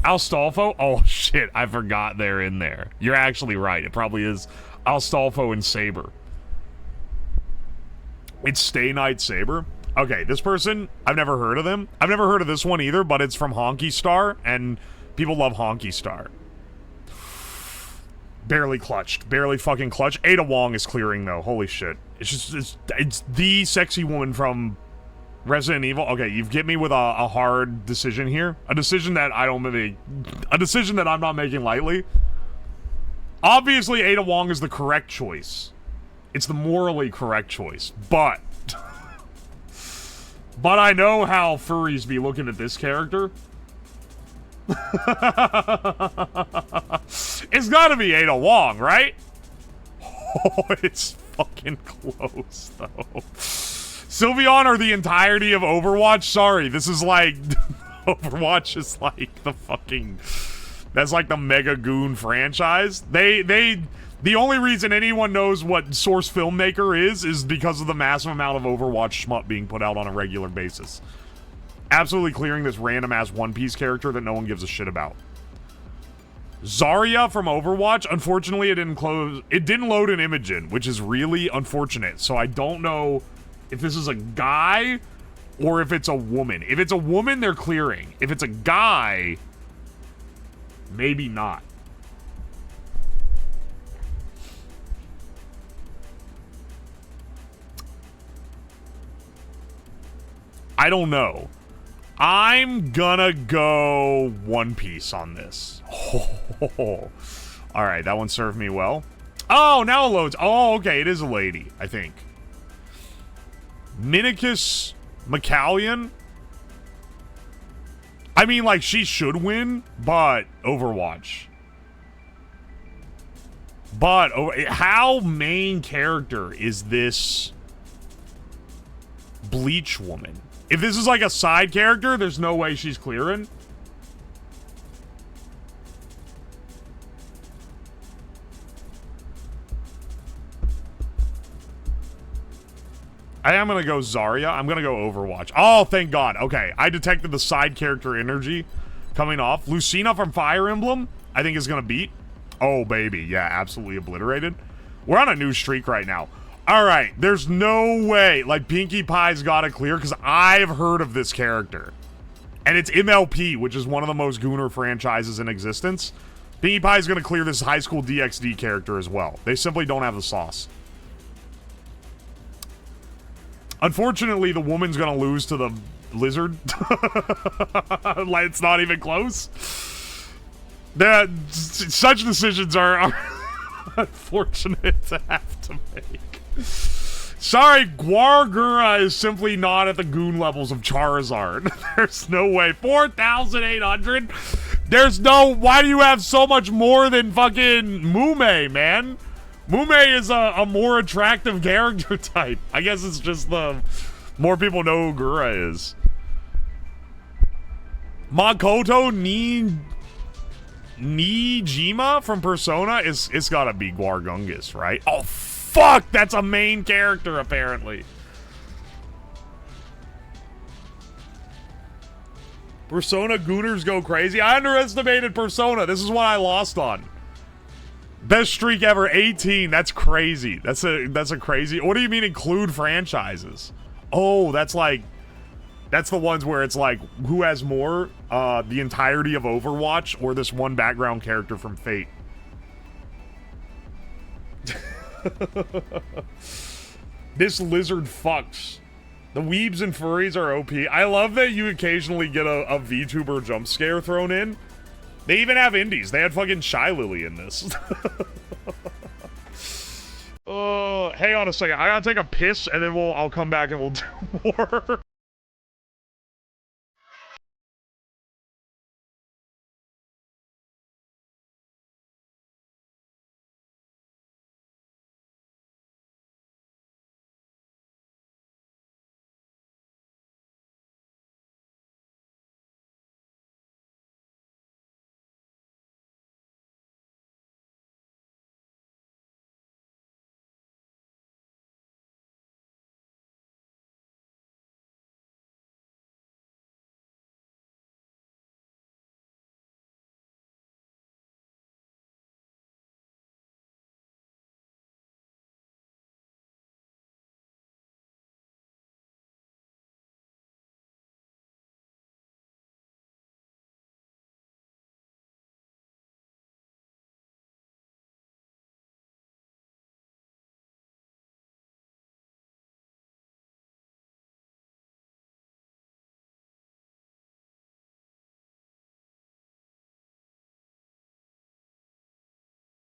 Astolfo? Oh shit, I forgot they're in there. You're actually right. It probably is Astolfo and Saber. It's Stay Night Saber. Okay, this person, I've never heard of them. I've never heard of this one either, but it's from Honky Star, and people love Honky Star. Barely clutched. Barely fucking clutched. Ada Wong is clearing, though. Holy shit. It's just, it's the sexy woman from Resident Evil. Okay, you've get me with a hard decision here. A decision that I don't make. A decision that I'm not making lightly. Obviously, Ada Wong is the correct choice. It's the morally correct choice. But... but I know how furries be looking at this character. It's gotta be Ada Wong, right? Oh, it's fucking close, though. Sylveon or the entirety of Overwatch? Sorry, this is like... Overwatch is like the fucking... That's like the Mega Goon franchise. The only reason anyone knows what Source Filmmaker is because of the massive amount of Overwatch smut being put out on a regular basis. Absolutely clearing this random-ass One Piece character that no one gives a shit about. Zarya from Overwatch, unfortunately, it didn't load an Imogen, which is really unfortunate. So I don't know if this is a guy or if it's a woman. If it's a woman, they're clearing. If it's a guy, maybe not. I don't know. I'm gonna go One Piece on this. Oh. Alright, that one served me well. Oh, now it loads. Oh, okay, it is a lady, I think. Minicus McCallion? I mean, like, she should win, but Overwatch. But how main character is this Bleach woman? If this is like a side character, there's no way she's clearing. I am going to go Zarya. I'm going to go Overwatch. Oh, thank God. Okay, I detected the side character energy coming off. Lucina from Fire Emblem, I think is going to beat. Oh, baby. Yeah, absolutely obliterated. We're on a new streak right now. All right, there's no way. Like, Pinkie Pie's got to clear because I've heard of this character. And it's MLP, which is one of the most gooner franchises in existence. Pinkie Pie's going to clear this High School DxD character as well. They simply don't have the sauce. Unfortunately, the woman's going to lose to the lizard. Like, it's not even close. Such decisions are unfortunate to have to make. Sorry, Guargura is simply not at the goon levels of Charizard. There's no way. 4,800? There's no... Why do you have so much more than fucking Mume, man? Mume is a more attractive character type. I guess it's just the... More people know who Gura is. Makoto Nijima from Persona it's gotta be Guargungus, right? Oh, fuck! That's a main character, apparently. Persona Gooners go crazy. I underestimated Persona. This is what I lost on. Best streak ever, 18. That's crazy. That's a crazy. What do you mean include franchises? Oh, that's like, that's the ones where it's like, who has more? The entirety of Overwatch or this one background character from Fate? This lizard fucks. The weebs and furries are OP. I love that you occasionally get a VTuber jump scare thrown in. They even have indies. They had fucking Shy Lily in this. Hang on a second. I gotta take a piss and then I'll come back and we'll do more.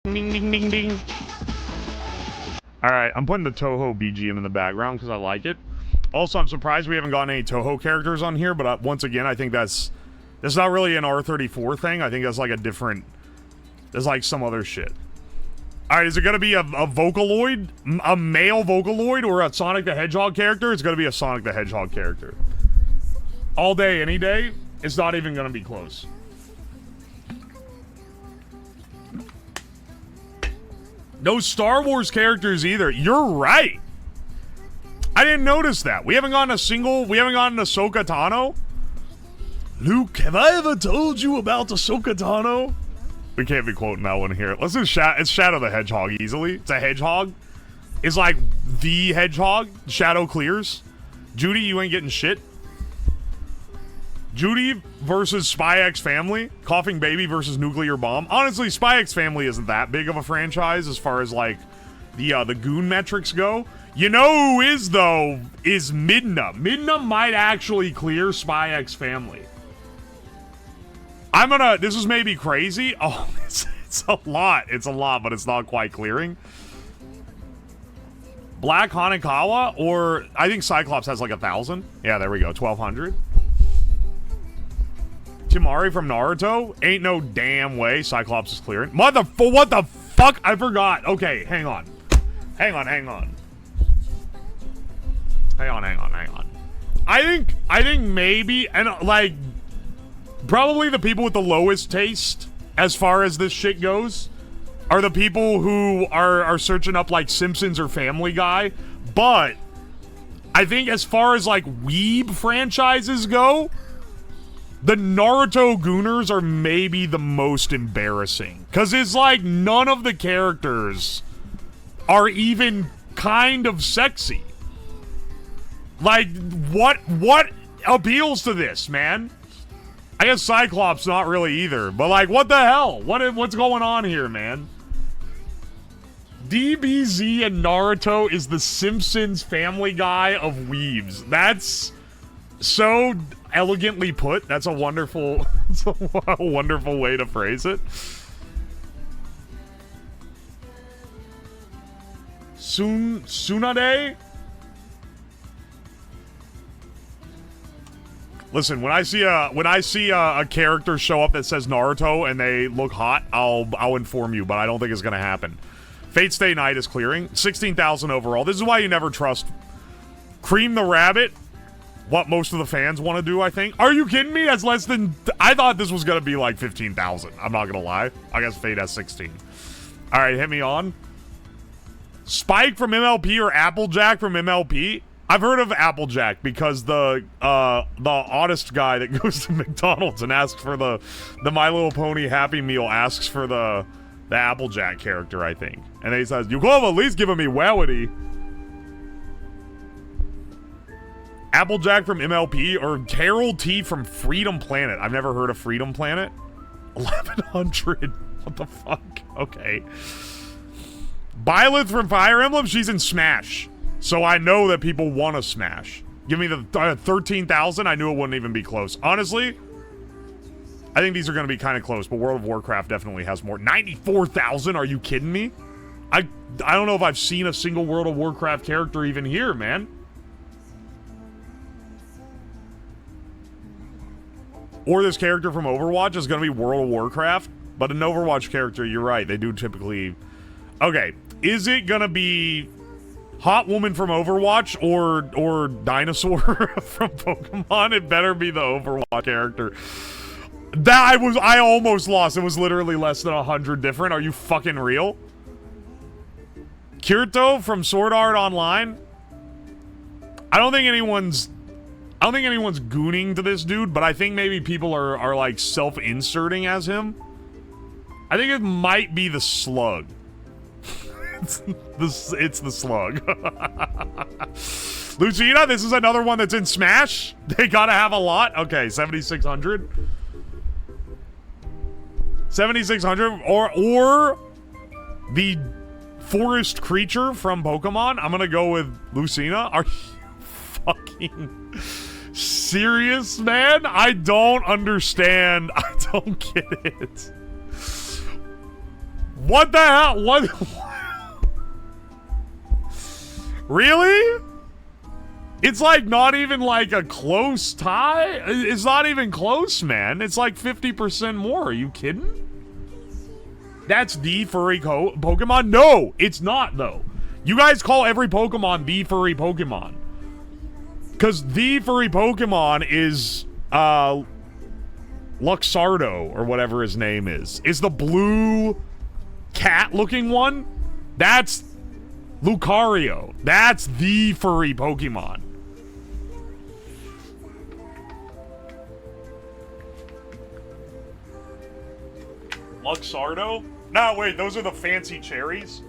Ding, ding, ding, ding. Alright, I'm putting the Toho BGM in the background because I like it. Also, I'm surprised we haven't gotten any Toho characters on here, but once again, I think that's not really an R34 thing. I think that's like a different, there's like some other shit. Alright, is it going to be a Vocaloid? A male Vocaloid or a Sonic the Hedgehog character? It's going to be a Sonic the Hedgehog character. All day, any day, it's not even going to be close. No Star Wars characters either. You're right. I didn't notice that. We haven't gotten a Ahsoka Tano. Luke, have I ever told you about Ahsoka Tano? We can't be quoting that one here. Let's do it's Shadow the Hedgehog easily. It's a hedgehog. It's like the hedgehog. Shadow clears. Judy, you ain't getting shit. Judy versus Spy X Family. Coughing Baby versus Nuclear Bomb. Honestly, Spy X Family isn't that big of a franchise as far as like the goon metrics go. You know who is though is Midna. Midna might actually clear Spy X Family. This is maybe crazy. Oh, it's a lot. It's a lot, but it's not quite clearing. Black Hanekawa, or I think Cyclops has like 1,000. Yeah, there we go. 1,200. Timari from Naruto? Ain't no damn way Cyclops is clearing. What the fuck? I forgot. Okay, hang on. Hang on. I think maybe, and like, probably the people with the lowest taste as far as this shit goes are the people who are searching up like Simpsons or Family Guy. But I think as far as like weeb franchises go, the Naruto Gooners are maybe the most embarrassing. Because it's like none of the characters are even kind of sexy. Like, what appeals to this, man? I guess Cyclops not really either. But like, what the hell? What's going on here, man? DBZ and Naruto is the Simpsons Family Guy of weebs. That's so elegantly put. That's a wonderful, a wonderful way to phrase it. Tsunade? Listen, when I see a character show up that says Naruto and they look hot, I'll inform you, but I don't think it's gonna happen. Fate Stay Night is clearing. 16,000 overall. This is why you never trust Cream the Rabbit. What most of the fans want to do, I think. Are you kidding me? That's less than... I thought this was going to be like 15,000. I'm not going to lie. I guess Fate has 16. Alright, hit me on. Spike from MLP or Applejack from MLP? I've heard of Applejack because the oddest guy that goes to McDonald's and asks for the My Little Pony Happy Meal asks for the Applejack character, I think. And then he says, you could have at least given me Wowity. Applejack from MLP or Carol T from Freedom Planet. I've never heard of Freedom Planet. 1100. What the fuck? Okay. Byleth from Fire Emblem, she's in Smash. So I know that people want to Smash. Give me the 13,000, I knew it wouldn't even be close. Honestly, I think these are going to be kind of close, but World of Warcraft definitely has more. 94,000? Are you kidding me? I don't know if I've seen a single World of Warcraft character even here, man. Or this character from Overwatch is going to be World of Warcraft. But an Overwatch character, you're right, they do typically... Okay, is it going to be Hot Woman from Overwatch or Dinosaur from Pokemon? It better be the Overwatch character. That I almost lost. It was literally less than 100 different. Are you fucking real? Kirito from Sword Art Online? I don't think anyone's gooning to this dude, but I think maybe people are like self-inserting as him. I think it might be the Slug. it's the Slug. Lucina, this is another one that's in Smash. They gotta have a lot. Okay, 7,600. 7,600 or the forest creature from Pokemon. I'm gonna go with Lucina. Are you fucking serious, man? I don't understand. I don't get it. What the hell? What? Really? It's like not even like a close tie? It's not even close, man. It's like 50% more. Are you kidding? That's the furry Pokemon? No, it's not, though. You guys call every Pokemon the furry Pokemon. Because the furry Pokemon is, Luxardo, or whatever his name is. Is the blue cat-looking one? That's Lucario. That's the furry Pokemon. Luxardo? No, wait, those are the fancy cherries?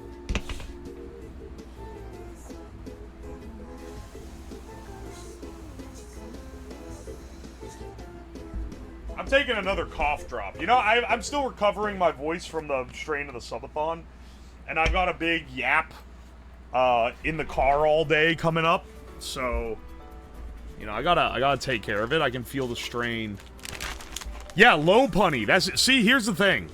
I'm taking another cough drop. You know, I'm still recovering my voice from the strain of the subathon, and I've got a big yap in the car all day coming up, so you know, I gotta take care of it. I can feel the strain. Yeah, Lopunny. See, here's the thing.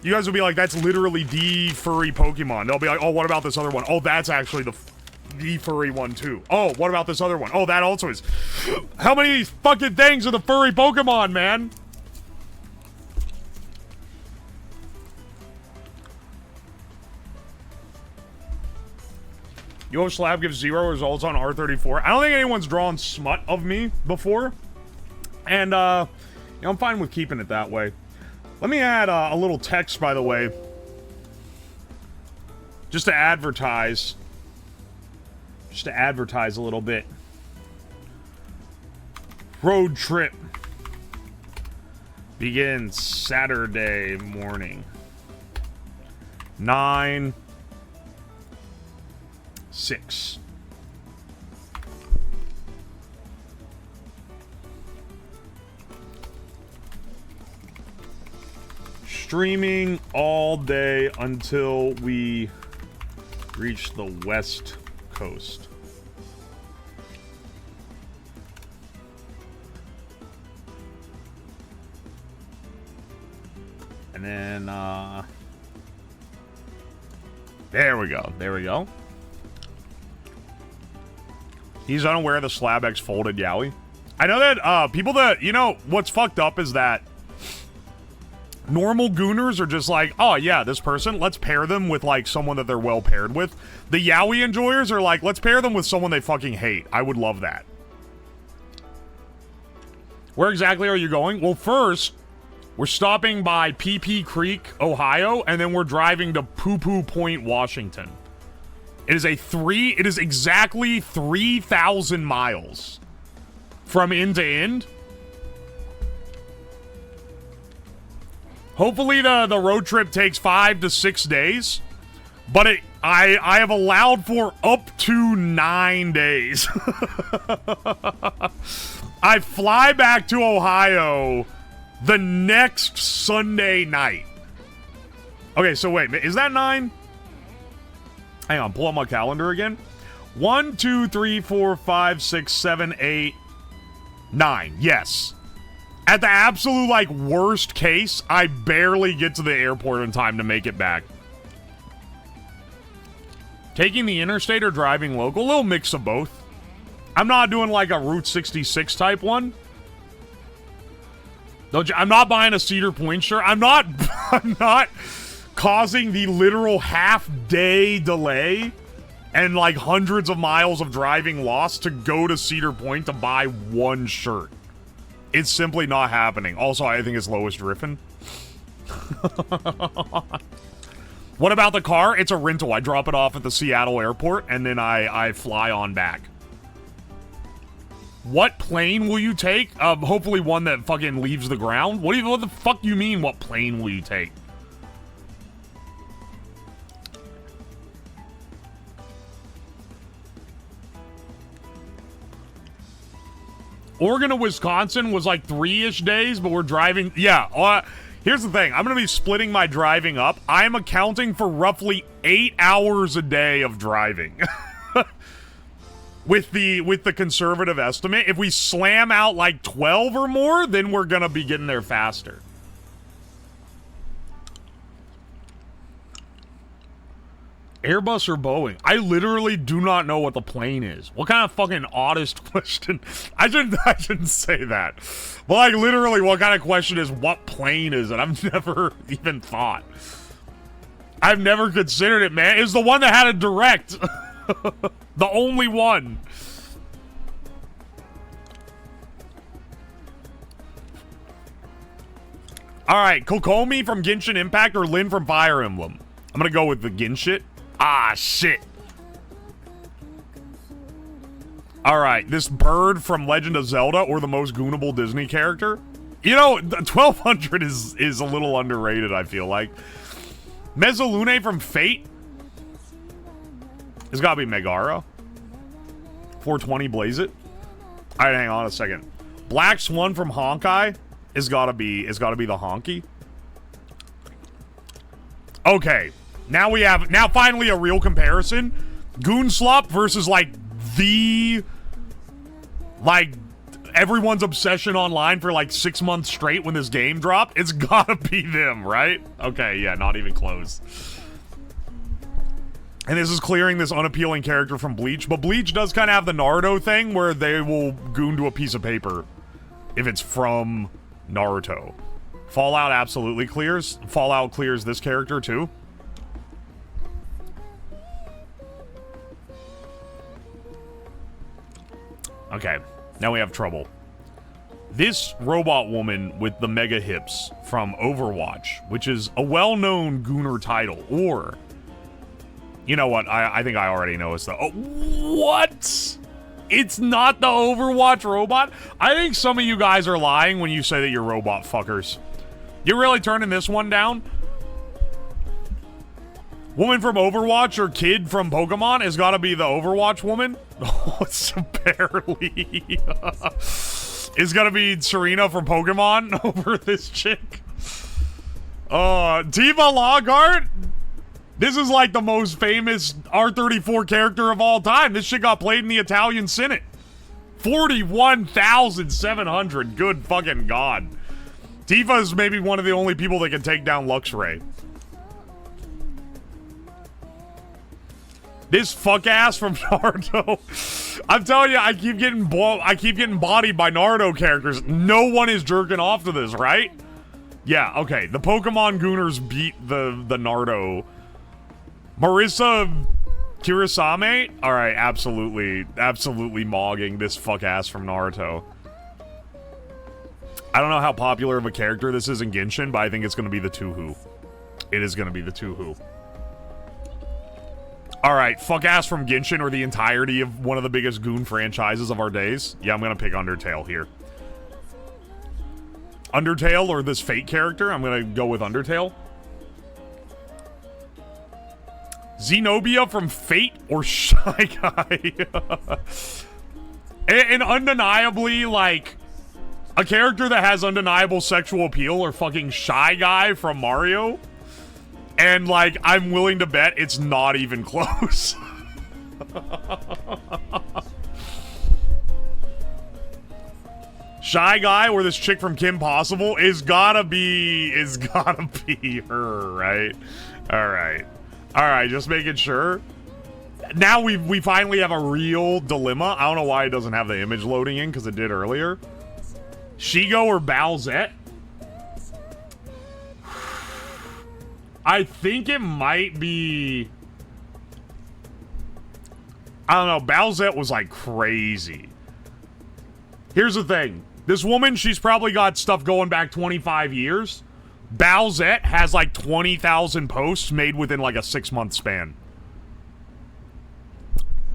You guys will be like, that's literally the furry Pokemon. They'll be like, oh, what about this other one? Oh, that's actually the furry one, too. Oh, what about this other one? Oh, that also is. How many of these fucking things are the furry Pokemon, man? UWOSLAB gives 0 results on R34. I don't think anyone's drawn smut of me before. And, you know, I'm fine with keeping it that way. Let me add a little text, by the way. Just to advertise. Just to advertise a little bit. Road trip begins Saturday morning. 9-6. Streaming all day until we reach the West Coast. And then, there we go. There we go. He's unaware of the Slab X folded Yowie. I know that, people that, you know, what's fucked up is that normal gooners are just like, oh yeah, this person, let's pair them with like someone that they're well paired with. The Yowie enjoyers are like, let's pair them with someone they fucking hate. I would love that. Where exactly are you going? Well, first, we're stopping by PP Creek, Ohio, and then we're driving to Poo Poo Point, Washington. It is exactly 3,000 miles from end to end. Hopefully the road trip takes 5 to 6 days, but I have allowed for up to 9 days. I fly back to Ohio the next Sunday night. Okay, so wait, is that 9? Hang on, pull up my calendar again. 1, 2, 3, 4, 5, 6, 7, 8, 9. Yes. At the absolute, like, worst case, I barely get to the airport in time to make it back. Taking the interstate or driving local? A little mix of both. I'm not doing, like, a Route 66 type one. I'm not buying a Cedar Point shirt. I'm not causing the literal half-day delay and, like, hundreds of miles of driving loss to go to Cedar Point to buy one shirt. It's simply not happening. Also, I think it's lowest driven. What about the car? It's a rental. I drop it off at the Seattle airport, and then I fly on back. What plane will you take? Hopefully one that fucking leaves the ground. What the fuck do you mean, what plane will you take? Oregon to Wisconsin was like 3-ish days, but we're driving. Yeah, here's the thing. I'm going to be splitting my driving up. I'm accounting for roughly 8 hours a day of driving. with the conservative estimate. If we slam out like 12 or more, then we're going to be getting there faster. Airbus or Boeing? I literally do not know what the plane is. What kind of fucking oddest question? I shouldn't say that. But like literally what kind of question is what plane is it? I've never even thought. I've never considered it, man. It's the one that had a direct. The only one. Alright, Kokomi from Genshin Impact or Lyn from Fire Emblem? I'm gonna go with the Genshin. Ah, shit. Alright, this bird from Legend of Zelda or the most goonable Disney character? You know, 1200 is a little underrated, I feel like. Mezzalune from Fate? It's gotta be Megara. 420 Blaze It. Alright, hang on a second. Black Swan from Honkai is gotta be the Honky. Okay. Now finally a real comparison. Goonslop versus everyone's obsession online for like 6 months straight when this game dropped. It's gotta be them, right? Okay, yeah, not even close. And this is clearing this unappealing character from Bleach, but Bleach does kind of have the Naruto thing where they will goon to a piece of paper if it's from Naruto. Fallout absolutely clears. Fallout clears this character too. Okay, now we have trouble. This robot woman with the mega hips from Overwatch, which is a well-known Gooner title, or... You know what? I think I already know it's the... Oh, what? It's not the Overwatch robot? I think some of you guys are lying when you say that you're robot fuckers. You really turning this one down? Woman from Overwatch or kid from Pokemon has got to be the Overwatch woman? Oh, it's barely. It's got to be Serena from Pokemon over this chick. Tifa Lockhart? This is like the most famous R34 character of all time. This shit got played in the Italian Senate. 41,700. Good fucking God. Tifa is maybe one of the only people that can take down Luxray. This fuck ass from Naruto. I'm telling you, I keep getting bodied by Naruto characters. No one is jerking off to this, right? Yeah, okay. The Pokemon Gooners beat the Naruto. Marissa Kirasame? Alright, absolutely mogging this fuck ass from Naruto. I don't know how popular of a character this is in Genshin, but I think it's gonna be the Tuhu. It is gonna be the Tuhu. Alright, fuck ass from Genshin or the entirety of one of the biggest goon franchises of our days. Yeah, I'm gonna pick Undertale here. Undertale or this Fate character? I'm gonna go with Undertale. Zenobia from Fate or Shy Guy? and undeniably, like, a character that has undeniable sexual appeal or fucking Shy Guy from Mario. And, like, I'm willing to bet it's not even close. Shy Guy or this chick from Kim Possible is gotta be her, right? Alright, just making sure. Now we finally have a real dilemma. I don't know why it doesn't have the image loading in, because it did earlier. Shigo or Bowsette? I think it might be... I don't know, Bowsette was like crazy. Here's the thing. This woman, she's probably got stuff going back 25 years. Bowsette has like 20,000 posts made within like a 6-month span.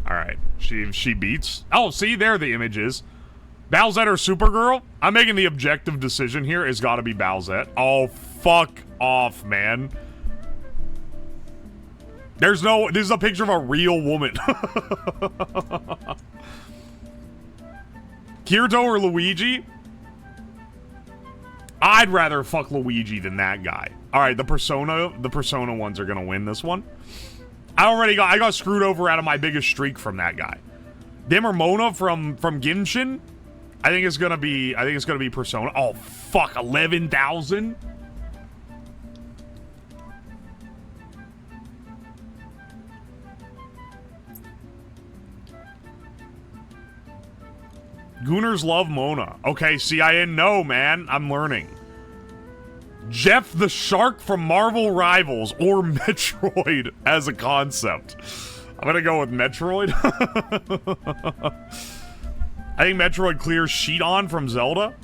Alright, she beats. Oh, see, there the image is. Bowsette or Supergirl? I'm making the objective decision here. It's gotta be Bowsette. Oh, fuck off, man. There's no... This is a picture of a real woman. Kirito or Luigi? I'd rather fuck Luigi than that guy. Alright, the Persona ones are gonna win this one. I got screwed over out of my biggest streak from that guy. Them or Mona from Genshin? I think it's gonna be Persona. Oh, fuck, 11,000? Gooners love Mona. Okay, see, I didn't know, man. I'm learning. Jeff the Shark from Marvel Rivals or Metroid as a concept. I'm gonna go with Metroid. I think Metroid clears Sheeton from Zelda.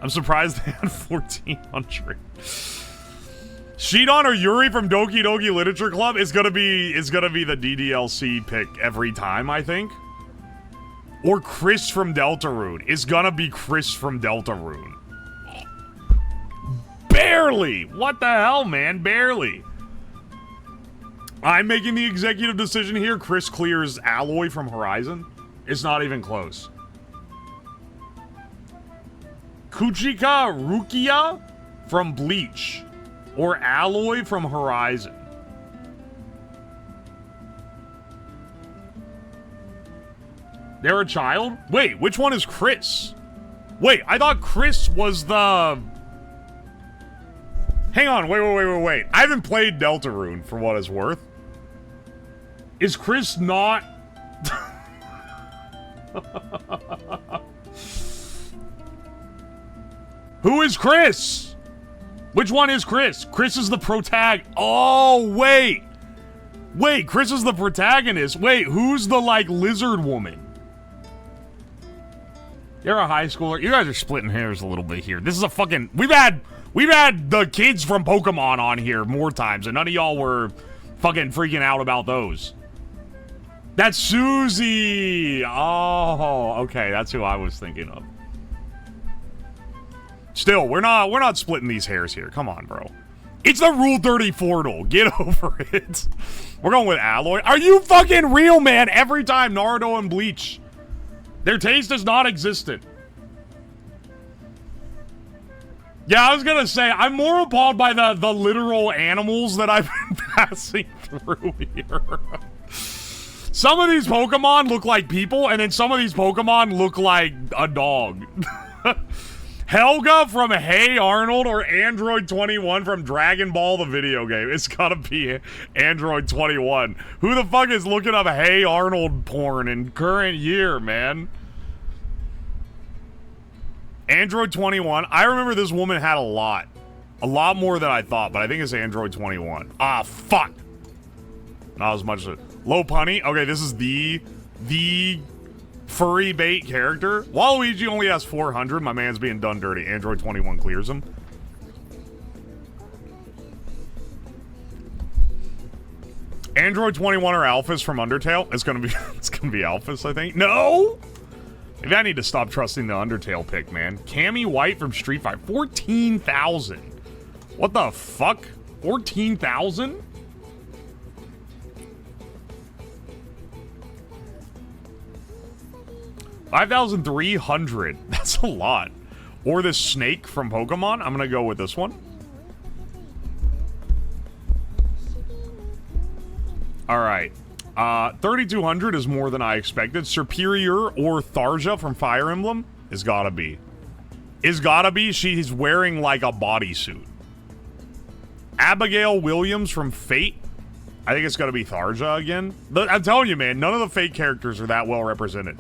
I'm surprised they had 1,400. Sheeton or Yuri from Doki Doki Literature Club is gonna be the DDLC pick every time, I think. Or Chris from Deltarune. It's gonna be Chris from Deltarune. Barely! What the hell, man? Barely. I'm making the executive decision here. Chris clears Alloy from Horizon. It's not even close. Kuchika Rukia from Bleach. Or Alloy from Horizon. They're a child? Wait, which one is Chris? Wait, I thought Chris was the... Hang on, wait. I haven't played Deltarune, for what it's worth. Is Chris not... Who is Chris? Which one is Chris? Chris is the protagonist. Oh, wait. Wait, Chris is the protagonist. Wait, who's the, like, lizard woman? You're a high schooler. You guys are splitting hairs a little bit here. This is a fucking... We've had the kids from Pokemon on here more times, and none of y'all were fucking freaking out about those. That's Susie! Oh, okay, that's who I was thinking of. Still, we're not splitting these hairs here. Come on, bro. It's the Rule 30 portal. Get over it. We're going with Alloy. Are you fucking real, man? Every time Naruto and Bleach. Their taste is not existent. Yeah, I was gonna say, I'm more appalled by the literal animals that I've been passing through here. Some of these Pokemon look like people, and then some of these Pokemon look like a dog. Helga from Hey Arnold or Android 21 from Dragon Ball the video game. It's gotta be Android 21. Who the fuck is looking up Hey Arnold porn in current year, man? Android 21. I remember this woman had a lot more than I thought, but I think it's Android 21. Ah, fuck. Not as much. Low punny. Okay, this is the furry bait character. Waluigi only has 400. My man's being done dirty. Android 21 clears him. Android 21 or Alphys from Undertale? It's gonna be it's gonna be Alphys, I think. No! Maybe I need to stop trusting the Undertale pick, man. Cammy White from Street Fighter. 14,000. What the fuck? 14,000? $5,300. That's a lot. Or this snake from Pokemon. I'm gonna go with this one. Alright. 3,200 is more than I expected. Superior or Tharja from Fire Emblem is gotta be. Is gotta be. She's wearing like a bodysuit. Abigail Williams from Fate. I think it's gonna be Tharja again. I'm telling you, man, none of the Fate characters are that well represented.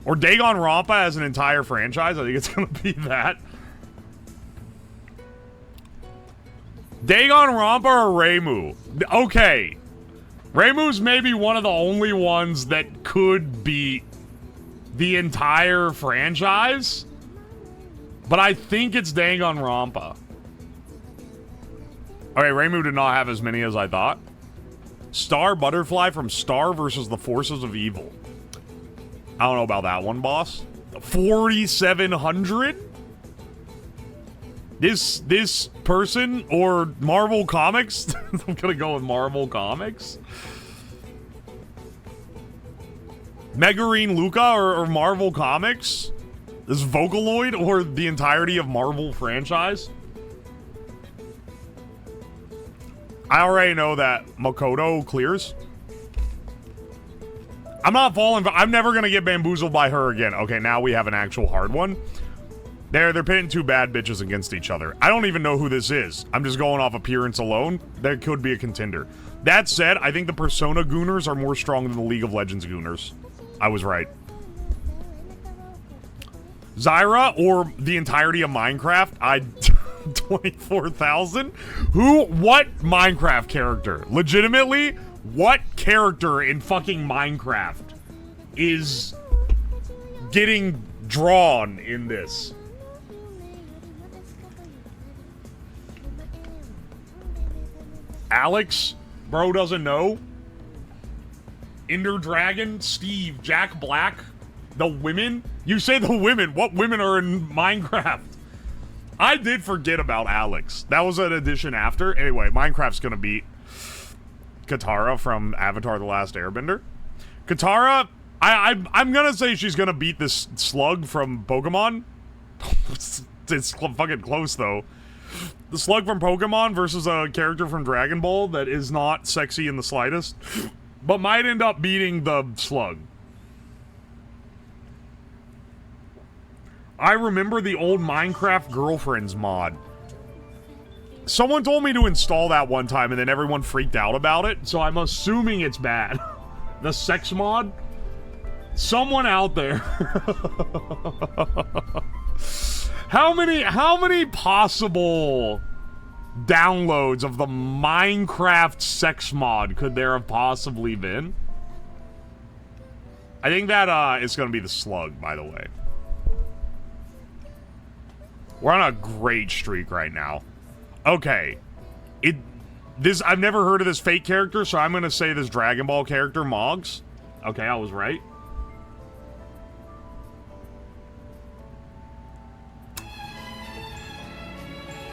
Or Dagon Rampa as an entire franchise. I think it's gonna be that. Dagon Rampa or Reimu? Okay. Reimu's maybe one of the only ones that could beat the entire franchise. But I think it's Dagon Rampa. Okay, Reimu did not have as many as I thought. Star Butterfly from Star versus the Forces of Evil. I don't know about that one, boss. 4,700? This person or Marvel Comics? I'm gonna go with Marvel Comics. Megarine Luca or Marvel Comics? This Vocaloid or the entirety of Marvel franchise? I already know that Makoto clears. I'm not falling. I'm never gonna get bamboozled by her again. Okay, now we have an actual hard one. They're pitting two bad bitches against each other. I don't even know who this is. I'm just going off appearance alone. There could be a contender. That said, I think the Persona Gooners are more strong than the League of Legends Gooners. I was right. Zyra or the entirety of Minecraft? 24,000? What Minecraft character? Legitimately, what character in fucking Minecraft is getting drawn in this? Alex? Bro doesn't know? Ender Dragon? Steve? Jack Black? The women? You say the women. What women are in Minecraft? I did forget about Alex. That was an addition after. Anyway, Minecraft's gonna beat Katara from Avatar The Last Airbender. Katara, I'm gonna say she's gonna beat this slug from Pokemon. It's fucking close, though. The slug from Pokemon versus a character from Dragon Ball that is not sexy in the slightest, but might end up beating the slug. I remember the old Minecraft Girlfriends mod. Someone told me to install that one time and then everyone freaked out about it, so I'm assuming it's bad. The sex mod? Someone out there. How many possible downloads of the Minecraft sex mod could there have possibly been? I think that is gonna be the slug, by the way. We're on a great streak right now. Okay. I've never heard of this fake character, so I'm gonna say this Dragon Ball character, Moggs. Okay, I was right.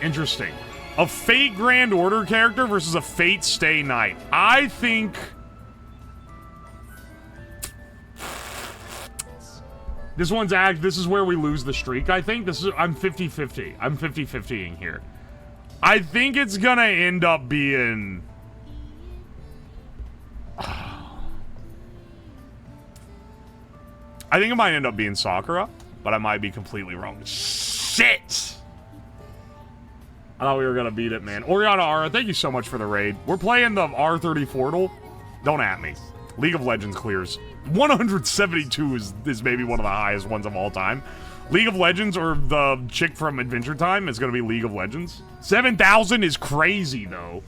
Interesting. A Fate Grand Order character versus a Fate Stay Night. I think... This is where we lose the streak, I think. I'm 50-50. I'm 50-50ing here. I think it's gonna end up being... I think it might end up being Sakura, but I might be completely wrong. Shit! I thought we were gonna beat it, man. Oriana Ara, thank you so much for the raid. We're playing the R30 Portal. Don't at me. League of Legends clears. 172 is maybe one of the highest ones of all time. League of Legends or the chick from Adventure Time is going to be League of Legends. 7,000 is crazy, though.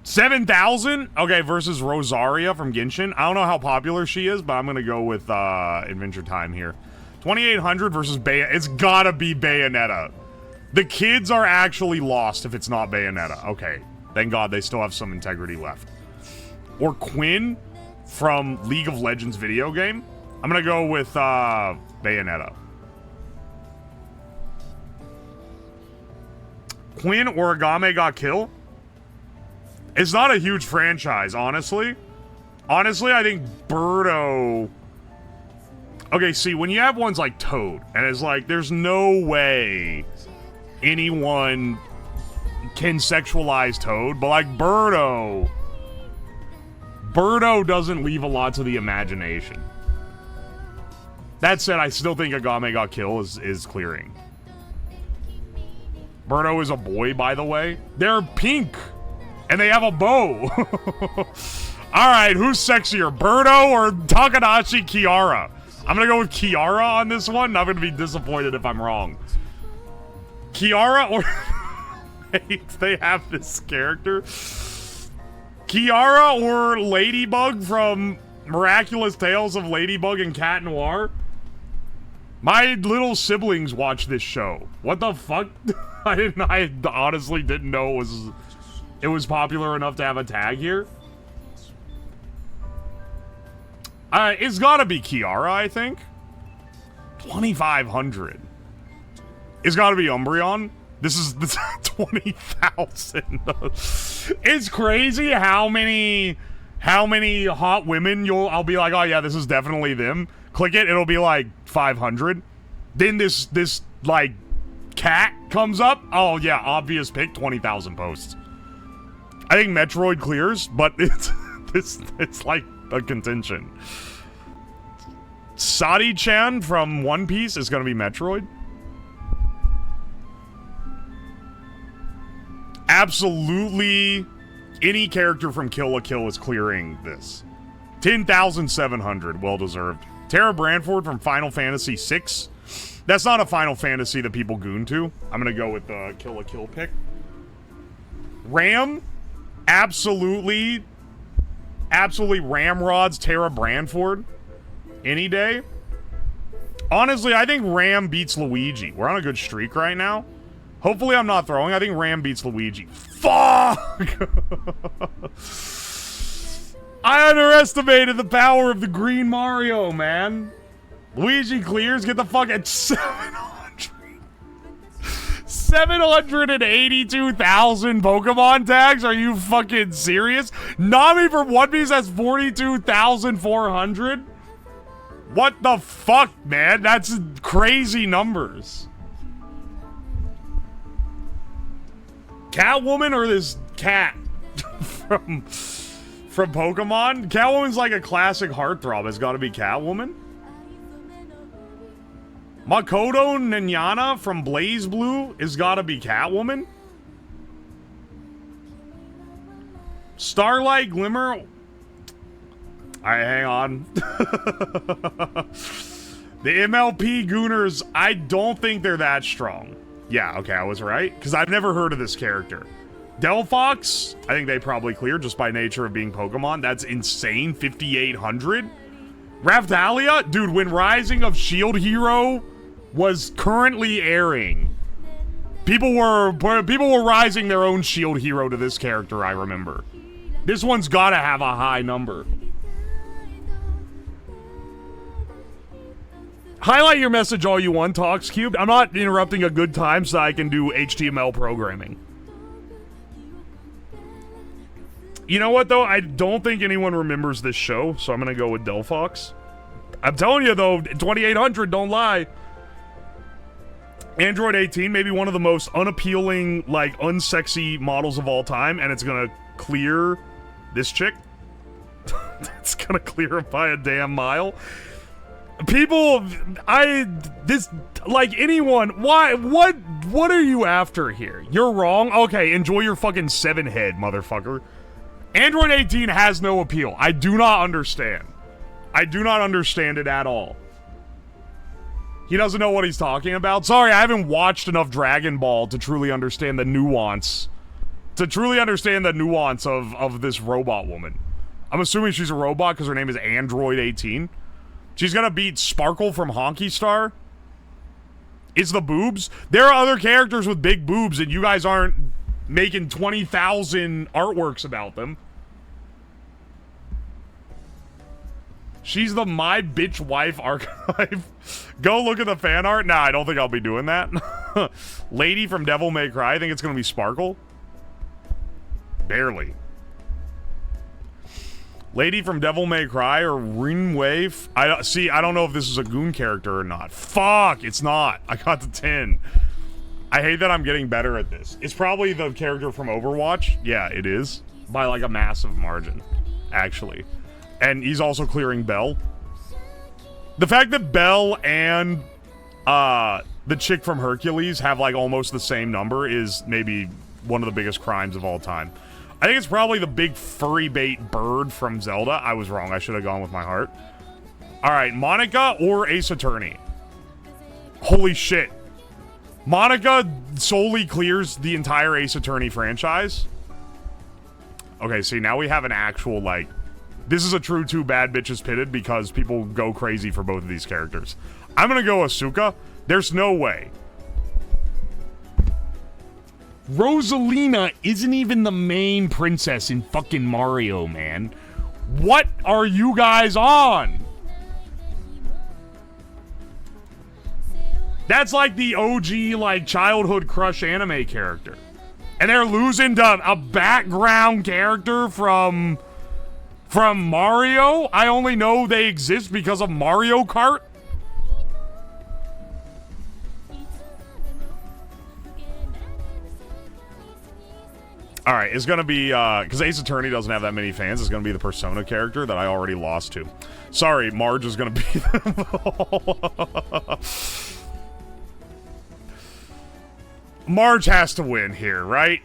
7,000? Okay, versus Rosaria from Genshin. I don't know how popular she is, but I'm going to go with Adventure Time here. 2,800 versus It's got to be Bayonetta. The kids are actually lost if it's not Bayonetta. Okay. Thank God they still have some integrity left. Or Quinn from League of Legends video game. I'm gonna go with Bayonetta. Quinn Origami got killed? It's not a huge franchise, honestly. Honestly, I think Birdo... Okay, see, when you have ones like Toad, and it's like, there's no way anyone can sexualize Toad, but like Birdo doesn't leave a lot to the imagination. That said, I still think Agame got killed is clearing. Birdo is a boy, by the way. They're pink, and they have a bow. Alright, who's sexier, Birdo or Takanashi Kiara? I'm gonna go with Kiara on this one. I'm gonna be disappointed if I'm wrong. Kiara or... Wait, they have this character. Kiara or Ladybug from Miraculous Tales of Ladybug and Cat Noir? My little siblings watch this show. What the fuck? I honestly didn't know it was popular enough to have a tag here. It's gotta be Kiara, I think. 2,500. It's gotta be Umbreon. This is 20,000. It's crazy how many hot women I'll be like, oh yeah, this is definitely them. Click it, it'll be like 500. Then this like cat comes up. Oh yeah, obvious pick, 20,000 posts. I think Metroid clears, but it's like a contention. Sadi-chan from One Piece is gonna be Metroid. Absolutely any character from Kill la Kill is clearing this. 10,700, well deserved. Tara Branford from Final Fantasy VI. That's not a Final Fantasy that people goon to. I'm gonna go with the Kill la Kill pick. Ram, absolutely Ramrod's Tara Branford. Any day. Honestly, I think Ram beats Luigi. We're on a good streak right now. Hopefully I'm not throwing. I think Ram beats Luigi. Fuck! I underestimated the power of the green Mario, man. Luigi clears. Get the fuck at 700. 782,000 Pokemon tags? Are you fucking serious? Nami from One Piece has 42,400? What the fuck, man? That's crazy numbers. Catwoman or this cat from Pokemon? Catwoman's like a classic heartthrob. It's gotta be Catwoman. Makoto Nanyana from Blaze Blue is gotta be Catwoman. Starlight Glimmer. Alright, hang on. The MLP Gooners, I don't think they're that strong. Yeah, okay, I was right. Because I've never heard of this character. Delphox, I think they probably clear just by nature of being Pokemon. That's insane. 5,800. Raftalia? Dude, when Rising of Shield Hero was currently airing, people were rising their own Shield Hero to this character, I remember. This one's gotta have a high number. Highlight your message all you want, TalksCube. I'm not interrupting a good time so I can do HTML programming. You know what, though? I don't think anyone remembers this show, so I'm gonna go with Delphox. I'm telling you, though, 2,800, don't lie. Android 18, maybe one of the most unappealing, like, unsexy models of all time, and it's gonna clear this chick. It's gonna clear it by a damn mile. People, like anyone, why, what are you after here? You're wrong? Okay, enjoy your fucking 7 head, motherfucker. Android 18 has no appeal. I do not understand. I do not understand it at all. He doesn't know what he's talking about. Sorry, I haven't watched enough Dragon Ball to truly understand the nuance. To truly understand the nuance of this robot woman. I'm assuming she's a robot because her name is Android 18. She's gonna beat Sparkle from Honky Star. It's the boobs. There are other characters with big boobs, and you guys aren't making 20,000 artworks about them. She's the My Bitch Wife archive. Go look at the fan art. Nah, I don't think I'll be doing that. Lady from Devil May Cry. I think it's going to be Sparkle. Barely. Lady from Devil May Cry or Rinwave. I don't know if this is a goon character or not. Fuck, it's not. I got the 10. I hate that I'm getting better at this. It's probably the character from Overwatch. Yeah, it is. By like a massive margin, actually. And he's also clearing Bell. The fact that Bell and the chick from Hercules have like almost the same number is maybe one of the biggest crimes of all time. I think it's probably the big furry bait bird from Zelda. I was wrong. I should have gone with my heart. All right, Monica or Ace Attorney? Holy shit. Monica solely clears the entire Ace Attorney franchise. Okay, see, now we have an actual, like... This is a true two bad bitches pitted because people go crazy for both of these characters. I'm gonna go Asuka. There's no way. Rosalina isn't even the main princess in fucking Mario, man. What are you guys on? That's like the OG, like, childhood crush anime character. And they're losing to a background character from Mario? I only know they exist because of Mario Kart? Alright, it's gonna be, because Ace Attorney doesn't have that many fans, it's gonna be the Persona character that I already lost to. Sorry, Marge is gonna be them. Marge has to win here, right?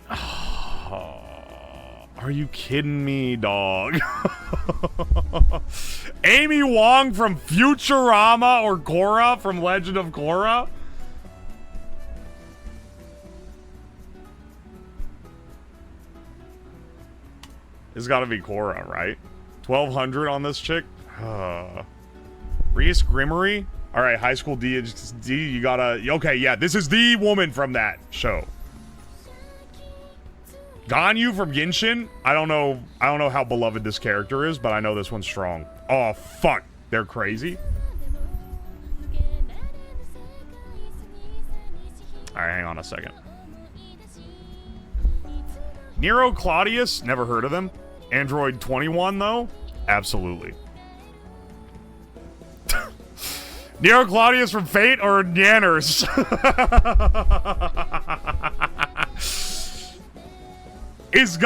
Are you kidding me, dog? Amy Wong from Futurama or Korra from Legend of Korra? It's gotta be Korra, right? 1,200 on this chick? Reese Grimmery? Alright, High School DxD, you gotta... Okay, yeah, this is the woman from that show. Ganyu from Genshin? I don't know how beloved this character is, but I know this one's strong. Oh, fuck. They're crazy. Alright, hang on a second. Nero Claudius? Never heard of them. Android 21, though? Absolutely. Nero Claudius from Fate or Nyanners? It's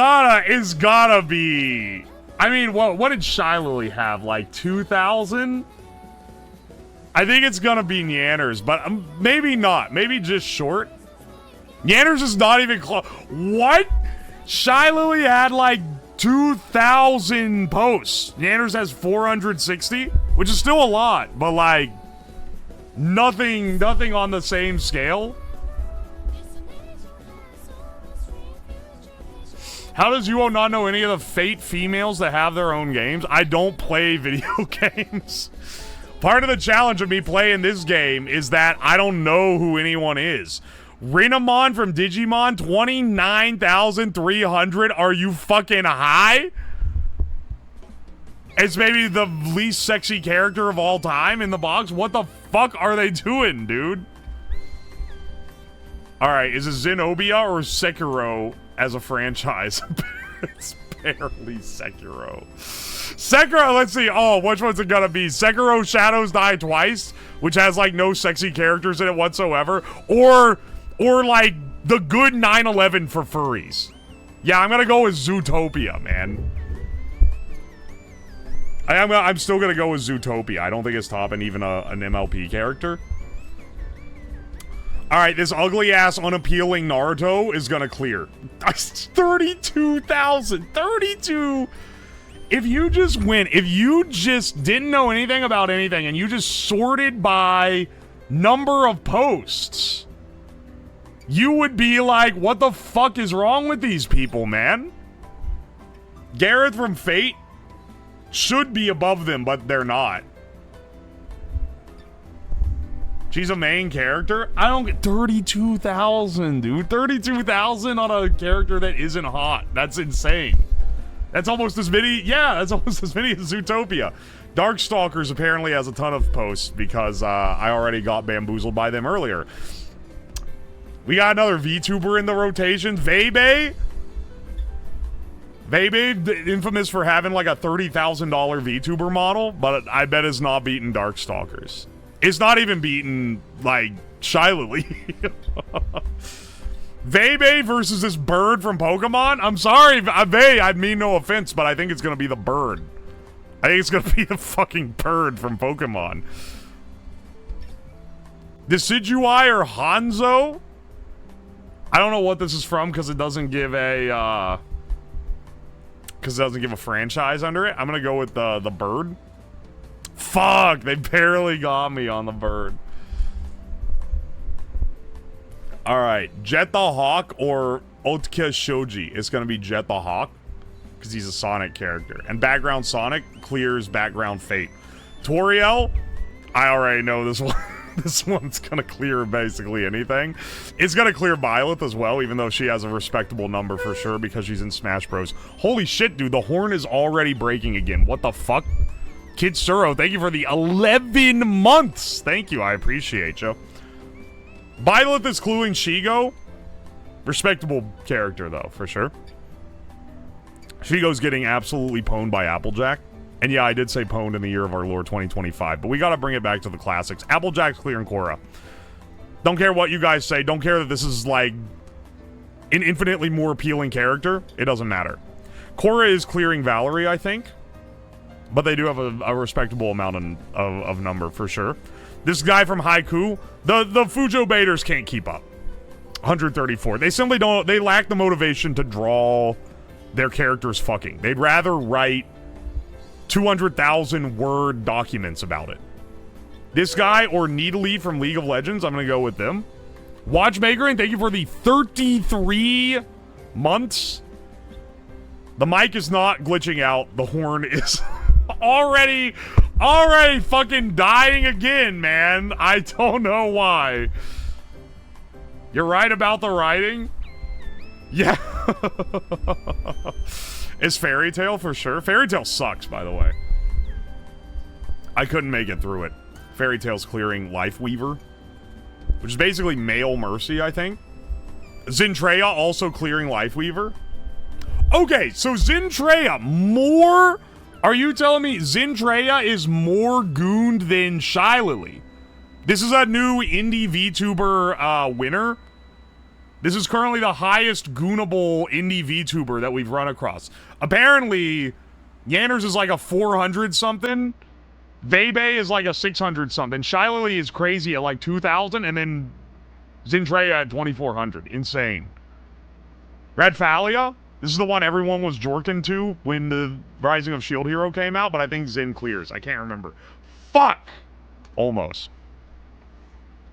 gotta be... I mean, what did Shy Lily have? Like 2,000? I think it's gonna be Nyanners, but maybe not. Maybe just short. Nyanners is not even close. What? Shy Lily had like 2,000 posts. Nyanners has 460, which is still a lot, but like nothing on the same scale. How does UO not know any of the Fate females that have their own games? I don't play video games. Part of the challenge of me playing this game is that I don't know who anyone is. Rinamon from Digimon, 29,300. Are you fucking high? It's maybe the least sexy character of all time in the box. What the fuck are they doing, dude? Alright, is it Zenobia or Sekiro as a franchise? It's barely Sekiro. Sekiro, let's see. Oh, which one's it gonna be? Sekiro Shadows Die Twice, which has like no sexy characters in it whatsoever. Or like the good 9/11 for furries. Yeah, I'm gonna go with Zootopia, man. I'm still gonna go with Zootopia. I don't think it's topping even an MLP character. Alright, this ugly-ass, unappealing Naruto is gonna clear. 32,000! 32! If you just win, if you just didn't know anything about anything and you just sorted by number of posts, you would be like, what the fuck is wrong with these people, man? Gareth from Fate should be above them, but they're not. She's a main character? I don't get 32,000, dude. 32,000 on a character that isn't hot. That's insane. That's almost as many. Yeah, that's almost as many as Zootopia. Darkstalkers apparently has a ton of posts because I already got bamboozled by them earlier. We got another VTuber in the rotation. Vebe, infamous for having like a $30,000 VTuber model, but I bet it's not beating Darkstalkers. It's not even beating, like, Shylily. Vebe versus this bird from Pokemon? I'm sorry, Vebe, I mean no offense, but I think it's gonna be the bird. I think it's gonna be the fucking bird from Pokemon. Decidueye or Hanzo? I don't know what this is from because it doesn't give a, franchise under it. I'm gonna go with the bird. Fuck, they barely got me on the bird. Alright, Jet the Hawk or Otka Shoji. It's gonna be Jet the Hawk, because he's a Sonic character. And background Sonic clears background Fate. Toriel, I already know this one. This one's gonna clear basically anything. It's gonna clear Byleth as well, even though she has a respectable number for sure because she's in Smash Bros. Holy shit, dude, the horn is already breaking again. What the fuck? Kid Suro, thank you for the 11 months. Thank you, I appreciate you. Byleth is cluing Shigo. Respectable character, though, for sure. Shigo's getting absolutely pwned by Applejack. And yeah, I did say pwned in the year of our Lord 2025, but we gotta bring it back to the classics. Applejack's clearing Korra. Don't care what you guys say. Don't care that this is, like, an infinitely more appealing character. It doesn't matter. Korra is clearing Valerie, I think. But they do have a respectable amount of number, for sure. This guy from Haiku, the Fujo baiters can't keep up. 134. They simply don't, they lack the motivation to draw their characters fucking. They'd rather write 200,000 word documents about it. This guy or Needly from League of Legends, I'm gonna go with them. Watchmaker, and thank you for the 33 months. The mic is not glitching out. The horn is already fucking dying again, man. I don't know why. You're right about the writing? Yeah. It's Fairy Tail for sure. Fairy Tail sucks, by the way. I couldn't make it through it. Fairy Tail's clearing Life Weaver, which is basically male Mercy, I think. Zintreya also clearing Life Weaver. Okay, so Zintreya, more... Are you telling me Zintreya is more gooned than Shylily? This is a new indie VTuber winner. This is currently the highest goonable indie VTuber that we've run across. Apparently, Yanners is like a 400 something. Vebe is like a 600 something. Shylily is crazy at like 2,000, and then Zintreya at 2,400. Insane. Redphalia? This is the one everyone was jorking to when the Rising of Shield Hero came out, but I think Zin clears. I can't remember. Fuck! Almost.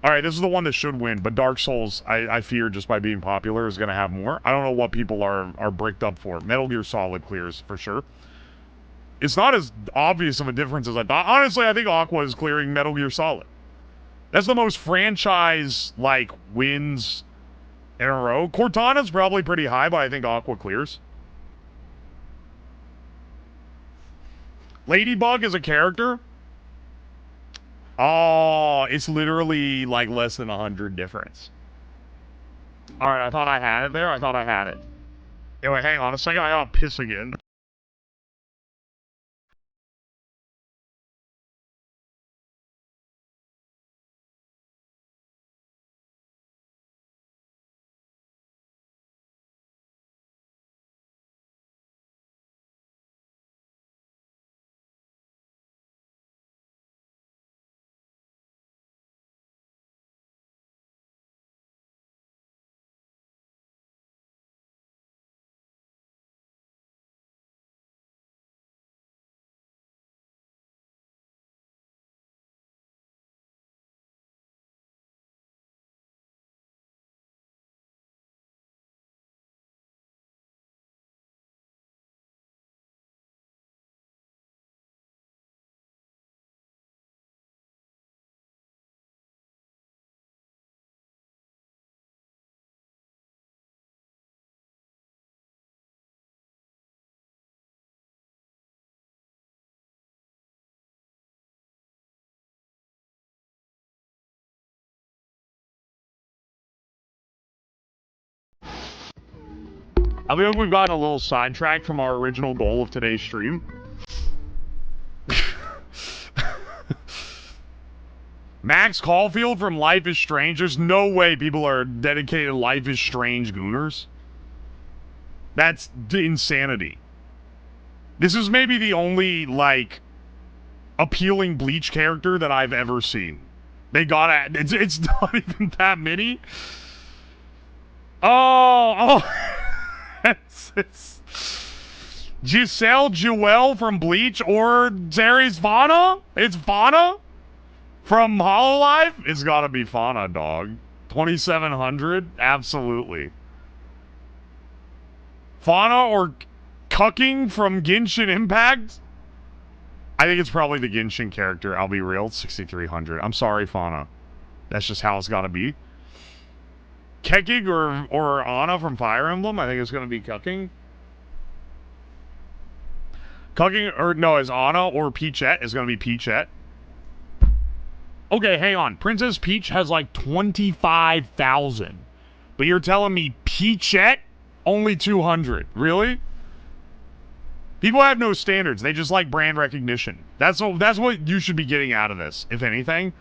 Alright, this is the one that should win, but Dark Souls, I fear, just by being popular, is going to have more. I don't know what people are bricked up for. Metal Gear Solid clears, for sure. It's not as obvious of a difference as I thought. Honestly, I think Aqua is clearing Metal Gear Solid. That's the most franchise, like, wins in a row. Cortana's probably pretty high, but I think Aqua clears. Ladybug is a character? Oh, it's literally like less than 100 difference. Alright, I thought I had it there. I thought I had it. Anyway, hang on a second. I gotta piss again. I feel like we've gotten a little sidetracked from our original goal of today's stream. Max Caulfield from Life is Strange. There's no way people are dedicated Life is Strange gooners. That's insanity. This is maybe the only, like, appealing Bleach character that I've ever seen. They got it. It's not even that many. Oh. It's Giselle Jewel from Bleach or Zeres Fauna? It's Fauna? From Hololive? It's gotta be Fauna, dog. 2700? Absolutely. Fauna or Cucking from Genshin Impact? I think it's probably the Genshin character, I'll be real. 6300. I'm sorry, Fauna. That's just how it's gotta be. Kekig or Ana from Fire Emblem? I think it's gonna be Cucking. Cucking, or no, is Ana or Peachette? Is gonna be Peachette. Okay, hang on. Princess Peach has like 25,000. But you're telling me Peachette? Only 200. Really? People have no standards. They just like brand recognition. That's what you should be getting out of this, if anything.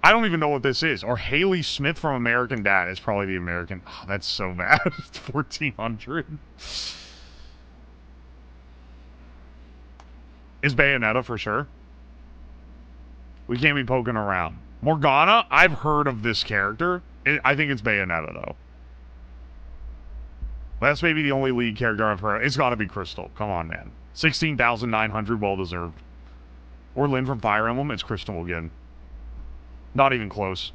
I don't even know what this is. Or Haley Smith from American Dad is probably the American. Oh, that's so bad. 1,400. Is Bayonetta for sure? We can't be poking around. Morgana, I've heard of this character. I think it's Bayonetta, though. That's maybe the only lead character I've heard. It's gotta be Crystal. Come on, man. 16,900, well-deserved. Or Lynn from Fire Emblem. It's Crystal again. Not even close.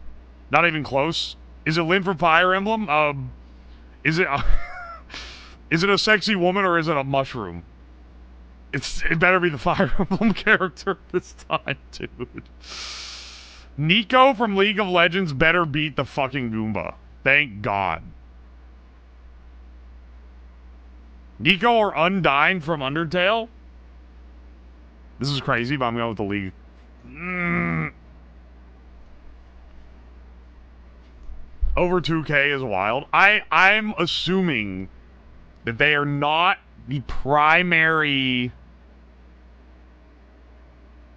Not even close. Is it Lynn from Fire Emblem? Is it... is it a sexy woman or is it a mushroom? It better be the Fire Emblem character this time, dude. Nico from League of Legends better beat the fucking Goomba. Thank God. Nico or Undyne from Undertale? This is crazy, but I'm going with the League. Over 2K is wild. I'm assuming that they are not the primary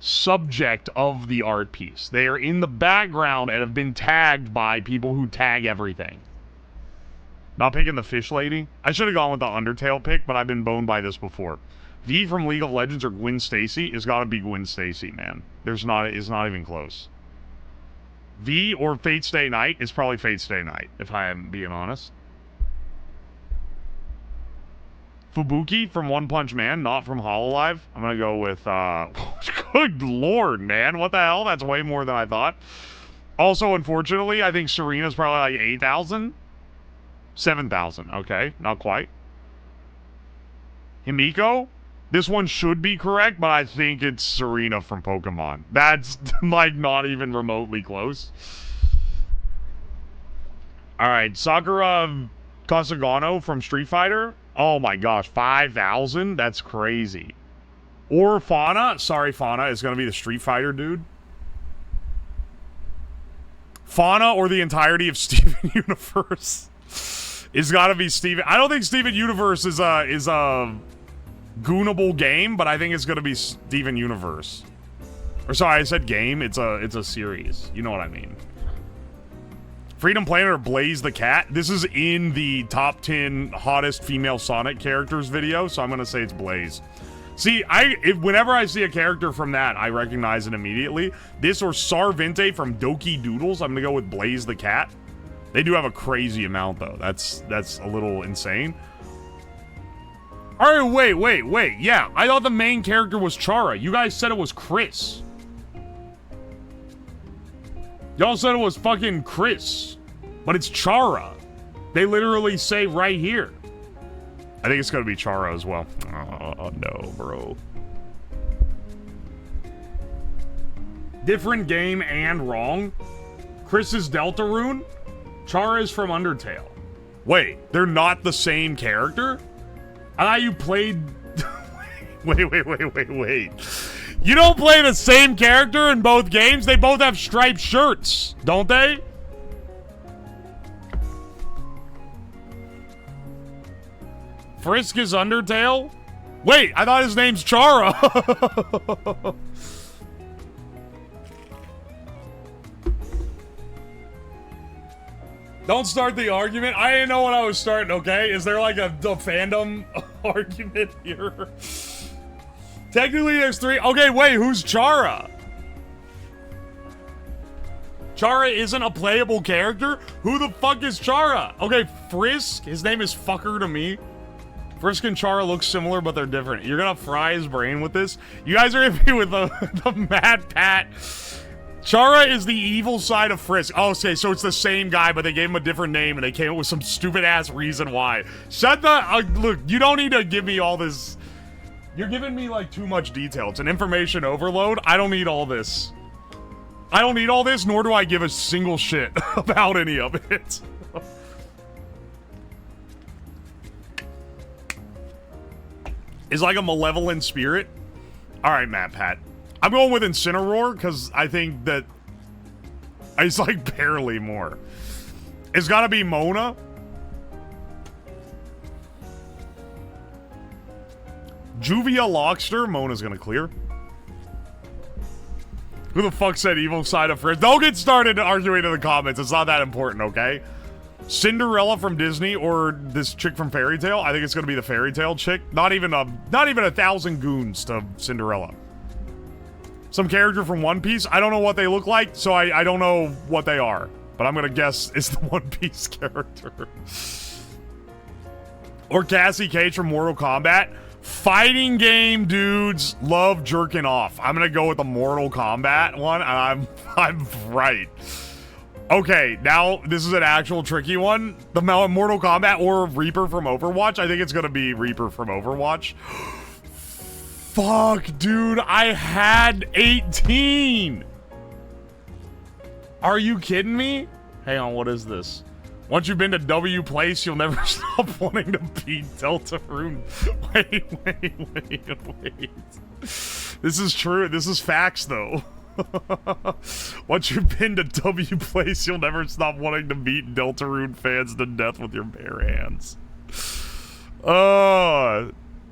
subject of the art piece. They are in the background and have been tagged by people who tag everything. Not picking the fish lady. I should have gone with the Undertale pick, but I've been boned by this before. V from League of Legends or Gwen Stacy is gotta be Gwen Stacy, man. It's not even close. V or Fate Stay Night is probably Fate Stay Night, if I am being honest. Fubuki from One Punch Man, not from Hololive. I'm gonna go with, good lord, man. What the hell? That's way more than I thought. Also, unfortunately, I think Serena's probably like 8,000. 7,000. Okay, not quite. Himiko? This one should be correct, but I think it's Serena from Pokemon. That's, like, not even remotely close. Alright, Sakura Kasagano from Street Fighter. Oh my gosh, 5,000? That's crazy. Or Fauna. Sorry, Fauna. It's gonna be the Street Fighter dude. Fauna or the entirety of Steven Universe. It's gotta be Steven. I don't think Steven Universe is a goonable game, but I think it's gonna be Steven Universe. Or sorry, I said game. It's a series. You know what I mean. Freedom Planet or Blaze the Cat. This is in the top 10 hottest female Sonic characters video, so I'm gonna say it's Blaze. See, whenever I see a character from that, I recognize it immediately. This or Sarvente from Doki Doodles. I'm gonna go with Blaze the Cat. They do have a crazy amount, though. That's a little insane. Alright, wait. Yeah, I thought the main character was Chara. You guys said it was Chris. Y'all said it was fucking Chris. But it's Chara. They literally say right here. I think it's gonna be Chara as well. Oh, no, bro. Different game and wrong. Chris is Deltarune. Chara is from Undertale. Wait, they're not the same character? I thought you played... Wait. You don't play the same character in both games? They both have striped shirts, don't they? Frisk is Undertale? Wait, I thought his name's Chara. Don't start the argument. I didn't know what I was starting, okay? Is there like a fandom argument here? Technically, there's 3. Okay, wait, who's Chara? Chara isn't a playable character? Who the fuck is Chara? Okay, Frisk, his name is Fucker to me. Frisk and Chara look similar, but they're different. You're gonna fry his brain with this? You guys are gonna be with the Mad Pat. Chara is the evil side of Frisk. Oh, okay, so it's the same guy, but they gave him a different name, and they came up with some stupid-ass reason why. Shut the... look, you don't need to give me all this... You're giving me, like, too much detail. It's an information overload. I don't need all this. I don't need all this, nor do I give a single shit about any of it. Is like a malevolent spirit? Alright, Matt Pat. I'm going with Incineroar, because I think that... It's like barely more. It's gotta be Mona. Juvia Lockster. Mona's gonna clear. Who the fuck said evil side of Frisk? Don't get started arguing in the comments. It's not that important, okay? Cinderella from Disney or this chick from Fairy Tail? I think it's gonna be the Fairy Tail chick. Not even a 1,000 goons to Cinderella. Some character from One Piece. I don't know what they look like, so I don't know what they are. But I'm gonna guess it's the One Piece character. Or Cassie Cage from Mortal Kombat. Fighting game dudes love jerking off. I'm gonna go with the Mortal Kombat one, and I'm right. Okay, now this is an actual tricky one. The Mortal Kombat or Reaper from Overwatch. I think it's gonna be Reaper from Overwatch. Fuck, dude, I had 18. Are you kidding me? Hang on, what is this? Once you've been to W Place, you'll never stop wanting to beat Deltarune. Wait. This is true. This is facts, though. Once you've been to W Place, you'll never stop wanting to beat Deltarune fans to death with your bare hands.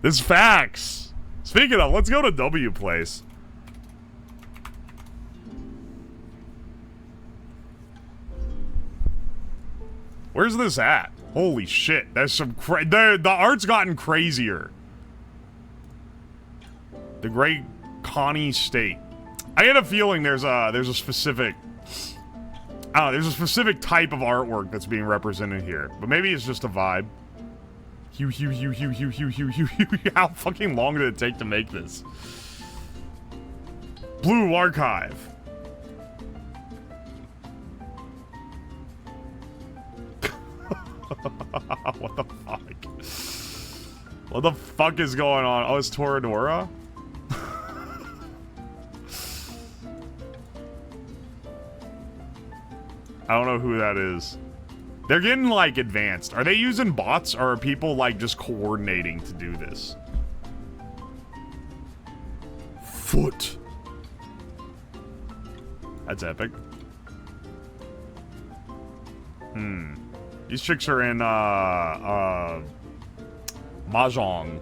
This is facts. Speaking of, let's go to W Place. Where's this at? Holy shit, there's some the art's gotten crazier. The Great Connie State. I get a feeling there's a specific there's a specific type of artwork that's being represented here, but maybe it's just a vibe. How fucking long did it take to make this? Blue Archive. What the fuck? What the fuck is going on? Oh, it's Toradora? I don't know who that is. They're getting, like, advanced. Are they using bots, or are people, like, just coordinating to do this? Foot. That's epic. These chicks are in, Mahjong.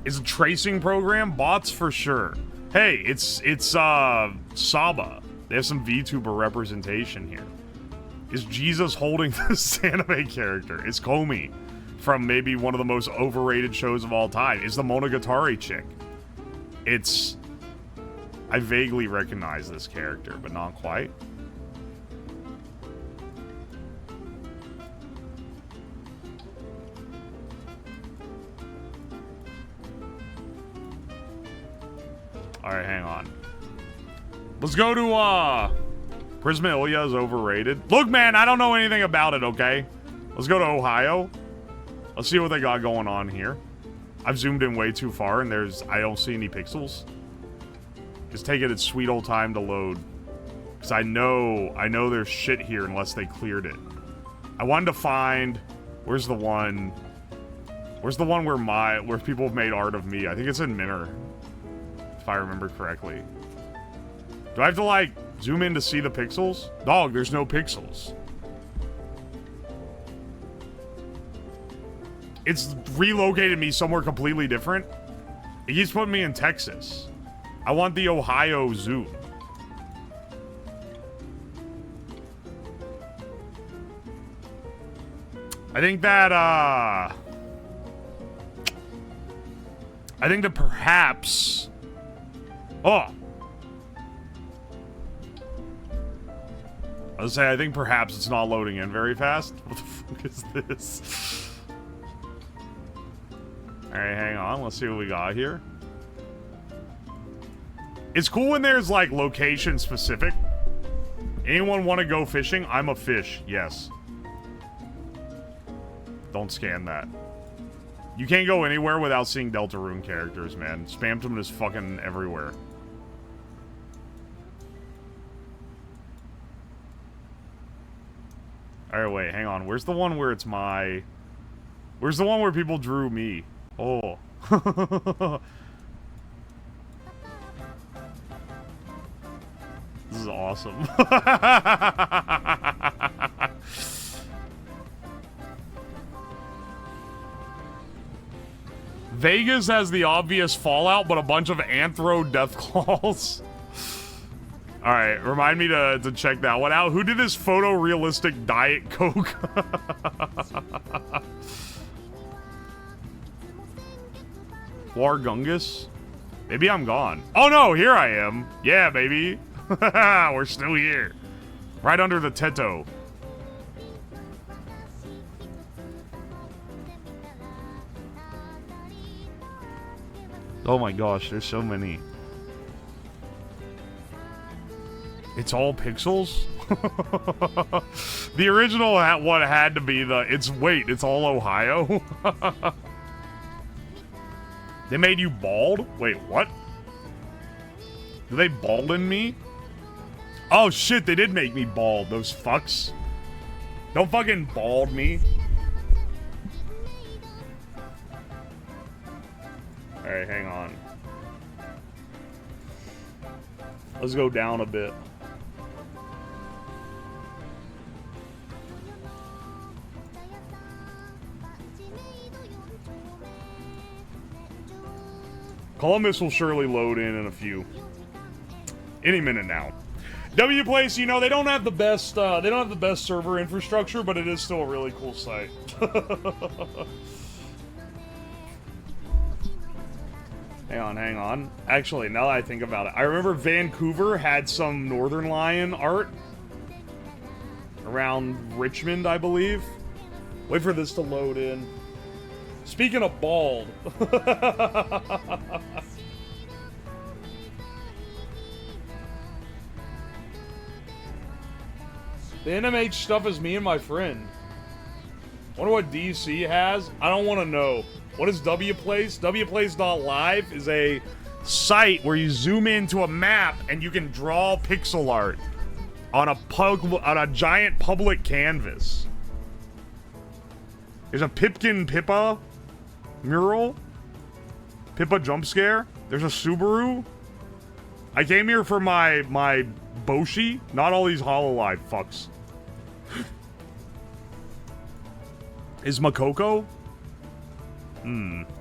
Is a tracing program? Bots for sure. Hey, it's Saba. They have some VTuber representation here. Is Jesus holding this anime character? Is Komi from maybe one of the most overrated shows of all time? Is the Monogatari chick? It's... I vaguely recognize this character, but not quite. Alright, hang on. Let's go to, Prisma Ilya is overrated. Look, man, I don't know anything about it, okay? Let's go to Ohio. Let's see what they got going on here. I've zoomed in way too far, and I don't see any pixels. Just taking its sweet old time to load. Because I know there's shit here unless they cleared it. I wanted to find... Where's the one where people have made art of me? I think it's in Minner. If I remember correctly. Do I have to, like, zoom in to see the pixels? Dog, there's no pixels. It's relocated me somewhere completely different. It keeps putting me in Texas. I want the Ohio Zoo. I think that, I think that perhaps... Oh! I was say, I think perhaps it's not loading in very fast. What the fuck is this? Alright, hang on. Let's see what we got here. It's cool when there's, like, location specific. Anyone want to go fishing? I'm a fish. Yes. Don't scan that. You can't go anywhere without seeing Deltarune characters, man. Spamton is fucking everywhere. Alright, wait, hang on. Where's the one where it's my... Where's the one where people drew me? Oh. This is awesome. Vegas has the obvious Fallout, but a bunch of Anthro Deathclaws. Alright, remind me to check that one out. Who did this photorealistic Diet Coke? Wargungus? Maybe I'm gone. Oh no, here I am. Yeah, baby. We're still here. Right under the Teto. Oh my gosh, there's so many. It's all pixels? The original one had to be the... It's all Ohio? They made you bald? Wait, what? Did they balden me? Oh shit, they did make me bald, those fucks. Don't fucking bald me. Alright, hang on. Let's go down a bit. Columbus will surely load in a few. Any minute now. WPlace, you know, they don't have the best server infrastructure, but it is still a really cool site. Hang on. Actually, now that I think about it, I remember Vancouver had some Northern Lion art around Richmond, I believe. Wait for this to load in. Speaking of bald. The NMH stuff is me and my friend. Wonder what DC has? I don't want to know. What is WPlace? WPlace.live is a site where you zoom into a map and you can draw pixel art on a giant public canvas. There's a Pipkin Pippa mural. Pippa jump scare. There's a Subaru. I came here for my Boshi, not all these Hololive fucks. Is Makoko?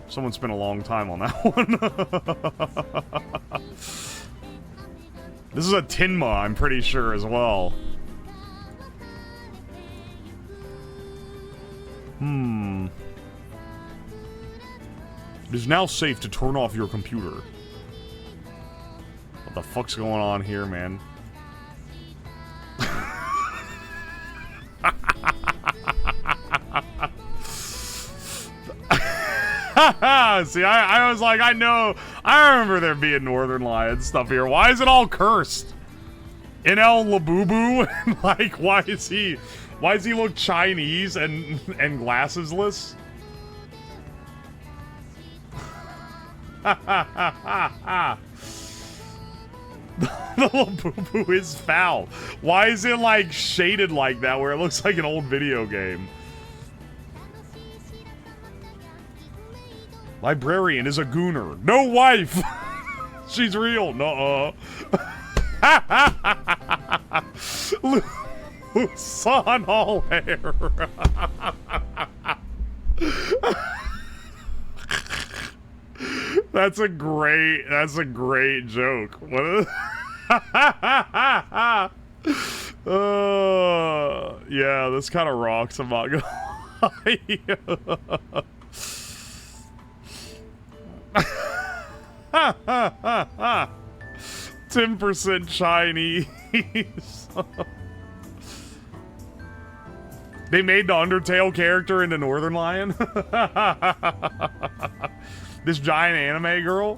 Someone spent a long time on that one. This is a Tinma, I'm pretty sure, as well. It is now safe to turn off your computer. What the fuck's going on here, man? See, I was like, I remember there being Northern Lion stuff here. Why is it all cursed? NL Labubu? Like, why does he look Chinese and glassesless? The Labubu is foul. Why is it like shaded like that where it looks like an old video game? Librarian is a gooner. No wife! She's real. Nuh-uh. Son all hair. That's a great joke. What? Yeah, this kind of rocks. I'm not gonna lie. 10% Chinese. They made the Undertale character into Northern Lion. This giant anime girl,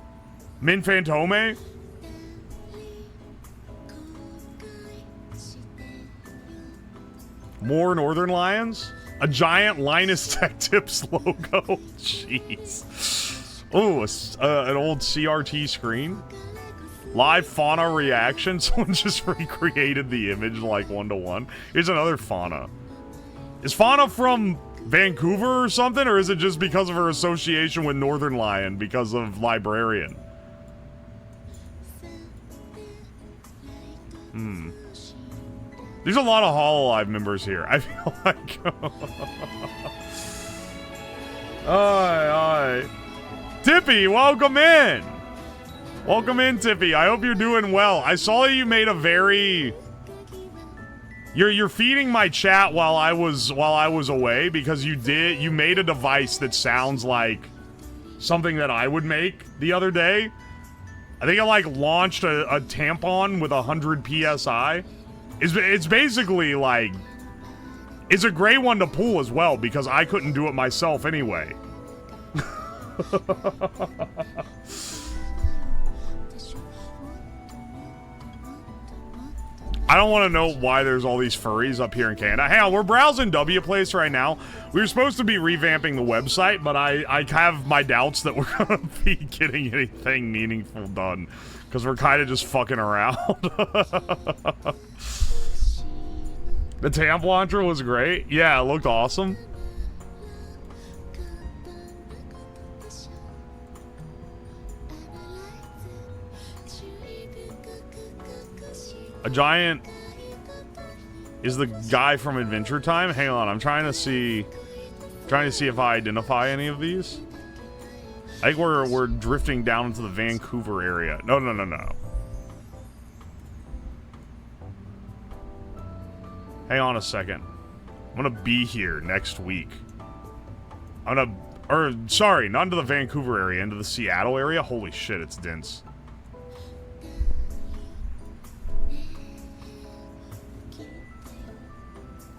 Min Fantome. More Northern Lions? A giant Linus Tech Tips logo. Jeez. Oh, an old CRT screen. Live fauna reaction. Someone just recreated the image like 1-to-1. Here's another fauna. Is fauna from Vancouver or something? Or is it just because of her association with Northern Lion because of Librarian? There's a lot of Hololive members here. I feel like... Aye. Tippy, welcome in! Welcome in, Tippy. I hope you're doing well. I saw you made a very... You're feeding my chat while I was away because you made a device that sounds like something that I would make the other day. I think I like launched a tampon with 100 PSI. It's basically like, it's a great one to pull as well because I couldn't do it myself anyway. I don't want to know why there's all these furries up here in Canada. Hang on, we're browsing WPlace right now. We were supposed to be revamping the website, but I have my doubts that we're going to be getting anything meaningful done. Because we're kind of just fucking around. The Tamp Launcher was great. Yeah, it looked awesome. A giant is the guy from Adventure Time. Hang on, I'm trying to see if I identify any of these. I think we're drifting down into the Vancouver area. No. Hang on a second. I'm gonna be here next week. Sorry, not into the Vancouver area, into the Seattle area. Holy shit, it's dense.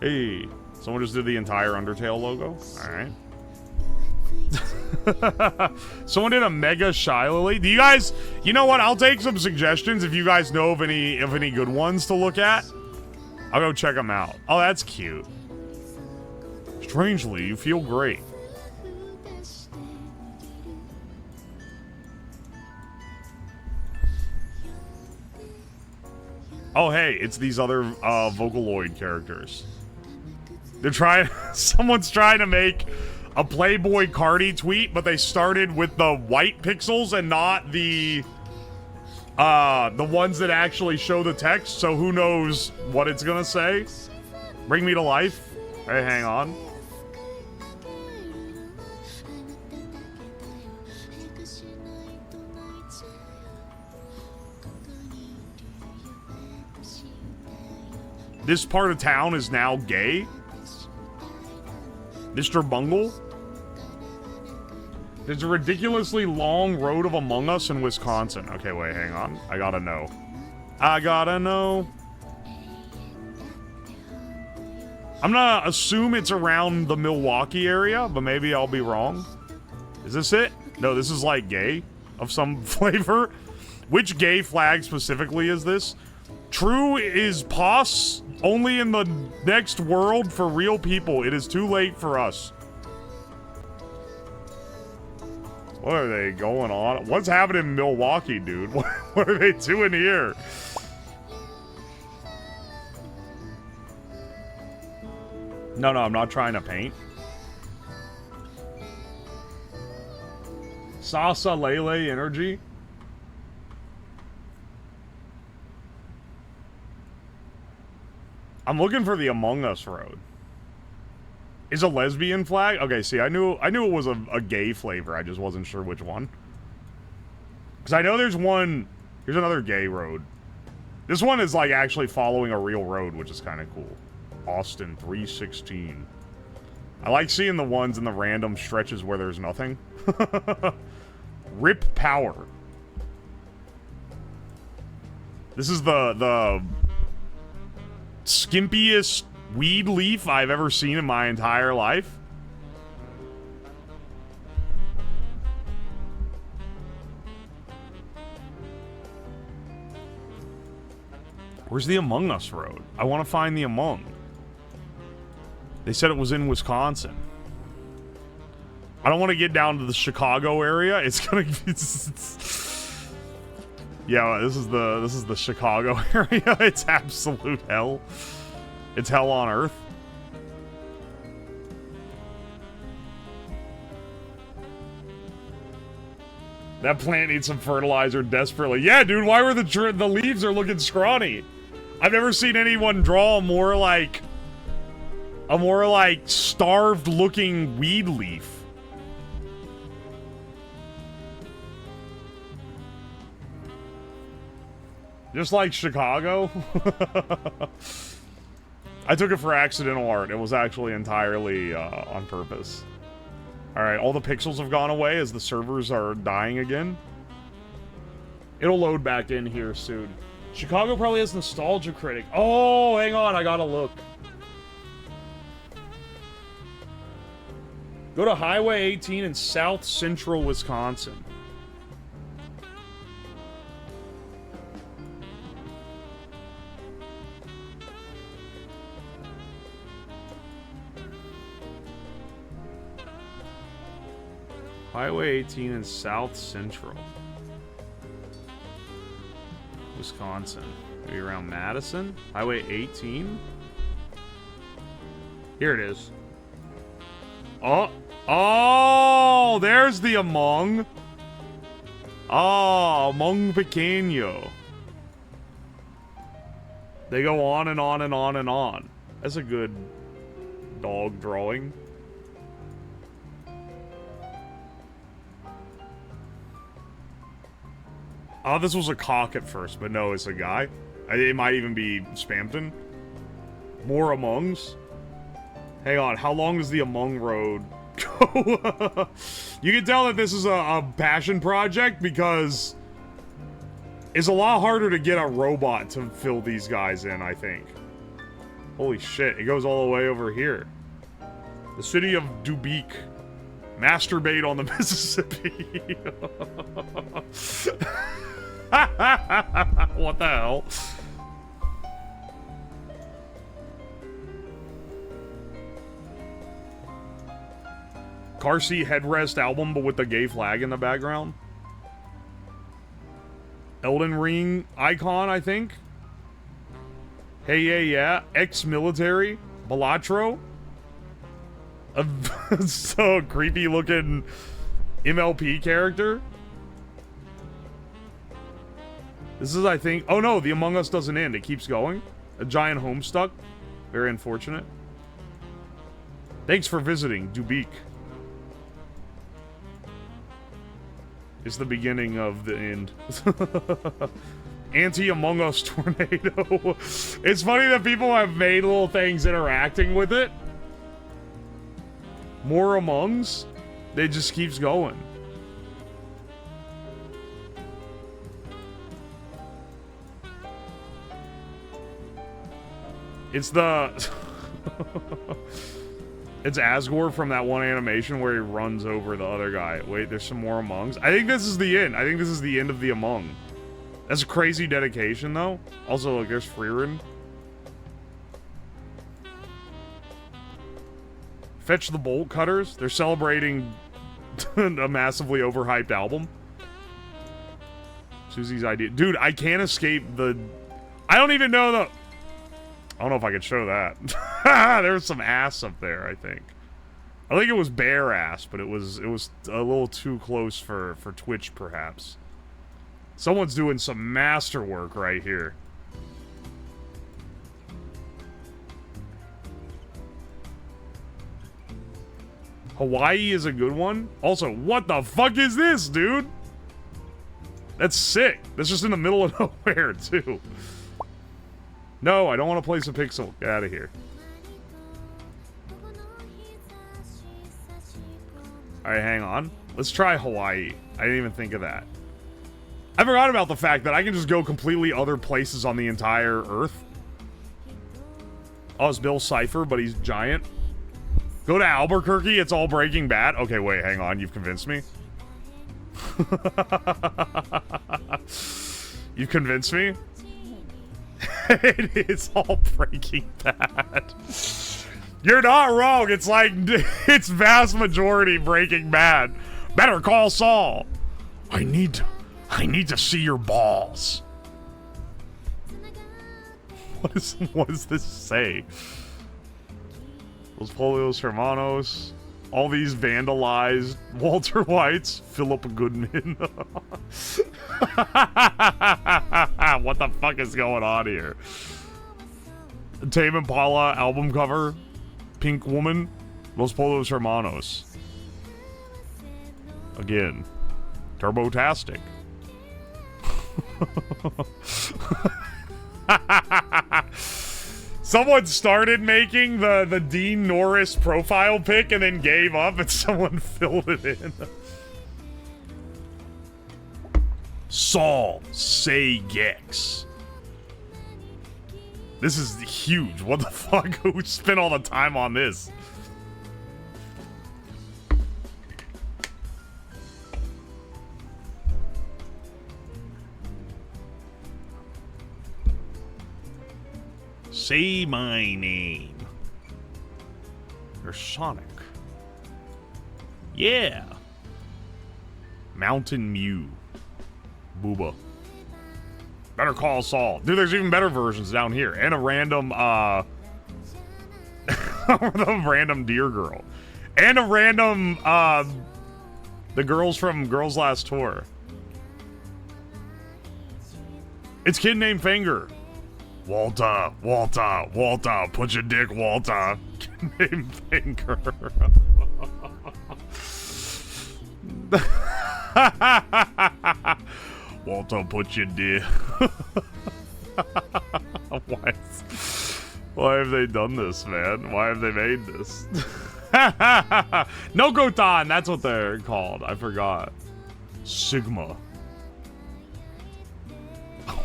Hey, someone just did the entire Undertale logo? Alright. Someone did a Mega Shylily. Do you guys... You know what? I'll take some suggestions if you guys know of any good ones to look at. I'll go check them out. Oh, that's cute. Strangely, you feel great. Oh, hey, it's these other Vocaloid characters. They're trying... Someone's trying to make a Playboy Cardi tweet, but they started with the white pixels and not the ones that actually show the text, so who knows what it's gonna say. Bring me to life. Hey, hang on. This part of town is now gay? Mr. Bungle? There's a ridiculously long road of Among Us in Wisconsin. Okay, wait, hang on. I gotta know. I'm gonna assume it's around the Milwaukee area, but maybe I'll be wrong. Is this it? No, this is like gay of some flavor. Which gay flag specifically is this? True is POS only in the next world for real people. It is too late for us. What are they going on? What's happening in Milwaukee, dude? What are they doing here? No, I'm not trying to paint. Sasa Lele Energy. I'm looking for the Among Us road. Is a lesbian flag? Okay, see, I knew it was a gay flavor. I just wasn't sure which one. Because I know there's one... Here's another gay road. This one is, like, actually following a real road, which is kind of cool. Austin 316. I like seeing the ones in the random stretches where there's nothing. Rip Power. This is the skimpiest weed leaf I've ever seen in my entire life. Where's the Among Us road? I want to find the Among. They said it was in Wisconsin. I don't want to get down to the Chicago area. It's gonna be... Yeah, this is the Chicago area. It's absolute hell. It's hell on earth. That plant needs some fertilizer desperately. Yeah, dude, why were the leaves are looking scrawny? I've never seen anyone draw a more like starved looking weed leaf. Just like Chicago. I took it for accidental art. It was actually entirely on purpose. Alright, all the pixels have gone away as the servers are dying again. It'll load back in here soon. Chicago probably has Nostalgia Critic. Oh, hang on, I gotta look. Go to Highway 18 in South Central Wisconsin. Highway 18 in South Central Wisconsin. Maybe around Madison? Highway 18? Here it is. Oh, there's the Among. Oh, Among Pequeño. They go on and on and on and on. That's a good dog drawing. Oh, this was a cock at first, but no, it's a guy. It might even be Spampton. More Amongs. Hang on, how long does the Among Road go? You can tell that this is a passion project because it's a lot harder to get a robot to fill these guys in, I think. Holy shit, it goes all the way over here. The city of Dubuque. Masturbate on the Mississippi. What the hell? Car seat headrest album, but with the gay flag in the background. Elden Ring icon, I think. Hey, yeah. Ex-military. Balatro. A so creepy looking MLP character. This is, I think... Oh no, the Among Us doesn't end. It keeps going. A giant homestuck. Very unfortunate. Thanks for visiting, Dubuque. It's the beginning of the end. Anti-Among Us tornado. It's funny that people have made little things interacting with it. More Amongs. It just keeps going. It's the... It's Asgore from that one animation where he runs over the other guy. Wait, there's some more Amongs. I think this is the end. I think this is the end of the Among. That's a crazy dedication, though. Also, look, there's Freerin. Fetch the Bolt Cutters. They're celebrating a massively overhyped album. Susie's idea. Dude, I can't escape the... I don't even know the... I don't know if I could show that. There's some ass up there, I think. I think it was bare ass, but it was a little too close for Twitch, perhaps. Someone's doing some masterwork right here. Hawaii is a good one. Also, what the fuck is this, dude? That's sick. That's just in the middle of nowhere, too. No, I don't want to place a pixel. Get out of here. Alright, hang on. Let's try Hawaii. I didn't even think of that. I forgot about the fact that I can just go completely other places on the entire Earth. Oh, it's Bill Cipher, but he's giant. Go to Albuquerque, it's all Breaking Bad. Okay, wait, hang on. You've convinced me. You convinced me? It is all Breaking Bad. You're not wrong. It's like, it's vast majority Breaking Bad. Better call Saul. I need to see your balls. What does this say? Los Polios Hermanos. All these vandalized. Walter White's. Philip Goodman. What the fuck is going on here? Tame Impala album cover. Pink Woman. Los Polios Hermanos. Again. Turbo-tastic. Someone started making the Dean Norris profile pic and then gave up and someone filled it in. Saul Say Gex. This is huge. What the fuck? Who spent all the time on this? Say my name. You're Sonic. Yeah. Mountain Mew. Booba. Better Call Saul. Dude, there's even better versions down here. And a random, the random deer girl. And a random, the girls from Girls Last Tour. It's Kid Named Finger. Walter, put your dick, Walter. Name Finger. Walter, put your dick. Why have they done this, man? Why have they made this? No Gotan, that's what they're called. I forgot. Sigma.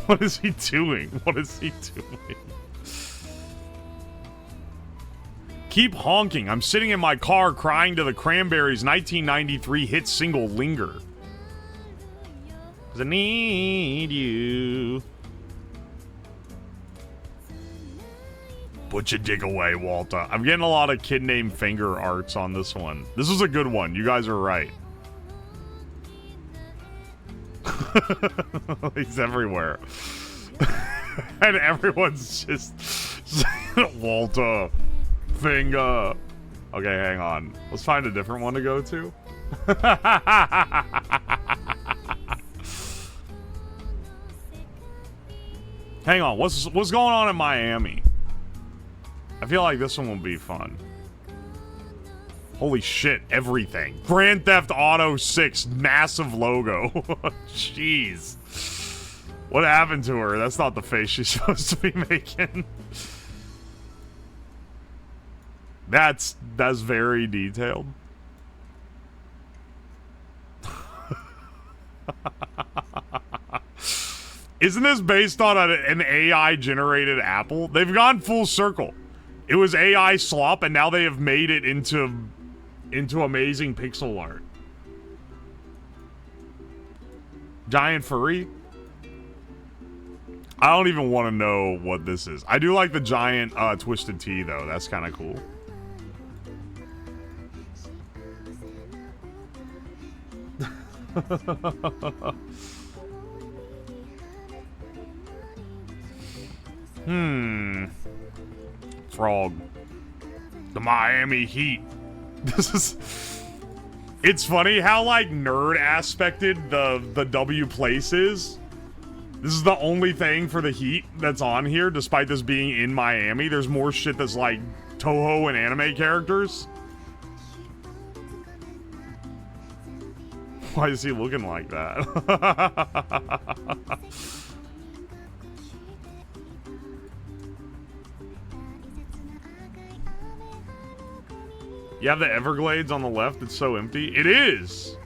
What is he doing? What is he doing? Keep honking. I'm sitting in my car crying to the Cranberries' 1993 hit single Linger. 'Cause I need you. Put your dick away, Walter. I'm getting a lot of Kid Named Finger arts on this one. This is a good one. You guys are right. He's everywhere. And everyone's just Walter Finger. Okay, hang on. Let's find a different one to go to. Hang on, what's going on in Miami? I feel like this one will be fun. Holy shit, everything. Grand Theft Auto 6, massive logo. Jeez. What happened to her? That's not the face she's supposed to be making. That's very detailed. Isn't this based on an AI-generated apple? They've gone full circle. It was AI slop, and now they have made it into amazing pixel art. Giant furry? I don't even want to know what this is. I do like the giant Twisted Tea, though. That's kind of cool. Frog. The Miami Heat. This is... It's funny how, like, nerd aspected the W place is. This is the only thing for the Heat that's on here, despite this being in Miami. There's more shit that's, like, Toho and anime characters. Why is he looking like that? You have the Everglades on the left. It's so empty. It is.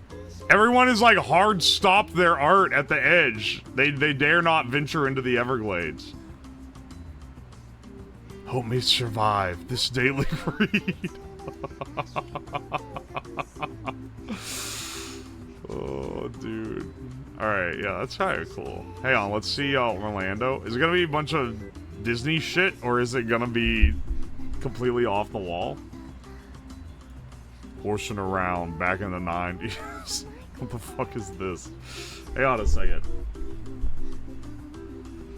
Everyone is like hard stopped their art at the edge. They dare not venture into the Everglades. Hope me survive this daily read. Oh, dude. Alright, yeah, that's kind of cool. Hang on, let's see Orlando. Is it gonna be a bunch of Disney shit, or is it gonna be completely off the wall? Horsing around back in the 90s. What the fuck is this? Hang on a second.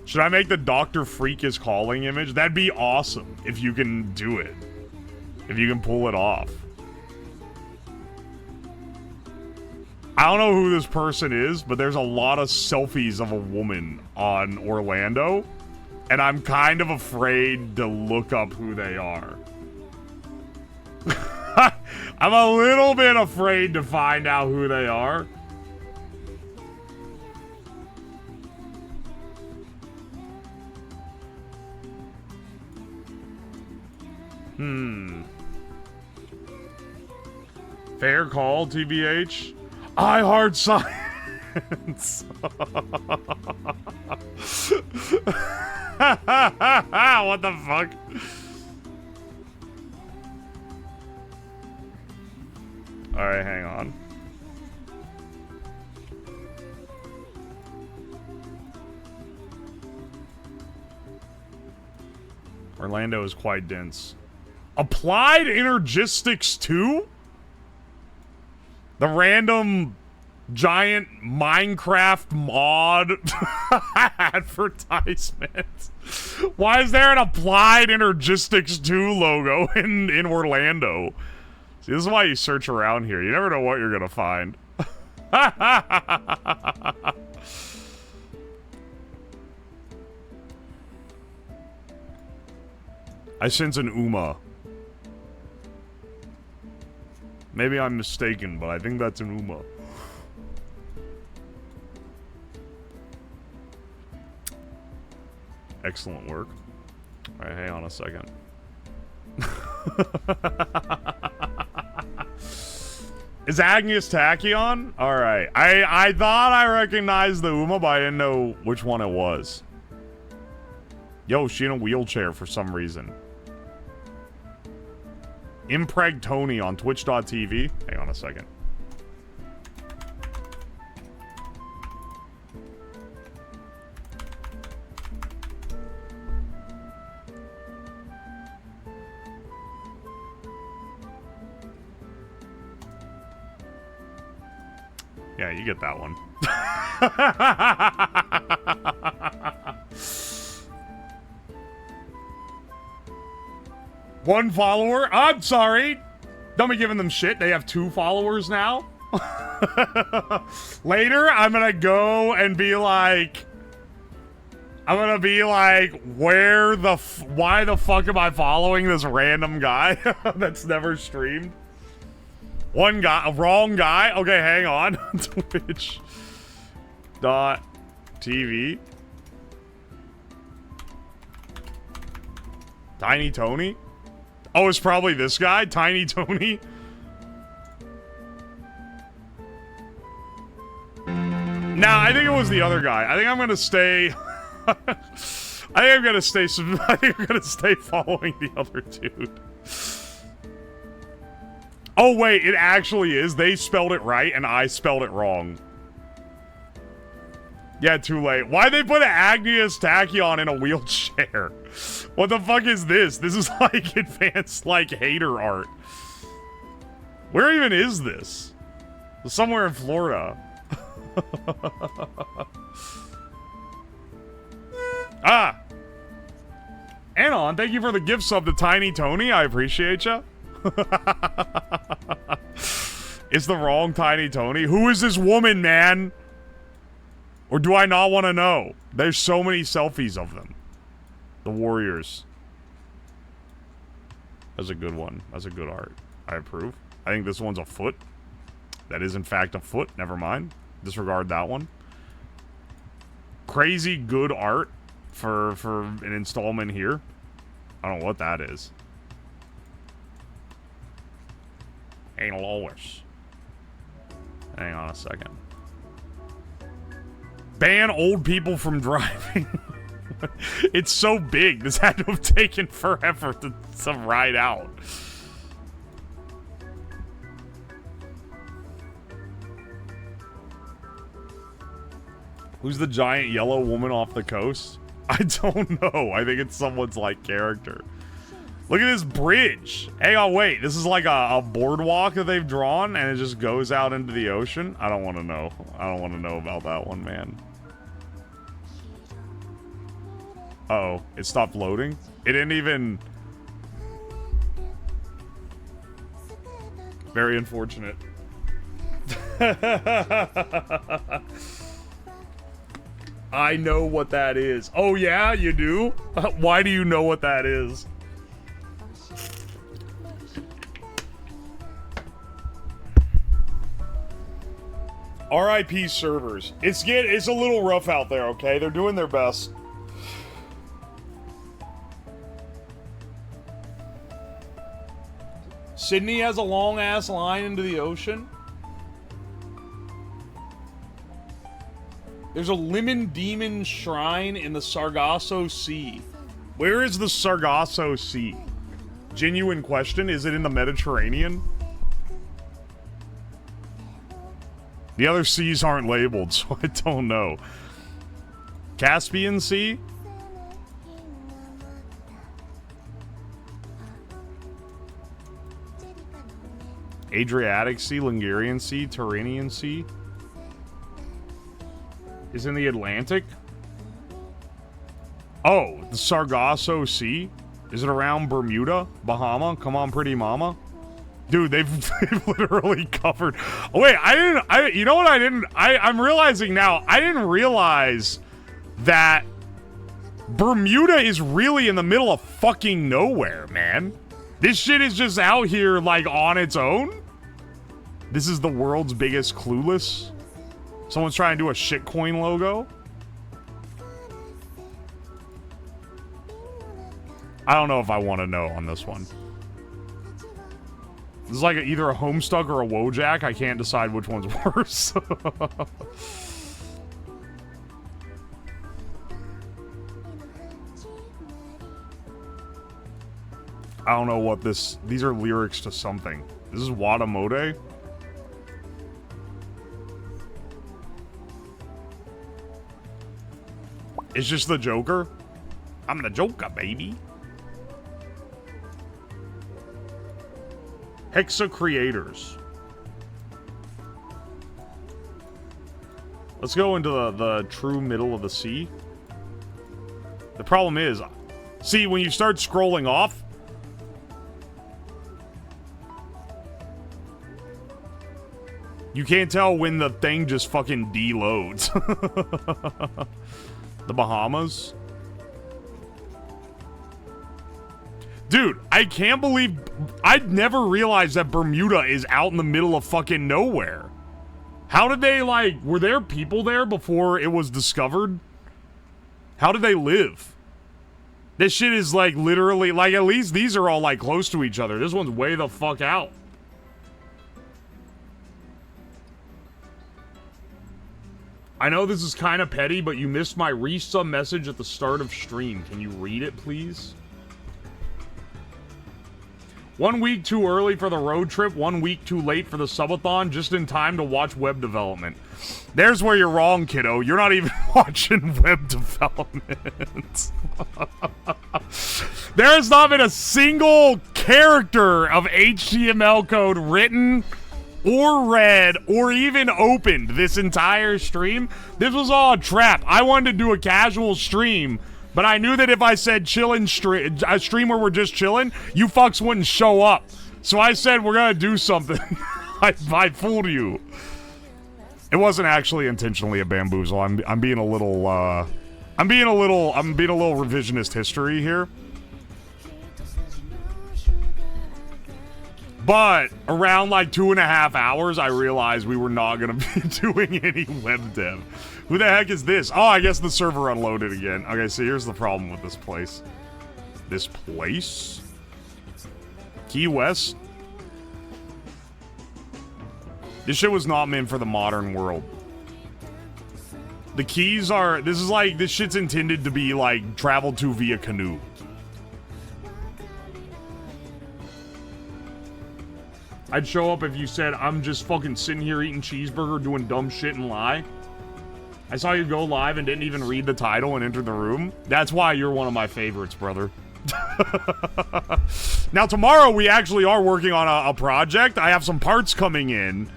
Should I make the Dr. Freak is Calling image? That'd be awesome if you can do it. If you can pull it off. I don't know who this person is, but there's a lot of selfies of a woman on Orlando, and I'm kind of afraid to look up who they are. I'm a little bit afraid to find out who they are. Fair call, TBH. I heart science. What the fuck? Alright, hang on. Orlando is quite dense. Applied Energistics 2? The random giant Minecraft mod advertisement. Why is there an Applied Energistics 2 logo in Orlando? See, this is why you search around here. You never know what you're gonna find. I sense an Uma. Maybe I'm mistaken, but I think that's an Uma. Excellent work. Alright, hang on a second. Is Agnes Tachyon? Alright. I thought I recognized the Uma, but I didn't know which one it was. Yo, she in a wheelchair for some reason. Impreg Tony on Twitch.tv. Hang on a second. Yeah, you get that one. One follower? I'm sorry. Don't be giving them shit. They have 2 followers now. Later, I'm gonna go and be like... I'm gonna be like, why the fuck am I following this random guy that's never streamed? One guy, a wrong guy? Okay, hang on. Twitch.tv. Tiny Tony? Oh, it's probably this guy, Tiny Tony. Nah, I think it was the other guy. I think I'm gonna stay. I think I'm gonna stay following the other dude. Oh wait, it actually is. They spelled it right and I spelled it wrong. Yeah, too late. Why'd they put Agnes Tachyon in a wheelchair? What the fuck is this? This is like advanced, like, hater art. Where even is this? Somewhere in Florida. Ah! Anon, thank you for the gift sub to Tiny Tony. I appreciate ya. It's the wrong Tiny Tony. Who is this woman, man? Or do I not want to know? There's so many selfies of them. The Warriors. That's a good one. That's a good art. I approve. I think this one's a foot. That is in fact a foot. Never mind. Disregard that one. Crazy good art for an installment here. I don't know what that is. Hey, Lois. Hang on a second. Ban old people from driving. It's so big. This had to have taken forever to ride out. Who's the giant yellow woman off the coast? I don't know. I think it's someone's, like, character. Look at this bridge. Hang on, wait. This is like a boardwalk that they've drawn, and it just goes out into the ocean? I don't want to know. I don't want to know about that one, man. Uh-oh. It stopped loading? It didn't even... Very unfortunate. I know what that is. Oh, yeah? You do? Why do you know what that is? RIP servers. It's a little rough out there, okay? They're doing their best. Sydney has a long-ass line into the ocean. There's a Lemon Demon Shrine in the Sargasso Sea. Where is the Sargasso Sea? Genuine question. Is it in the Mediterranean? The other seas aren't labeled, so I don't know. Caspian Sea? Adriatic Sea, Ligurian Sea, Tyrrhenian Sea? Is in the Atlantic? Oh, the Sargasso Sea? Is it around Bermuda? Bahama? Come on, pretty mama? Dude, they've literally covered... Oh, wait, you know what I'm realizing now? I didn't realize that Bermuda is really in the middle of fucking nowhere, man. This shit is just out here, like, on its own? This is the world's biggest Clueless? Someone's trying to do a shitcoin logo? I don't know if I want to know on this one. This is like either a Homestuck or a Wojak. I can't decide which one's worse. I don't know what this... These are lyrics to something. This is Wadamode? It's just the Joker? I'm the Joker, baby. Hexa Creators. Let's go into the true middle of the sea. The problem is... See, when you start scrolling off... You can't tell when the thing just fucking deloads. The Bahamas. Dude, I can't believe... I'd never realized that Bermuda is out in the middle of fucking nowhere. How did they, like... Were there people there before it was discovered? How did they live? This shit is, like, literally... Like, at least these are all, like, close to each other. This one's way the fuck out. I know this is kind of petty, but you missed my resub message at the start of stream. Can you read it, please? 1 week too early for the road trip, 1 week too late for the subathon, just in time to watch web development. There's where you're wrong, kiddo. You're not even watching web development. There has not been a single character of HTML code written... or read, or even opened this entire stream. This was all a trap. I wanted to do a casual stream, but I knew that if I said chillin' a stream where we're just chilling, you fucks wouldn't show up. So I said we're gonna do something. I fooled you. It wasn't actually intentionally a bamboozle. I'm being a little I'm being a little revisionist history here. But around like 2.5 hours, I realized we were not going to be doing any web dev. Who the heck is this? Oh, I guess the server unloaded again. Okay, so here's the problem with this place. This place? Key West? This shit was not meant for the modern world. The keys are... This is like... This shit's intended to be like traveled to via canoe. I'd show up if you said, I'm just fucking sitting here eating cheeseburger, doing dumb shit and lie. I saw you go live and didn't even read the title and enter the room. That's why you're one of my favorites, brother. Now, tomorrow we actually are working on a project. I have some parts coming in.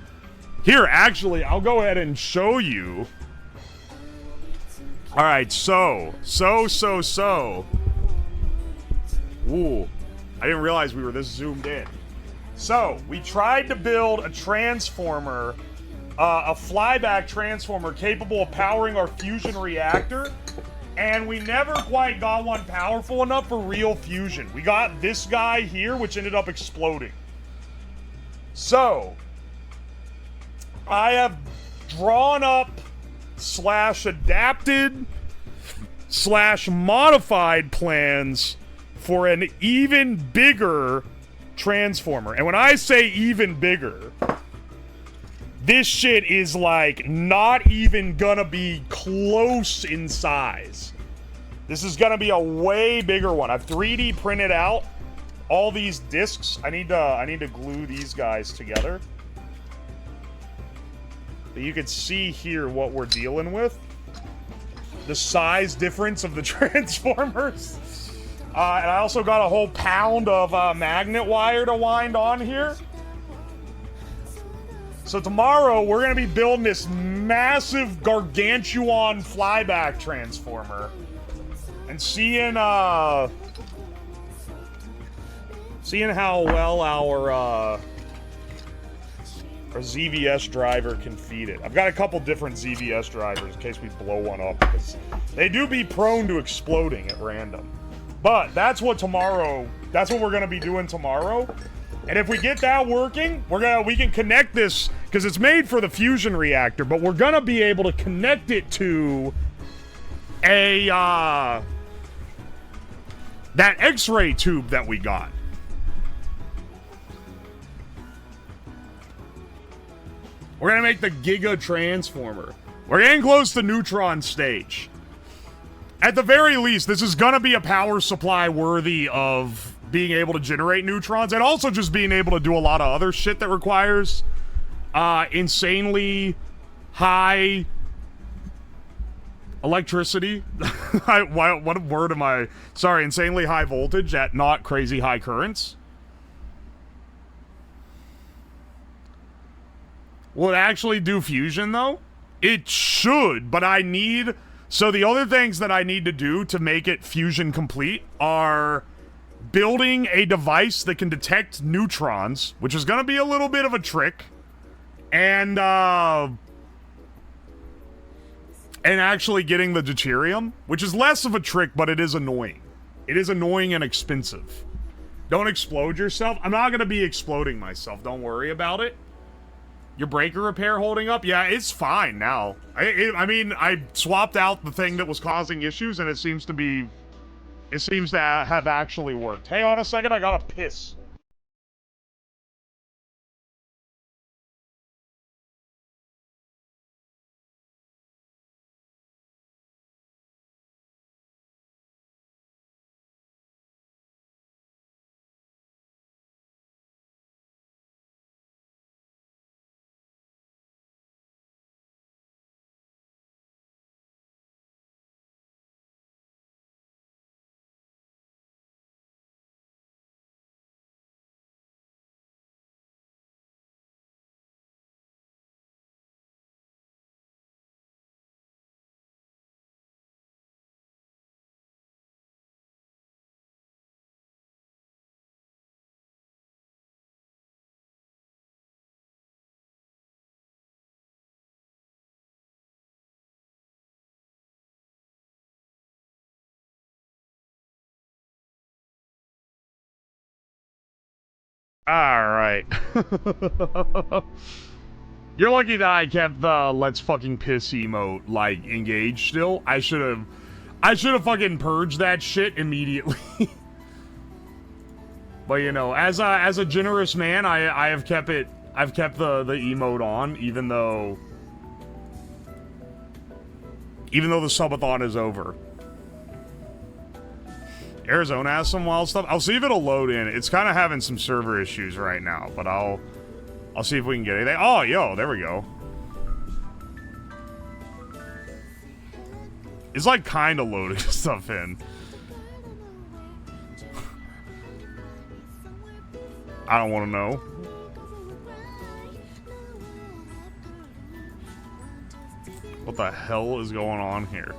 Here, actually, I'll go ahead and show you. Alright, so. Ooh. I didn't realize we were this zoomed in. So, we tried to build a transformer, a flyback transformer capable of powering our fusion reactor, and we never quite got one powerful enough for real fusion. We got this guy here, which ended up exploding. So, I have drawn up / adapted / modified plans for an even bigger transformer. And when I say even bigger, this shit is like not even gonna be close in size. This is gonna be a way bigger one. I've 3D printed out all these discs. I need to glue these guys together. But you can see here what we're dealing with. The size difference of the transformers. And I also got a whole pound of magnet wire to wind on here. So tomorrow, we're going to be building this massive gargantuan flyback transformer. And seeing how well our ZVS driver can feed it. I've got a couple different ZVS drivers in case we blow one up, because they do be prone to exploding at random. But that's what we're gonna be doing tomorrow. And if we get that working, we can connect this, because it's made for the fusion reactor, but we're gonna be able to connect it to a that X-ray tube that we got. We're gonna make the Giga Transformer. We're getting close to neutron stage. At the very least, this is gonna be a power supply worthy of being able to generate neutrons, and also just being able to do a lot of other shit that requires insanely high electricity. What word am I? Sorry, insanely high voltage at not crazy high currents. Will it actually do fusion, though? It should, but I need... So the other things that I need to do to make it fusion complete are building a device that can detect neutrons, which is going to be a little bit of a trick, and actually getting the deuterium, which is less of a trick, but it is annoying. It is annoying and expensive. Don't explode yourself. I'm not going to be exploding myself. Don't worry about it. Your breaker repair holding up? Yeah, it's fine now. I mean, I swapped out the thing that was causing issues, and it seems to have actually worked. Hang on a second, I gotta piss. Alright. You're lucky that I kept the let's fucking piss emote, like, engaged still. I should have fucking purged that shit immediately. But, you know, as a generous man, I've kept the emote on, even though the subathon is over. Arizona has some wild stuff. I'll see if it'll load in. It's kind of having some server issues right now, but I'll see if we can get anything. Oh, yo, there we go. It's like kind of loading stuff in. I don't want to know. What the hell is going on here?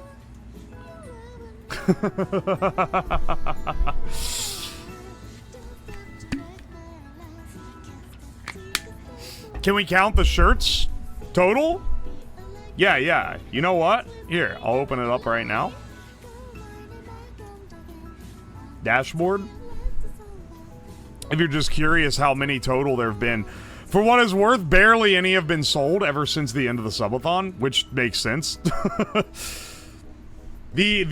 Can we count the shirts total? Yeah. You know what? Here, I'll open it up right now. Dashboard. If you're just curious how many total there have been. For what it's worth, barely any have been sold ever since the end of the subathon, which makes sense. The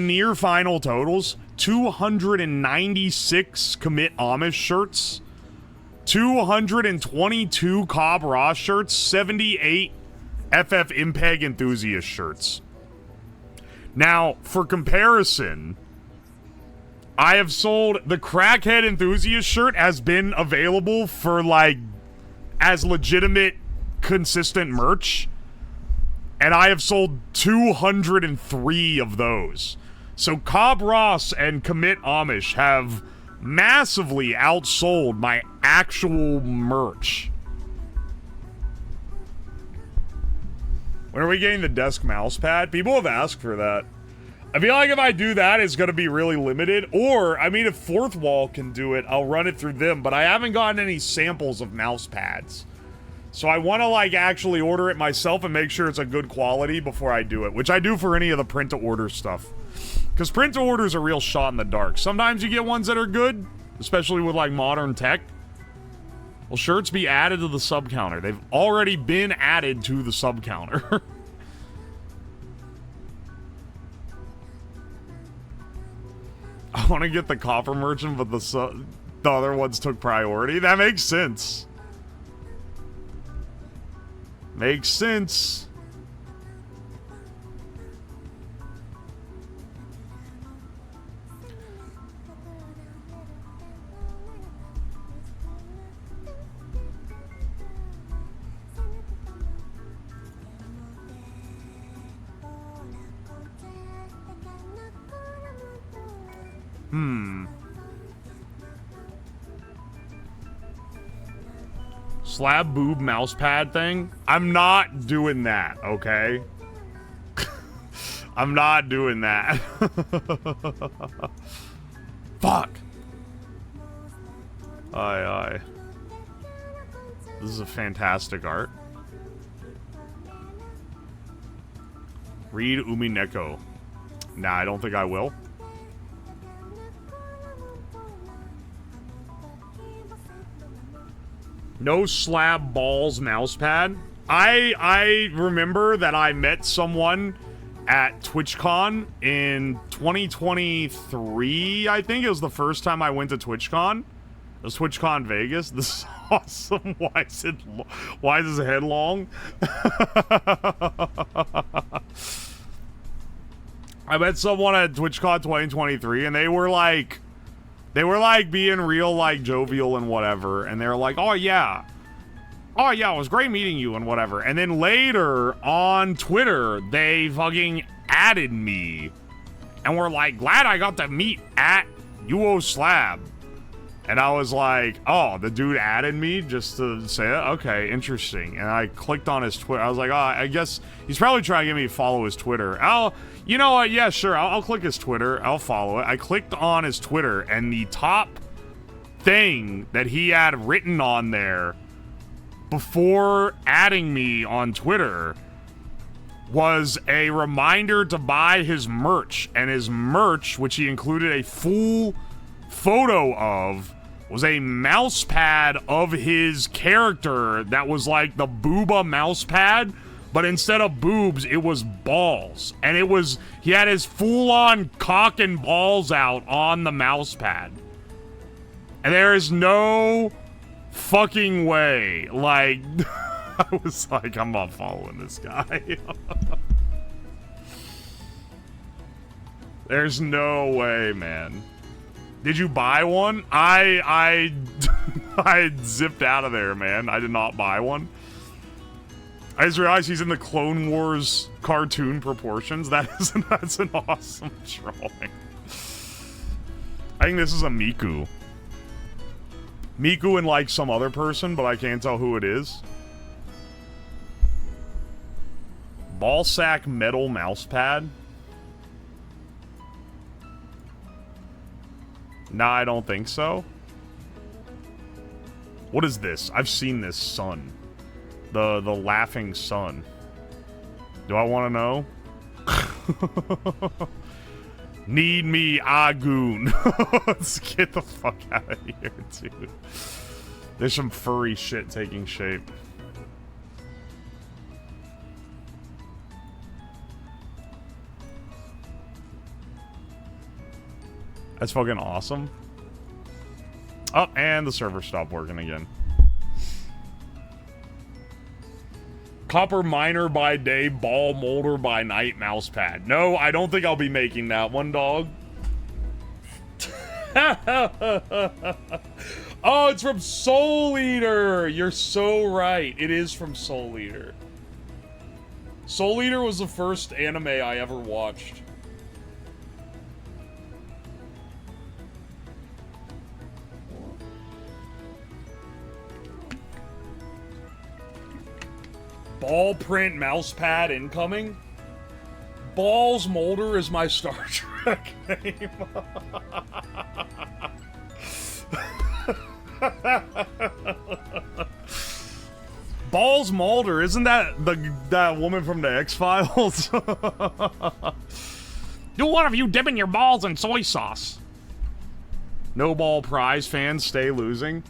near final totals, 296 Commit Amish shirts, 222 Cobb Ross shirts, 78 FF Impeg Enthusiast shirts. Now, for comparison, I have sold the Crackhead Enthusiast shirt has been available for like as legitimate, consistent merch. And I have sold 203 of those. So Cobb Ross and Commit Amish have massively outsold my actual merch. When are we getting the desk mouse pad? People have asked for that. I feel like if I do that, it's going to be really limited. Or, I mean, if Fourth Wall can do it, I'll run it through them. But I haven't gotten any samples of mouse pads. So I want to, like, actually order it myself and make sure it's a good quality before I do it. Which I do for any of the print-to-order stuff. Because print-to-order is a real shot in the dark. Sometimes you get ones that are good, especially with, like, modern tech. Will shirts be added to the sub-counter? They've already been added to the sub-counter. I want to get the Copper Merchant, but the other ones took priority. That makes sense. Makes sense. Slab boob mouse pad thing? I'm not doing that, okay? I'm not doing that. Fuck. Aye. This is a fantastic art. Read Umineko. Nah, I don't think I will. No slab balls mouse pad. I remember that I met someone at TwitchCon in 2023, I think. It was the first time I went to TwitchCon. It was TwitchCon Vegas. This is awesome. Why is his head long? I met someone at TwitchCon 2023, and they were like being real, like, jovial and whatever. And they were like, oh yeah, it was great meeting you and whatever. And then later on Twitter, they fucking added me. And were like, glad I got to meet at UWOSLAB. And I was like, oh, the dude added me just to say it? Okay, interesting. And I clicked on his Twitter. I was like, oh, I guess he's probably trying to get me to follow his Twitter. You know what? Yeah, sure. I'll click his Twitter. I'll follow it. I clicked on his Twitter, and the top thing that he had written on there before adding me on Twitter was a reminder to buy his merch. And his merch, which he included a full photo of, was a mouse pad of his character that was like the booba mouse pad, but instead of boobs, it was balls. And it was, he had his full-on cock and balls out on the mouse pad. And there is no fucking way. Like, I was like, I'm not following this guy. There's no way, man. Did you buy one? I zipped out of there, man. I did not buy one. I just realized he's in the Clone Wars cartoon proportions. That's an awesome drawing. I think this is a Miku. Miku and like some other person, but I can't tell who it is. Ballsack metal mousepad. Nah, I don't think so. What is this? I've seen this sun. The laughing sun. Do I want to know? Need me, Agoon. Let's get the fuck out of here, dude. There's some furry shit taking shape. That's fucking awesome. Oh, and the server stopped working again. Copper miner by day, ball molder by night, mousepad. No, I don't think I'll be making that one, dog. Oh, it's from Soul Eater. You're so right. It is from Soul Eater. Soul Eater was the first anime I ever watched. Ball print mousepad incoming. Balls molder is my Star Trek name. Balls Mulder, isn't that that woman from the X-Files? Do one of you dipping your balls in soy sauce? No ball prize fans stay losing.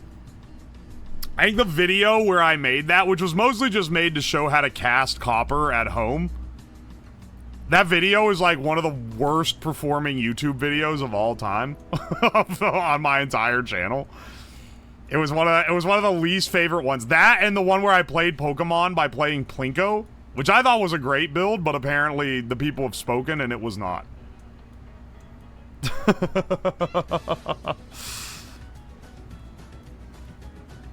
I think the video where I made that, which was mostly just made to show how to cast copper at home, that video is like one of the worst performing YouTube videos of all time on my entire channel. It was one of the least favorite ones. That and the one where I played Pokemon by playing Plinko, which I thought was a great build, but apparently the people have spoken and it was not.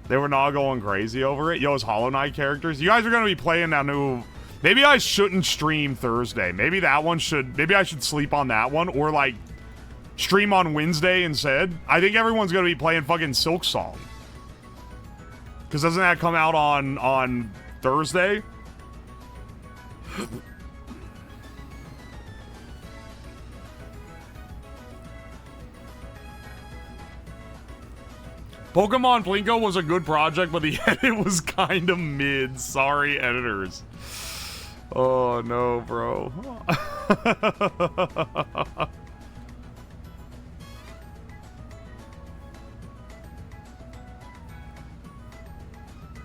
They were not going crazy over it. Yo, it's Hollow Knight characters. You guys are going to be playing that new... Maybe I shouldn't stream Thursday. Maybe that one should... Maybe I should sleep on that one. Or, like, stream on Wednesday instead. I think everyone's going to be playing fucking Silk Song. Because doesn't that come out on Thursday? Pokemon Plinko was a good project, but the edit was kind of mid. Sorry, editors. Oh, no, bro.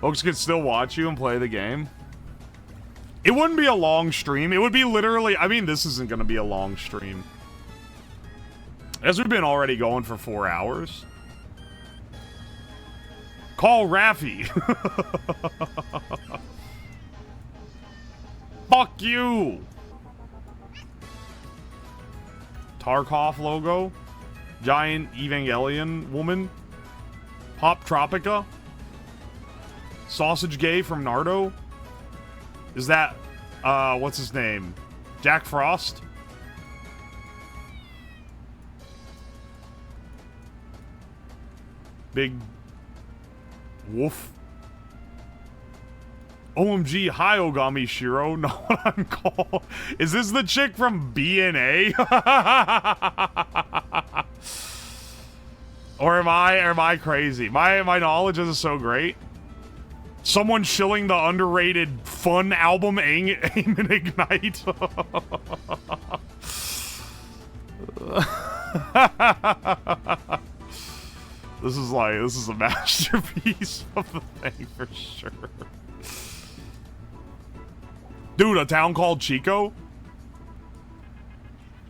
Folks could still watch you and play the game. It wouldn't be a long stream. It would be literally... I mean, this isn't going to be a long stream. As we've been already going for 4 hours. Call Raffi. Fuck you. Tarkov logo. Giant Evangelion woman. Pop Tropica. Sausage Gay from Naruto. Is that, what's his name? Jack Frost? Big Wolf. OMG, hi Ogami Shiro. Know what I'm called? Is this the chick from BNA? Or am I crazy? My knowledge is so great. Someone shilling the underrated fun album Aim and Ignite. This is a masterpiece of the thing for sure. Dude, a town called Chico?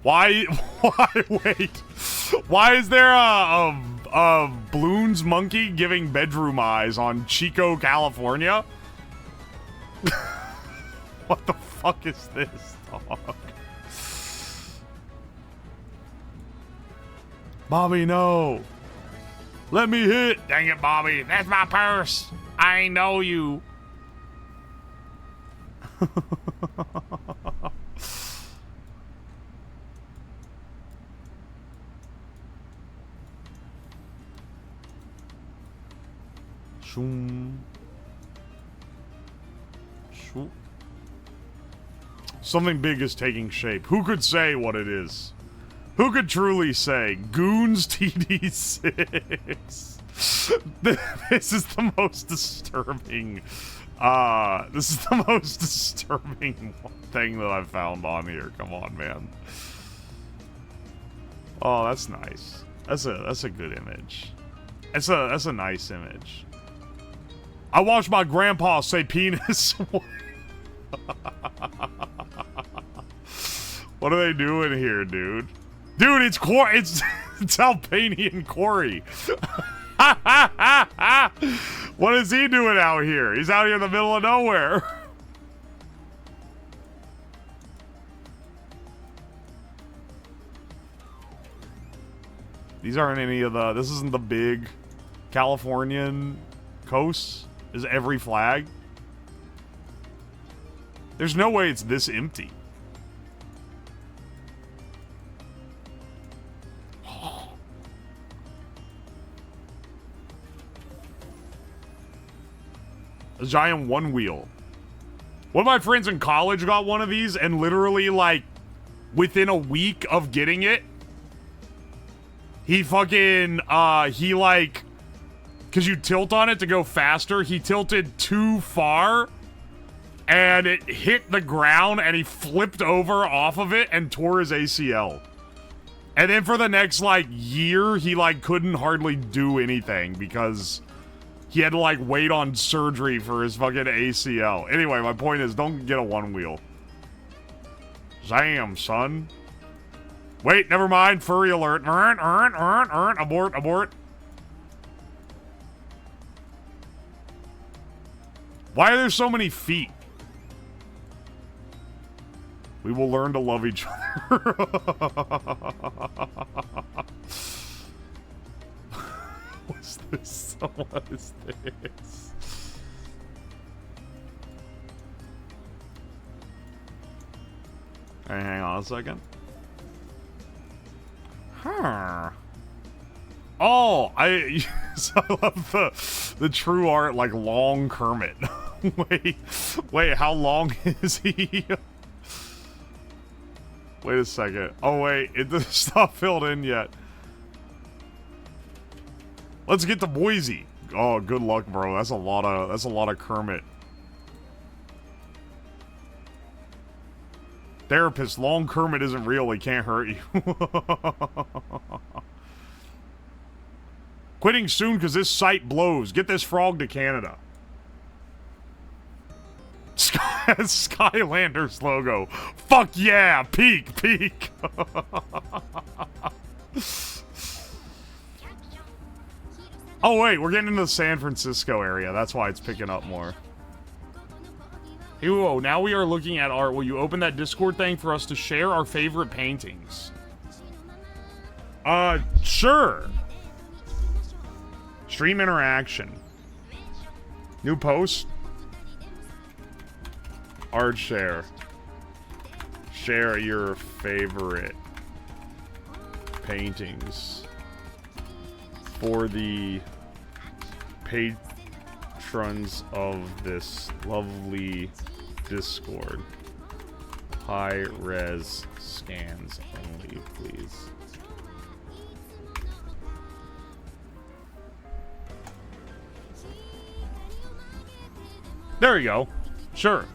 Why, wait. Why is there a Bloons monkey giving bedroom eyes on Chico, California? What the fuck is this, dog? Bobby, no. Let me hit. Dang it, Bobby. That's my purse. I ain't know you. Shoom. Shoop. Something big is taking shape. Who could say what it is? Who could truly say? Goons TD6. This is the most disturbing. This is the most disturbing thing that I've found on here. Come on, man. Oh, that's nice. That's a good image. That's a nice image. I watched my grandpa say penis. What are they doing here, dude? Dude, it's Albanian Corey. What is he doing out here? He's out here in the middle of nowhere. These aren't any of the... This isn't the big Californian coast. Is every flag? There's no way it's this empty. A giant one wheel. One of my friends in college got one of these and literally, like, within a week of getting it, he fucking, he like, cause you tilt on it to go faster, he tilted too far and it hit the ground and he flipped over off of it and tore his ACL. And then for the next, like, year, he, like, couldn't hardly do anything because he had to, like, wait on surgery for his fucking ACL. Anyway, my point is, don't get a one wheel. Damn, son. Wait, never mind. Furry alert. Abort, abort. Why are there so many feet? We will learn to love each other. What's this? What is this? Hey, hang on a second. Huh. Oh, I love the true art, like, long Kermit. wait, how long is he? Wait a second. Oh wait, it's not filled in yet. Let's get to Boise. Oh, good luck, bro. That's a lot of Kermit. Therapist, long Kermit isn't real. He can't hurt you. Quitting soon because this site blows. Get this frog to Canada. Skylanders logo. Fuck yeah! Peak, peak. Oh wait, we're getting into the San Francisco area. That's why it's picking up more. Hey, whoa, now we are looking at art. Will you open that Discord thing for us to share our favorite paintings? Sure. Stream interaction. New post. Art share. Share your favorite paintings for the patrons of this lovely Discord. High-res scans only, please. There you go. Sure.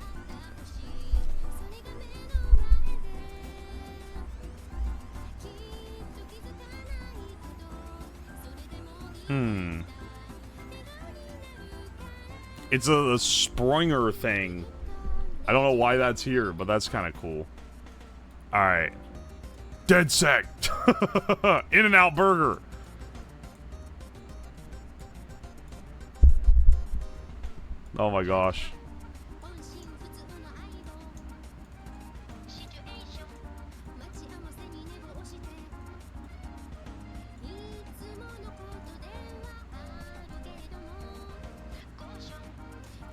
It's a Springer thing. I don't know why that's here, but that's kind of cool. Alright. Dead Sect. In-N-Out Burger. Oh my gosh.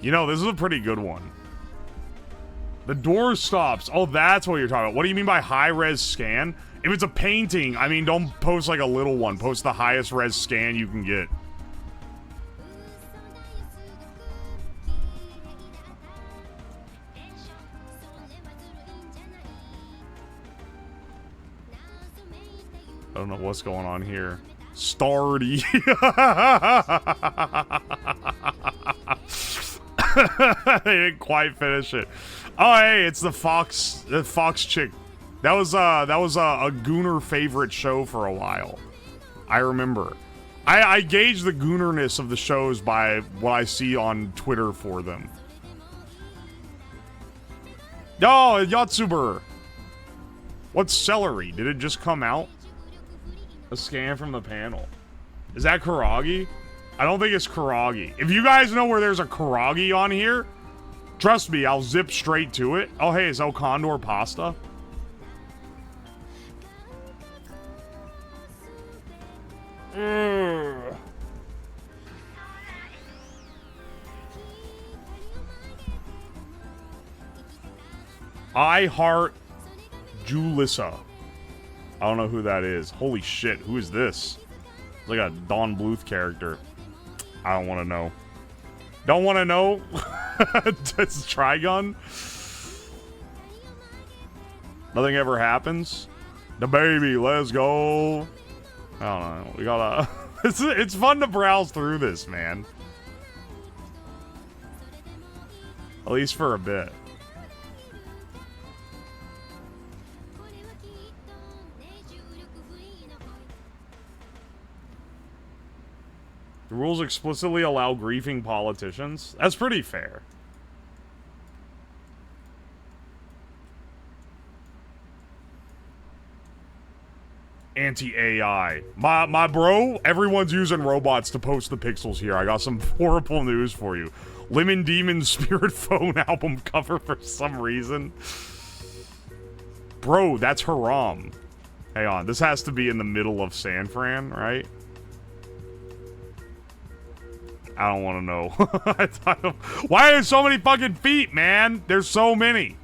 You know, this is a pretty good one. The door stops. Oh, that's what you're talking about. What do you mean by high-res scan? If it's a painting, I mean, don't post like a little one. Post the highest res scan you can get. I don't know what's going on here. Stardy. They didn't quite finish it. Oh, hey, it's the Fox chick. That was a Gooner favorite show for a while. I remember. I gauge the Goonerness of the shows by what I see on Twitter for them. Oh, Yatsuber. What's celery? Did it just come out? A scan from the panel. Is that Kuragi? I don't think it's Kuragi. If you guys know where there's a Kuragi on here, trust me, I'll zip straight to it. Oh, hey, is El Condor pasta? I heart Julissa. I don't know who that is. Holy shit, who is this? It's like a Don Bluth character. I don't want to know. Don't want to know? It's Trigun. Nothing ever happens. The baby, let's go. I don't know. We gotta... it's fun to browse through this, man. At least for a bit. The rules explicitly allow griefing politicians. That's pretty fair. Anti-AI. My bro, everyone's using robots to post the pixels here. I got some horrible news for you. Lemon Demon's Spirit Phone album cover for some reason. Bro, that's haram. Hang on, this has to be in the middle of San Fran, right? I don't want to know. Why are there so many fucking feet, man? There's so many.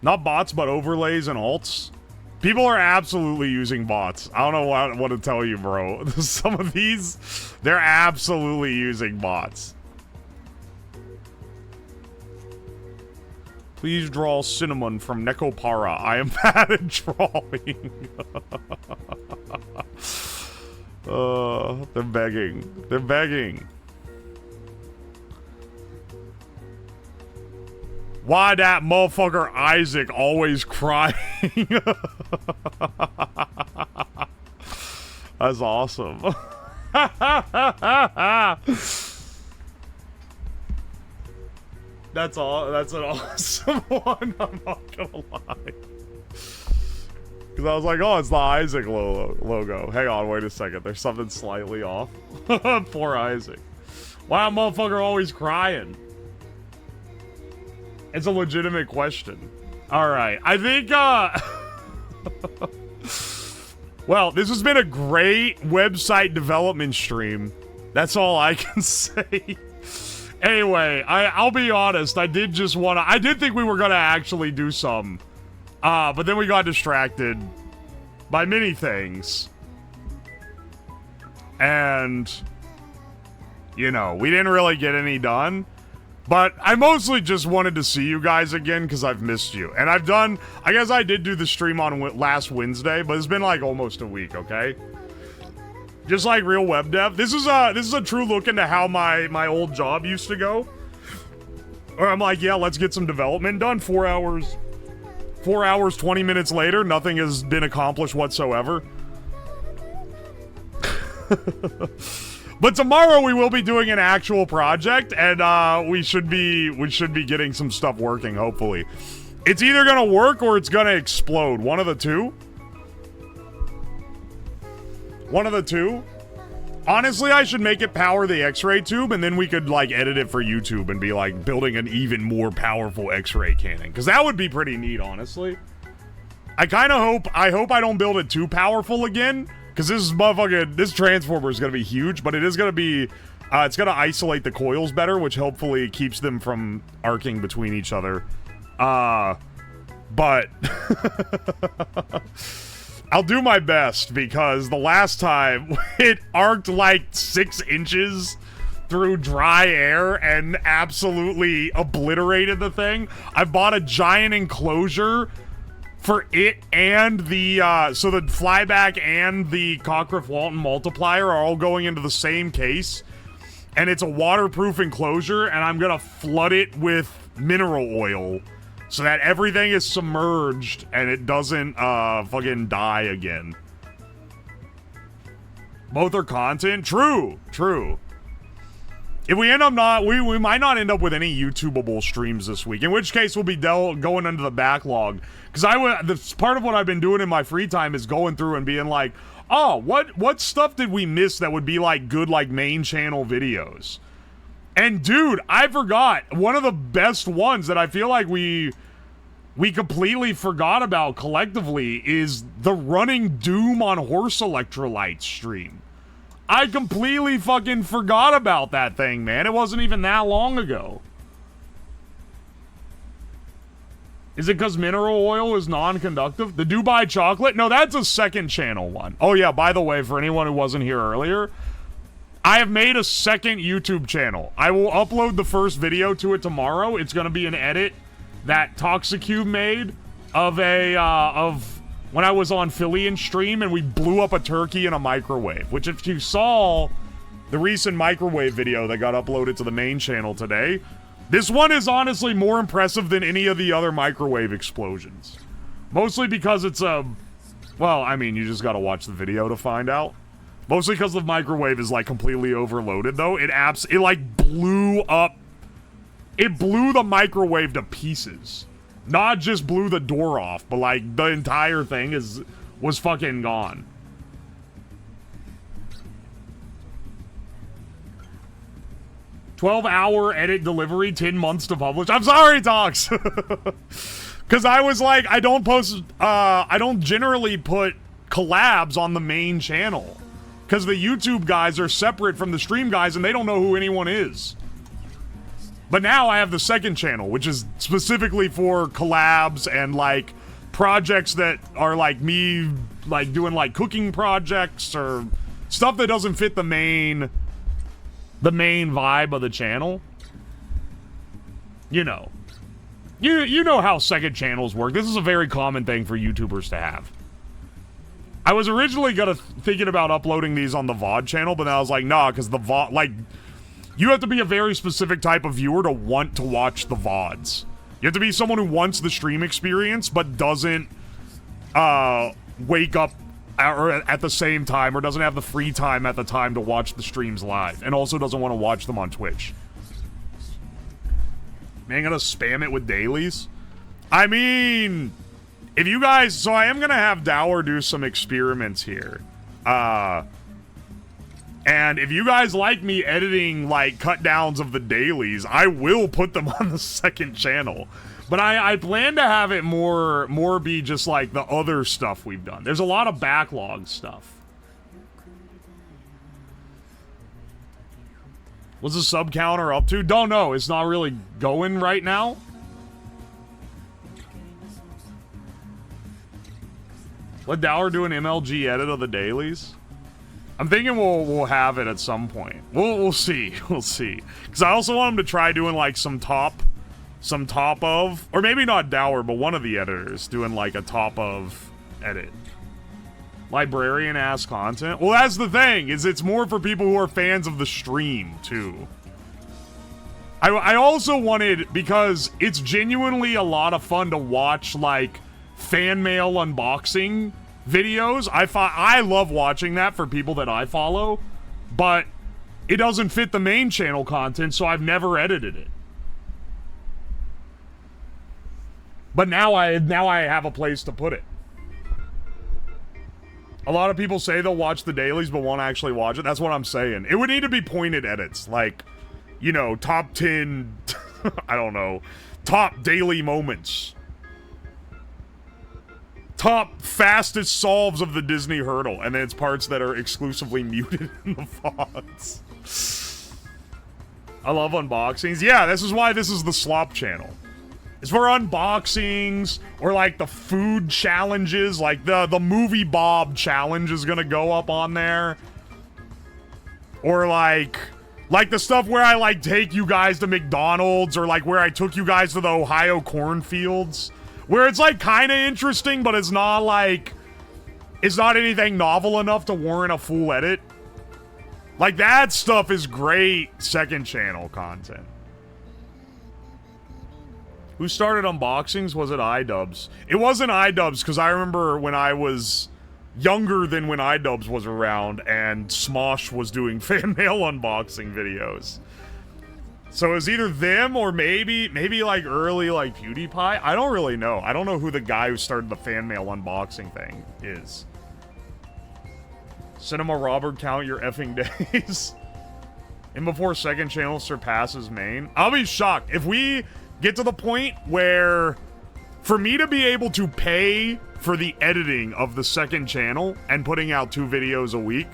Not bots, but overlays and alts. People are absolutely using bots. I don't know what to tell you, bro. Some of these, they're absolutely using bots. Please draw Cinnamon from Nekopara. I am bad at drawing. They're begging. They're begging. Why that motherfucker Isaac always crying? That's awesome. That's all. That's an awesome one. I'm not gonna lie. Because I was like, oh, it's the Isaac logo. Hang on, wait a second. There's something slightly off. Poor Isaac. Why that motherfucker always crying? It's a legitimate question. Alright, I think, well, this has been a great website development stream. That's all I can say. Anyway, I'll be honest, I did think we were gonna actually do some. But then we got distracted by many things. And, you know, we didn't really get any done. But I mostly just wanted to see you guys again because I've missed you. And I guess I did do the stream on last Wednesday, but it's been like almost a week, okay? Just like real web dev. This is a true look into how my old job used to go. Where I'm like, yeah, let's get some development done. 4 hours 4 hours, 20 minutes later, nothing has been accomplished whatsoever. But tomorrow we will be doing an actual project, and we should be getting some stuff working, hopefully. It's either gonna work or it's gonna explode. One of the two. One of the two. Honestly, I should make it power the X-ray tube, and then we could, like, edit it for YouTube and be, like, building an even more powerful X-ray cannon. Because that would be pretty neat, honestly. I kind of hope I don't build it too powerful again. Because this transformer is going to be huge, but it is going to be, it's going to isolate the coils better, which hopefully keeps them from arcing between each other. But I'll do my best, because the last time it arced like 6 inches through dry air and absolutely obliterated the thing. I bought a giant enclosure for it, and the so the flyback and the Cockcroft-Walton multiplier are all going into the same case, and it's a waterproof enclosure, and I'm gonna flood it with mineral oil so that everything is submerged and it doesn't fucking die again. Both are content. True. If we end up not, we might not end up with any YouTubeable streams this week, in which case we'll be going under the backlog. Because this part of what I've been doing in my free time is going through and being like, oh, what stuff did we miss that would be like good, like, main channel videos? And dude, I forgot one of the best ones that I feel like we completely forgot about collectively is the Running Doom on Horse Electrolyte stream. I completely fucking forgot about that thing, man. It wasn't even that long ago. Is it because mineral oil is non-conductive? The Dubai chocolate? No, that's a second channel one. Oh yeah, by the way, for anyone who wasn't here earlier, I have made a second YouTube channel. I will upload the first video to it tomorrow. It's gonna be an edit that Toxicube made of when I was on Philly and stream and we blew up a turkey in a microwave. Which, if you saw the recent microwave video that got uploaded to the main channel today, this one is honestly more impressive than any of the other microwave explosions. Mostly because it's well, I mean, you just gotta watch the video to find out. Mostly because the microwave is, like, completely overloaded, though. It like, blew up. It blew the microwave to pieces. Not just blew the door off, but, like, the entire thing was fucking gone. "12-hour edit delivery, 10 months to publish." I'm sorry, Tox. Because I was like, I don't generally put collabs on the main channel. Because the YouTube guys are separate from the stream guys and they don't know who anyone is. But now I have the second channel, which is specifically for collabs and, like, projects that are, like, me, like, doing, like, cooking projects or stuff that doesn't fit the main vibe of the channel. You know. You know how second channels work. This is a very common thing for YouTubers to have. I was originally thinking about uploading these on the VOD channel, but then I was like, nah, because the VOD, like, you have to be a very specific type of viewer to want to watch the VODs. You have to be someone who wants the stream experience, but doesn't wake up at the same time, or doesn't have the free time at the time to watch the streams live, and also doesn't want to watch them on Twitch. Man, gonna spam it with dailies? I mean, if you guys, so I am gonna have Dower do some experiments here. And if you guys like me editing, like, cut downs of the dailies, I will put them on the second channel. But I plan to have it more be just like the other stuff we've done. There's a lot of backlog stuff. What's the sub counter up to? Don't know. It's not really going right now. Let Dower do an MLG edit of the dailies. I'm thinking we'll have it at some point. We'll see. We'll see. Because I also want him to try doing, like, some top of, or maybe not Dower, but one of the editors doing, like, a top of edit. Librarian-ass content? Well, that's the thing, is it's more for people who are fans of the stream, too. I also wanted, because it's genuinely a lot of fun to watch, like, fan mail unboxing videos. I love watching that for people that I follow, but it doesn't fit the main channel content, so I've never edited it. But now I have a place to put it. A lot of people say they'll watch the dailies but won't actually watch it. That's what I'm saying. It would need to be pointed edits, like, you know, top 10, I don't know, top daily moments. Top fastest solves of the Disney hurdle, and then it's parts that are exclusively muted in the VODs. I love unboxings. Yeah, this is why this is the slop channel. It's for unboxings, or like the food challenges, like the Movie Bob challenge is gonna go up on there. Or like the stuff where I like take you guys to McDonald's, or like where I took you guys to the Ohio cornfields. Where it's like kind of interesting, but it's not like, it's not anything novel enough to warrant a full edit. Like that stuff is great second channel content. Who started unboxings? Was it iDubbbz? It wasn't iDubbbz, because I remember when I was younger than when iDubbbz was around, and Smosh was doing fan mail unboxing videos. So it was either them or maybe like early like PewDiePie. I don't really know. I don't know who the guy who started the fan mail unboxing thing is. Cinema Robert, count your effing days. And before second channel surpasses main. I'll be shocked if we get to the point where for me to be able to pay for the editing of the second channel and putting out 2 videos a week,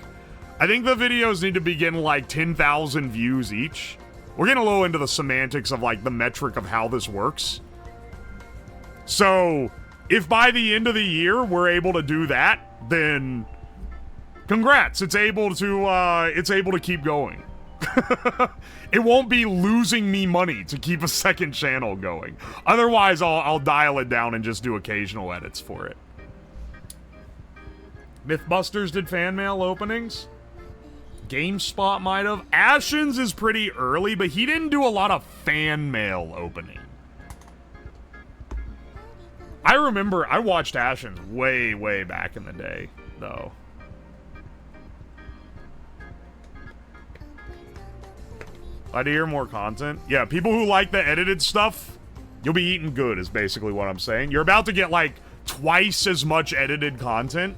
I think the videos need to be getting like 10,000 views each. We're getting a little into the semantics of like the metric of how this works. So if by the end of the year we're able to do that, then congrats. It's able to keep going. It won't be losing me money to keep a second channel going. Otherwise, I'll dial it down and just do occasional edits for it. Mythbusters did fan mail openings. GameSpot might have. Ashens is pretty early, but he didn't do a lot of fan mail opening. I remember I watched Ashens way, way back in the day, though. I'd hear more content. Yeah, people who like the edited stuff, you'll be eating good is basically what I'm saying. You're about to get like twice as much edited content.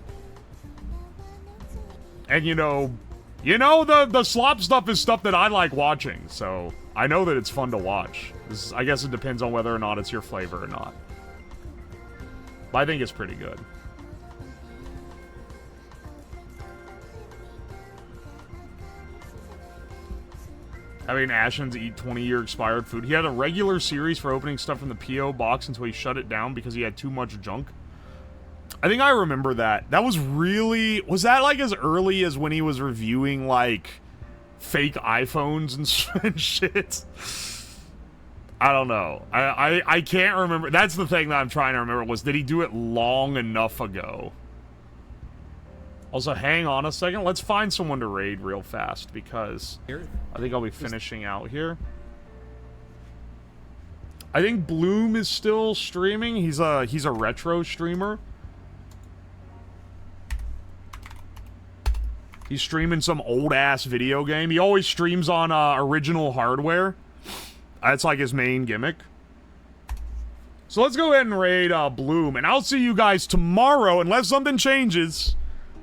And you know the slop stuff is stuff that I like watching, so I know that it's fun to watch. I guess it depends on whether or not it's your flavor or not. But I think it's pretty good. I mean, Ashens eat 20-year expired food. He had a regular series for opening stuff from the P.O. box until he shut it down because he had too much junk. I think I remember that. That was really... Was that, like, as early as when he was reviewing, like, fake iPhones and shit? I don't know. I can't remember. That's the thing that I'm trying to remember, was did he do it long enough ago? Also, hang on a second. Let's find someone to raid real fast, because I think I'll be finishing out here. I think Bloom is still streaming. He's a retro streamer. He's streaming some old-ass video game. He always streams on original hardware. That's like his main gimmick. So let's go ahead and raid Bloom, and I'll see you guys tomorrow, unless something changes.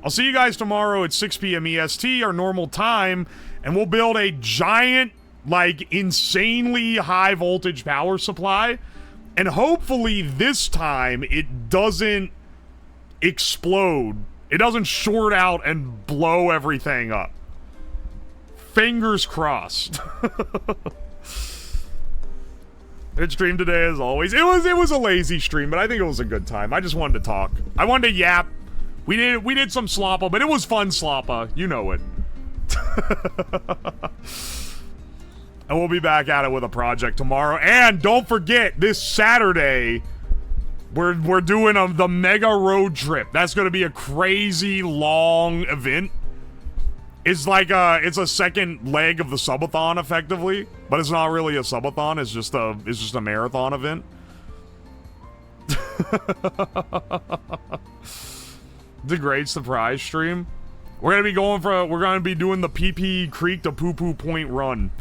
I'll see you guys tomorrow at 6 p.m. EST, our normal time, and we'll build a giant, like, insanely high-voltage power supply, and hopefully this time it doesn't explode. It doesn't short out and blow everything up. Fingers crossed. Good stream today, as always. It was a lazy stream, but I think it was a good time. I just wanted to talk. I wanted to yap. We did some sloppa, but it was fun sloppa. You know it. And we'll be back at it with a project tomorrow. And don't forget, this Saturday, we're doing the mega road trip. That's going to be a crazy long event. It's like it's a second leg of the subathon, effectively, but it's not really a subathon. It's just a marathon event. The great surprise stream. We're gonna be doing the PP Creek to Poo Poo Point run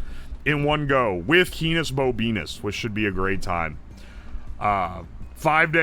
in one go with Keenus Bobinus, which should be a great time. 5-day